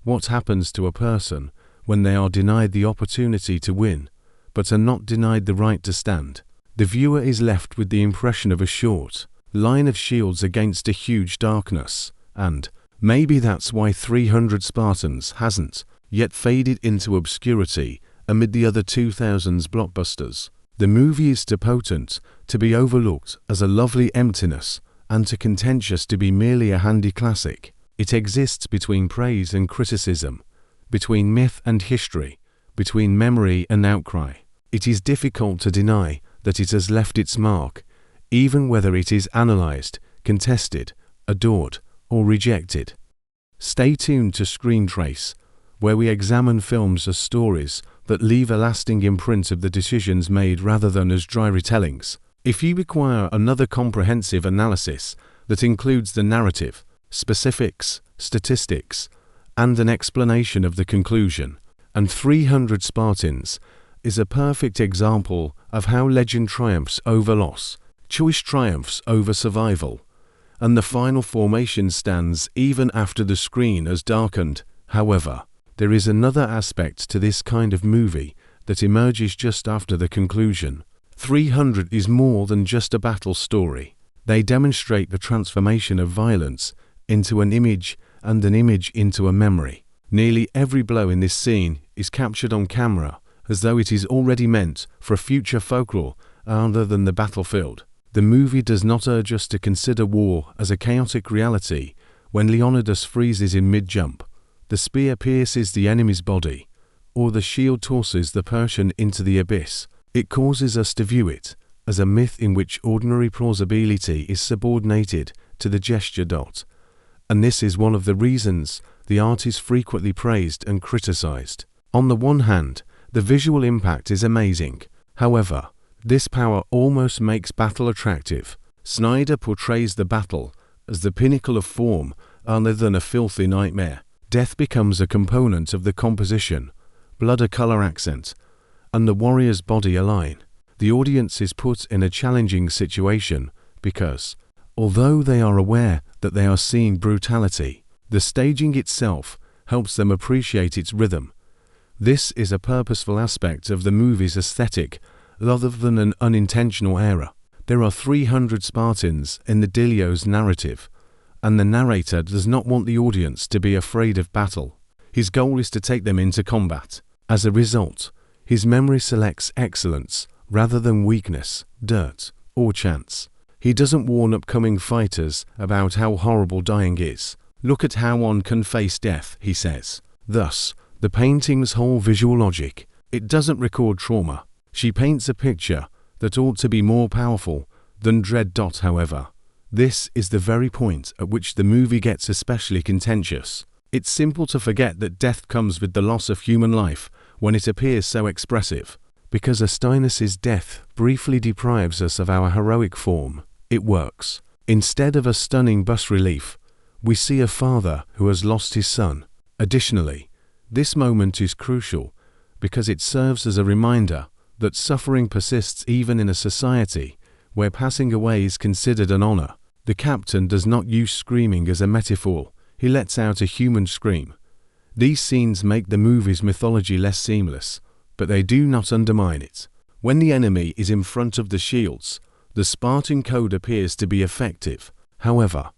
what happens to a person when they are denied the opportunity to win, but are not denied the right to stand? The viewer is left with the impression of a short line of shields against a huge darkness, and maybe that's why 300 Spartans hasn't yet faded into obscurity amid the other 2000's blockbusters. The movie is too potent to be overlooked as a lovely emptiness, and too contentious to be merely a handy classic. It exists between praise and criticism, between myth and history, between memory and outcry. It is difficult to deny that it has left its mark, even whether it is analyzed, contested, adored, or rejected. Stay tuned to Screen Trace, where we examine films as stories that leave a lasting imprint of the decisions made rather than as dry retellings. If you require another comprehensive analysis that includes the narrative, specifics, statistics, and an explanation of the conclusion, and 300 Spartans is a perfect example of how legend triumphs over loss, choice triumphs over survival, and the final formation stands even after the screen has darkened. However, there is another aspect to this kind of movie that emerges just after the conclusion. 300 is more than just a battle story. They demonstrate the transformation of violence into an image and an image into a memory. Nearly every blow in this scene is captured on camera as though it is already meant for a future folklore other than the battlefield. The movie does not urge us to consider war as a chaotic reality. When Leonidas freezes in mid-jump, the spear pierces the enemy's body, or the shield tosses the Persian into the abyss. It causes us to view it as a myth in which ordinary plausibility is subordinated to the gesture. And this is one of the reasons the art is frequently praised and criticized. On the one hand, the visual impact is amazing. However, this power almost makes battle attractive. Snyder portrays the battle as the pinnacle of form rather than a filthy nightmare. Death becomes a component of the composition, blood a color accent, and the warrior's body a line. The audience is put in a challenging situation because, although they are aware that they are seeing brutality, the staging itself helps them appreciate its rhythm. This is a purposeful aspect of the movie's aesthetic rather than an unintentional error. There are 300 Spartans in the Dilios narrative, and the narrator does not want the audience to be afraid of battle. His goal is to take them into combat. As a result, his memory selects excellence rather than weakness, dirt, or chance. He doesn't warn upcoming fighters about how horrible dying is. Look at how one can face death, he says. Thus, the painting's whole visual logic, it doesn't record trauma. She paints a picture that ought to be more powerful than dread. However, this is the very point at which the movie gets especially contentious. It's simple to forget that death comes with the loss of human life when it appears so expressive, because Astynos's death briefly deprives us of our heroic form. It works. Instead of a stunning bas relief, we see a father who has lost his son. Additionally, this moment is crucial because it serves as a reminder that suffering persists even in a society where passing away is considered an honor. The captain does not use screaming as a metaphor. He lets out a human scream. These scenes make the movie's mythology less seamless, but they do not undermine it. When the enemy is in front of the shields, the Spartan code appears to be effective. However,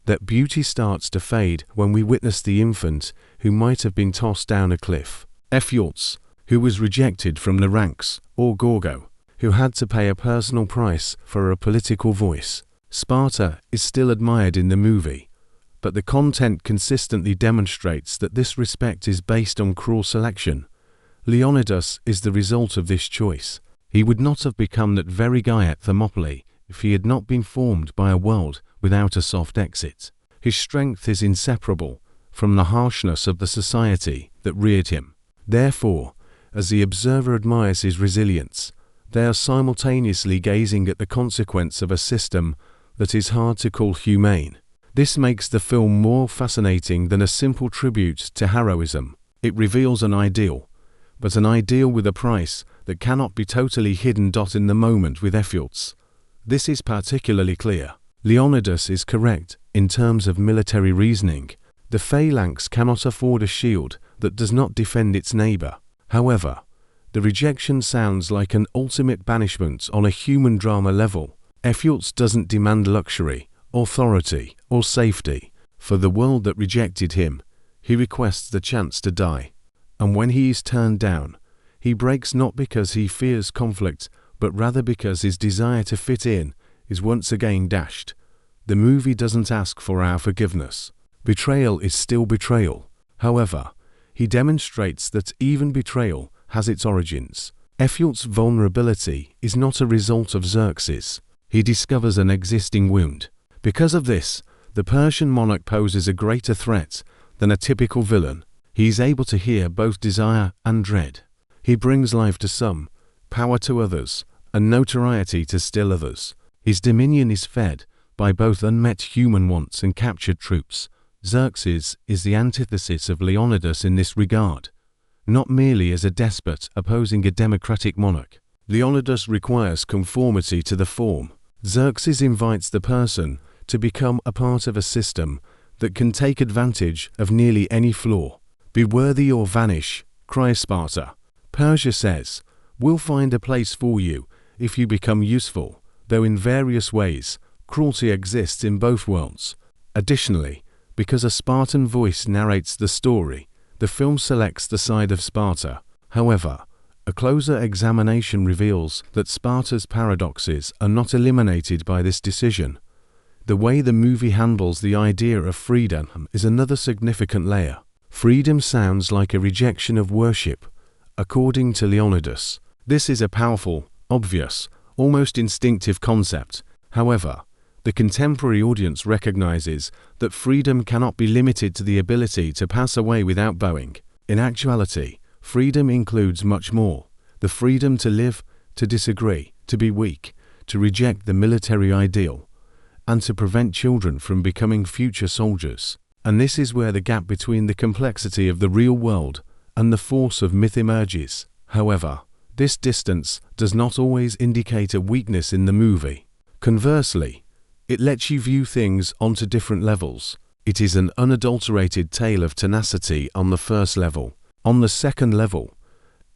that beauty starts to fade when we witness the infant who might have been tossed down a cliff. Ephialtes, who was rejected from the ranks, or Gorgo, who had to pay a personal price for a political voice. Sparta is still admired in the movie, but the content consistently demonstrates that this respect is based on cruel selection. Leonidas is the result of this choice. He would not have become that very guy at Thermopylae if he had not been formed by a world without a soft exit. His strength is inseparable from the harshness of the society that reared him. Therefore, as the observer admires his resilience, they are simultaneously gazing at the consequence of a system that is hard to call humane. This makes the film more fascinating than a simple tribute to heroism. It reveals an ideal, but an ideal with a price that cannot be totally hidden. In the moment with Ephialtes, this is particularly clear. Leonidas is correct in terms of military reasoning. The phalanx cannot afford a shield that does not defend its neighbor. However, the rejection sounds like an ultimate banishment on a human drama level. Ephialtes doesn't demand luxury, authority, or safety. For the world that rejected him, he requests the chance to die. And when he is turned down, he breaks not because he fears conflict, but rather because his desire to fit in is once again dashed. The movie doesn't ask for our forgiveness. Betrayal is still betrayal. However, he demonstrates that even betrayal has its origins. Ephialtes' vulnerability is not a result of Xerxes. He discovers an existing wound. Because of this, the Persian monarch poses a greater threat than a typical villain. He is able to hear both desire and dread. He brings life to some, power to others, and notoriety to still others. His dominion is fed by both unmet human wants and captured troops. Xerxes is the antithesis of Leonidas in this regard, not merely as a despot opposing a democratic monarch. Leonidas requires conformity to the form. Xerxes invites the person to become a part of a system that can take advantage of nearly any flaw. Be worthy or vanish, cries Sparta. Persia says, we'll find a place for you if you become useful, though in various ways, cruelty exists in both worlds. Additionally, because a Spartan voice narrates the story, the film selects the side of Sparta. However, a closer examination reveals that Sparta's paradoxes are not eliminated by this decision. The way the movie handles the idea of freedom is another significant layer. Freedom sounds like a rejection of worship, according to Leonidas. This is a powerful, obvious, almost instinctive concept. However, the contemporary audience recognizes that freedom cannot be limited to the ability to pass away without bowing. In actuality, freedom includes much more. The freedom to live, to disagree, to be weak, to reject the military ideal, and to prevent children from becoming future soldiers. And this is where the gap between the complexity of the real world and the force of myth emerges. However, this distance does not always indicate a weakness in the movie. Conversely, it lets you view things onto different levels. It is an unadulterated tale of tenacity on the first level. On the second level,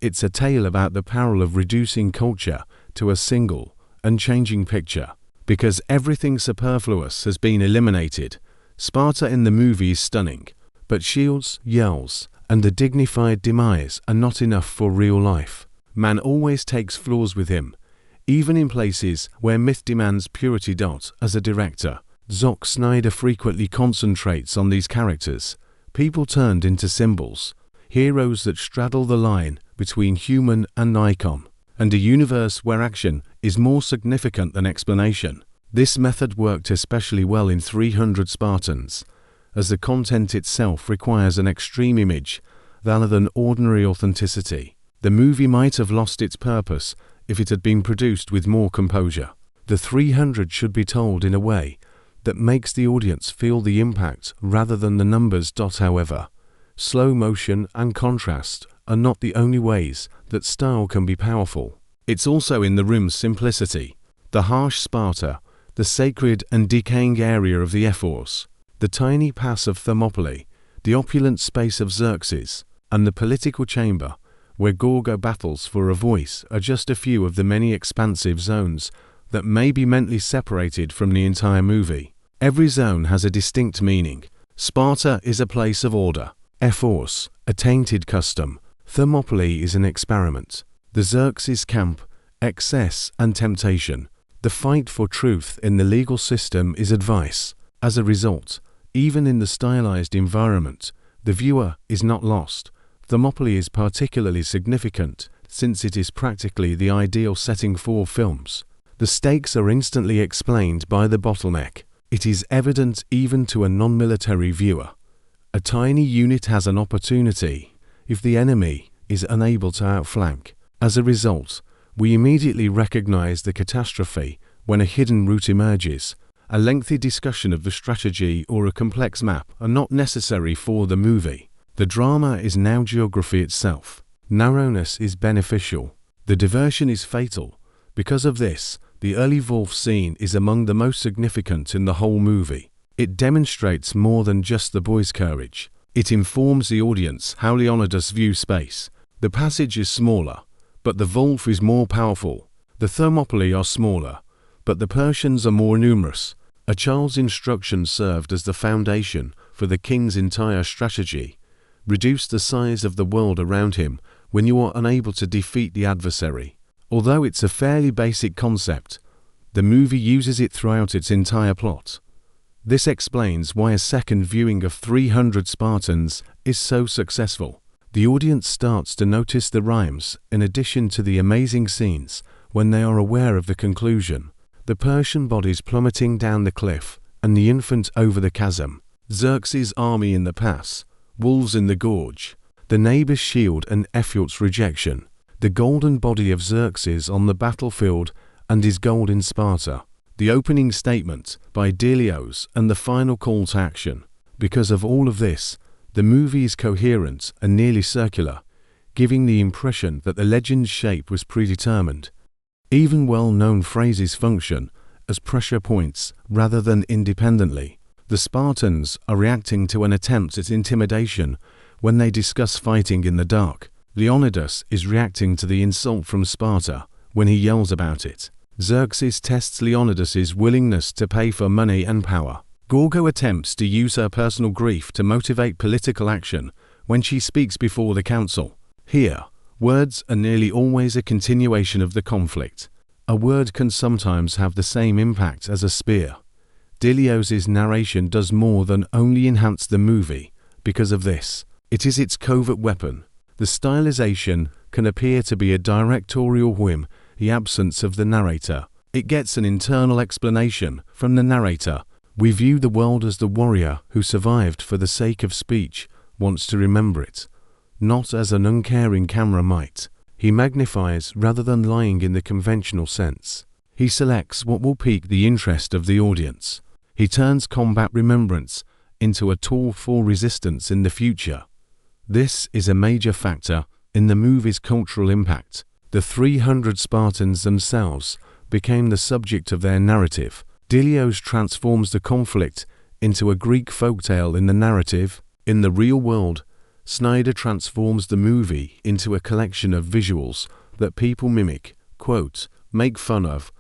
it's a tale about the peril of reducing culture to a single, unchanging picture. Because everything superfluous has been eliminated, Sparta in the movie is stunning, but shields, yells, and the dignified demise are not enough for real life. Man always takes flaws with him, even in places where myth demands purity. As a director, Zack Snyder frequently concentrates on these characters, people turned into symbols, heroes that straddle the line between human and icon, and a universe where action is more significant than explanation. This method worked especially well in 300 Spartans, as the content itself requires an extreme image rather than ordinary authenticity. The movie might have lost its purpose if it had been produced with more composure. The 300 should be told in a way that makes the audience feel the impact rather than the numbers. However, slow motion and contrast are not the only ways that style can be powerful. It's also in the room's simplicity. The harsh Sparta, the sacred and decaying area of the Ephialtes, the tiny pass of Thermopylae, the opulent space of Xerxes, and the political chamber where Gorgo battles for a voice are just a few of the many expansive zones that may be mentally separated from the entire movie. Every zone has a distinct meaning. Sparta is a place of order. Ephialtes, a tainted custom. Thermopylae is an experiment. The Xerxes camp, excess and temptation. The fight for truth in the legal system is advice. As a result, even in the stylized environment, the viewer is not lost. Thermopylae is particularly significant since it is practically the ideal setting for films. The stakes are instantly explained by the bottleneck. It is evident even to a non-military viewer. A tiny unit has an opportunity if the enemy is unable to outflank. As a result, we immediately recognize the catastrophe when a hidden route emerges. A lengthy discussion of the strategy or a complex map are not necessary for the movie. The drama is now geography itself. Narrowness is beneficial. The diversion is fatal. Because of this, the early Wolf scene is among the most significant in the whole movie. It demonstrates more than just the boy's courage. It informs the audience how Leonidas views space. The passage is smaller, but the Wolf is more powerful. The Thermopylae are smaller, but the Persians are more numerous. A child's instruction served as the foundation for the king's entire strategy. Reduce the size of the world around him when you are unable to defeat the adversary. Although it's a fairly basic concept, the movie uses it throughout its entire plot. This explains why a second viewing of 300 Spartans is so successful. The audience starts to notice the rhymes in addition to the amazing scenes when they are aware of the conclusion. The Persian bodies plummeting down the cliff and the infant over the chasm. Xerxes' army in the pass, wolves in the gorge, the neighbor's shield and Ephialtes' rejection, the golden body of Xerxes on the battlefield and his gold in Sparta, the opening statement by Dilios and the final call to action. Because of all of this, the movie is coherent and nearly circular, giving the impression that the legend's shape was predetermined. Even well-known phrases function as pressure points rather than independently. The Spartans are reacting to an attempt at intimidation when they discuss fighting in the dark. Leonidas is reacting to the insult from Sparta when he yells about it. Xerxes tests Leonidas's willingness to pay for money and power. Gorgo attempts to use her personal grief to motivate political action when she speaks before the council. Here, words are nearly always a continuation of the conflict. A word can sometimes have the same impact as a spear. Dilios' narration does more than only enhance the movie. Because of this, it is its covert weapon. The stylization can appear to be a directorial whim, the absence of the narrator. It gets an internal explanation from the narrator. We view the world as the warrior who survived for the sake of speech wants to remember it, not as an uncaring camera might. He magnifies rather than lying in the conventional sense. He selects what will pique the interest of the audience. He turns combat remembrance into a tool for resistance in the future. This is a major factor in the movie's cultural impact. The 300 Spartans themselves became the subject of their narrative. Dilios transforms the conflict into a Greek folktale in the narrative. In the real world, Snyder transforms the movie into a collection of visuals that people mimic, quote, make fun of,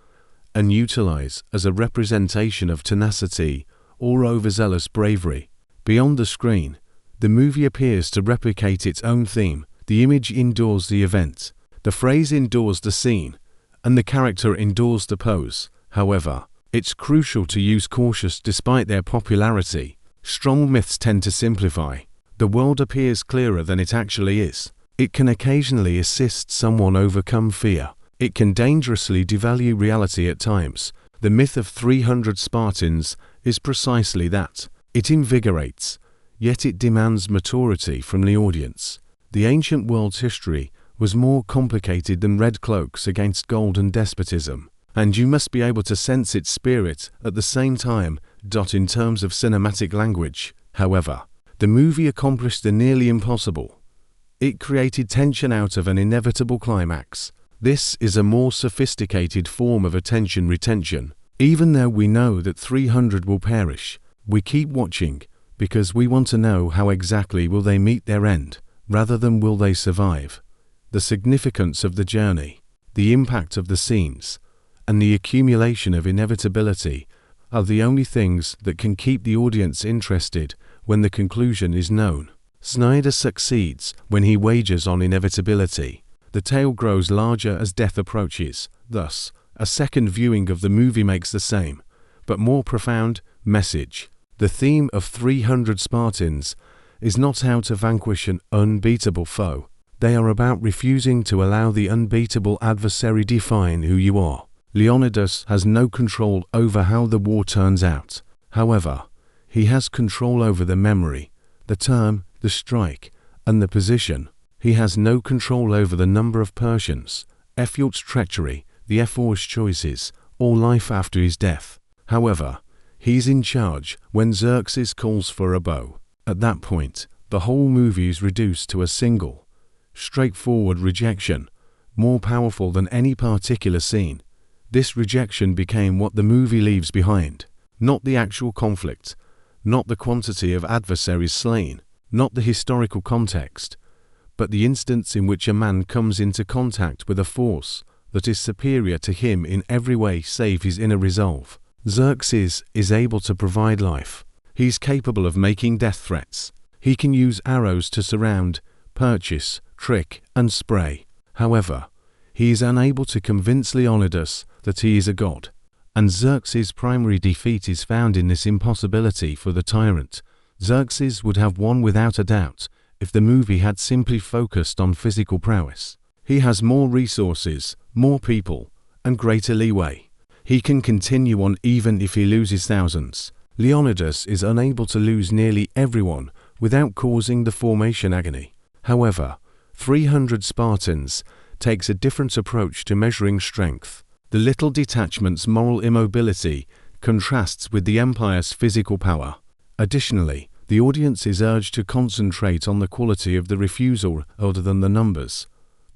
and utilize as a representation of tenacity or overzealous bravery. Beyond the screen, the movie appears to replicate its own theme. The image endures the event, the phrase endures the scene, and the character endures the pose. However, it's crucial to use cautious despite their popularity. Strong myths tend to simplify. The world appears clearer than it actually is. It can occasionally assist someone overcome fear. It can dangerously devalue reality at times. The myth of 300 Spartans is precisely that. It invigorates, yet it demands maturity from the audience. The ancient world's history was more complicated than red cloaks against gold and despotism, and you must be able to sense its spirit at the same time. In terms of cinematic language, however, the movie accomplished the nearly impossible. It created tension out of an inevitable climax. This is a more sophisticated form of attention retention. Even though we know that 300 will perish, we keep watching because we want to know how exactly will they meet their end, rather than will they survive. The significance of the journey, the impact of the scenes, and the accumulation of inevitability are the only things that can keep the audience interested when the conclusion is known. Snyder succeeds when he wagers on inevitability. The tale grows larger as death approaches. Thus, a second viewing of the movie makes the same, but more profound, message. The theme of 300 Spartans is not how to vanquish an unbeatable foe. They are about refusing to allow the unbeatable adversary define who you are. Leonidas has no control over how the war turns out. However, he has control over the memory, the term, the strike, and the position. He has no control over the number of Persians, Ephialtes' treachery, the Ephor's choices, or life after his death. However, he's in charge when Xerxes calls for a bow. At that point, the whole movie is reduced to a single, straightforward rejection, more powerful than any particular scene. This rejection became what the movie leaves behind, not the actual conflict, not the quantity of adversaries slain, not the historical context, but the instance in which a man comes into contact with a force that is superior to him in every way save his inner resolve. Xerxes is able to provide life. He's capable of making death threats. He can use arrows to surround, purchase, trick, and spray. However, he is unable to convince Leonidas that he is a god, and Xerxes' primary defeat is found in this impossibility for the tyrant. Xerxes would have won without a doubt if the movie had simply focused on physical prowess. He has more resources, more people, and greater leeway. He can continue on even if he loses thousands. Leonidas is unable to lose nearly everyone without causing the formation agony. However, 300 Spartans takes a different approach to measuring strength. The little detachment's moral immobility contrasts with the empire's physical power. Additionally, the audience is urged to concentrate on the quality of the refusal other than the numbers.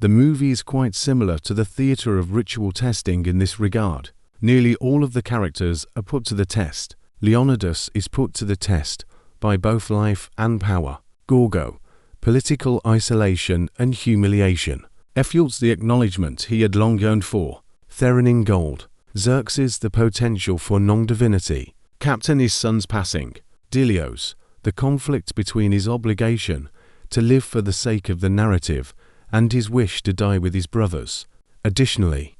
The movie is quite similar to the theatre of ritual testing in this regard. Nearly all of the characters are put to the test. Leonidas is put to the test by both life and power. Gorgo, political isolation and humiliation. Ephialtes, the acknowledgement he had long yearned for. Theron gold. Xerxes, the potential for non-divinity. Captain, his son's passing. Dilios, the conflict between his obligation to live for the sake of the narrative and his wish to die with his brothers. Additionally,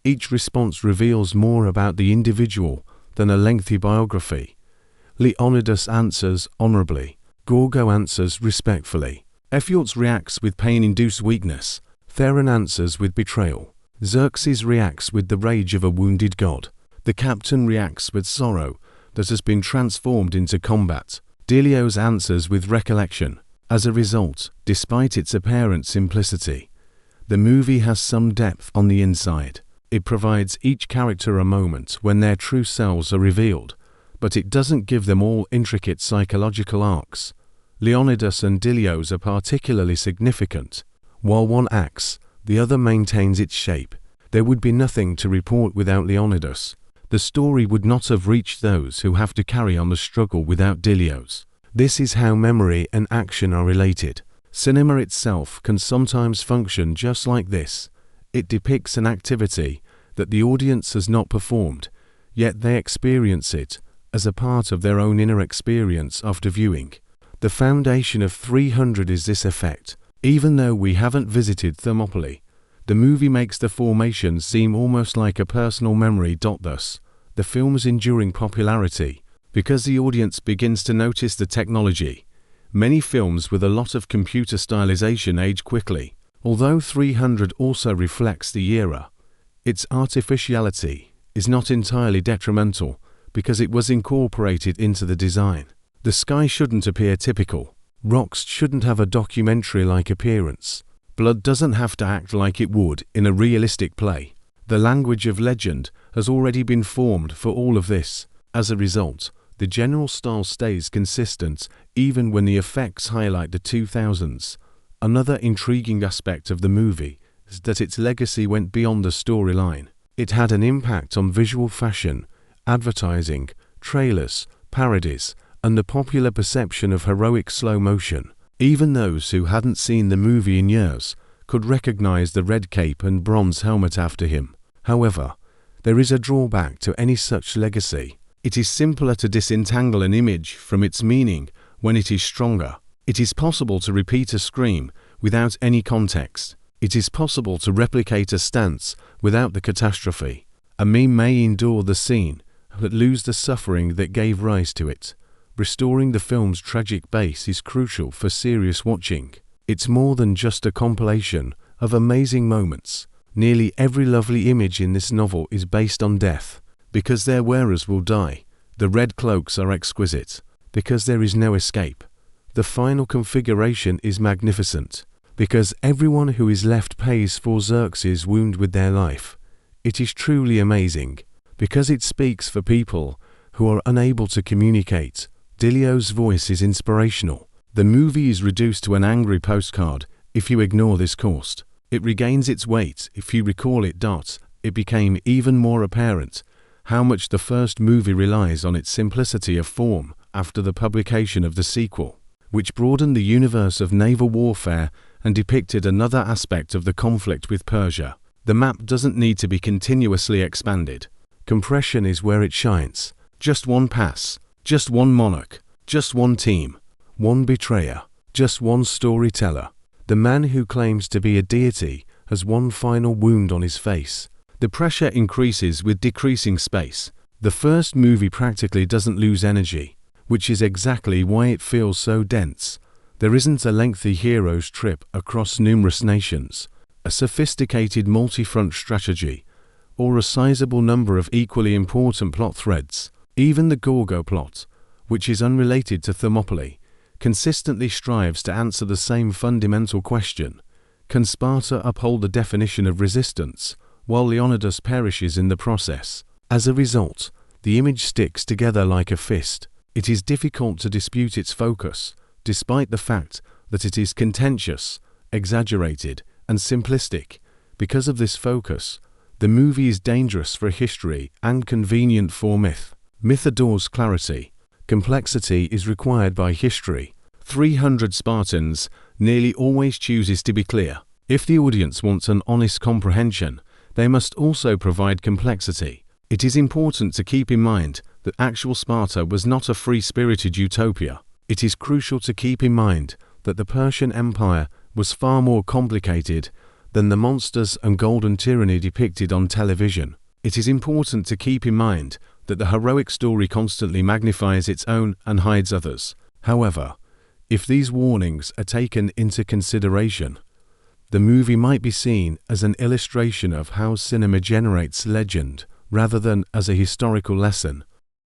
each response reveals more about the individual than a lengthy biography. Leonidas answers honorably. Gorgo answers respectfully. Ephialtes reacts with pain-induced weakness. Theron answers with betrayal. Xerxes reacts with the rage of a wounded god. The captain reacts with sorrow that has been transformed into combat. Dilios answers with recollection. As a result, despite its apparent simplicity, the movie has some depth on the inside. It provides each character a moment when their true selves are revealed, but it doesn't give them all intricate psychological arcs. Leonidas and Dilios are particularly significant. While one acts, the other maintains its shape. There would be nothing to report without Leonidas. The story would not have reached those who have to carry on the struggle without Dilios. This is how memory and action are related. Cinema itself can sometimes function just like this. It depicts an activity that the audience has not performed, yet they experience it as a part of their own inner experience after viewing. The foundation of 300 is this effect. Even though we haven't visited Thermopylae, the movie makes the formation seem almost like a personal memory. Thus, the film's enduring popularity, because the audience begins to notice the technology. Many films with a lot of computer stylization age quickly. Although 300 also reflects the era, its artificiality is not entirely detrimental because it was incorporated into the design. The sky shouldn't appear typical. Rocks shouldn't have a documentary-like appearance. Blood doesn't have to act like it would in a realistic play. The language of legend has already been formed for all of this. As a result, the general style stays consistent even when the effects highlight the 2000s. Another intriguing aspect of the movie is that its legacy went beyond the storyline. It had an impact on visual fashion, advertising, trailers, parodies, and the popular perception of heroic slow motion. Even those who hadn't seen the movie in years could recognize the red cape and bronze helmet after him. However, there is a drawback to any such legacy. It is simpler to disentangle an image from its meaning when it is stronger. It is possible to repeat a scream without any context. It is possible to replicate a stance without the catastrophe. A meme may endure the scene, but lose the suffering that gave rise to it. Restoring the film's tragic base is crucial for serious watching. It's more than just a compilation of amazing moments. Nearly every lovely image in this novel is based on death. Because their wearers will die, the red cloaks are exquisite. Because there is no escape, The final configuration is magnificent, because everyone who is left pays for Xerxes' wound with their life. It is truly amazing, because it speaks for people who are unable to communicate. Dilios' voice is inspirational. The movie is reduced to an angry postcard if you ignore this cost. It regains its weight if you recall it. It became even more apparent how much the first movie relies on its simplicity of form after the publication of the sequel, which broadened the universe of naval warfare and depicted another aspect of the conflict with Persia. The map doesn't need to be continuously expanded. Compression is where it shines. Just one pass, just one monarch, just one team, one betrayer, just one storyteller. The man who claims to be a deity has one final wound on his face. The pressure increases with decreasing space. The first movie practically doesn't lose energy, which is exactly why it feels so dense. There isn't a lengthy hero's trip across numerous nations, a sophisticated multi-front strategy, or a sizable number of equally important plot threads. Even the Gorgo plot, which is unrelated to Thermopylae, consistently strives to answer the same fundamental question: can Sparta uphold the definition of resistance, while Leonidas perishes in the process? As a result, the image sticks together like a fist. It is difficult to dispute its focus, despite the fact that it is contentious, exaggerated, and simplistic. Because of this focus, the movie is dangerous for history and convenient for myth. Myth adores clarity. Complexity is required by history. 300 Spartans nearly always chooses to be clear. If the audience wants an honest comprehension, they must also provide complexity. It is important to keep in mind that actual Sparta was not a free-spirited utopia. It is crucial to keep in mind that the Persian Empire was far more complicated than the monsters and golden tyranny depicted on television. It is important to keep in mind that the heroic story constantly magnifies its own and hides others. However, if these warnings are taken into consideration, the movie might be seen as an illustration of how cinema generates legend rather than as a historical lesson.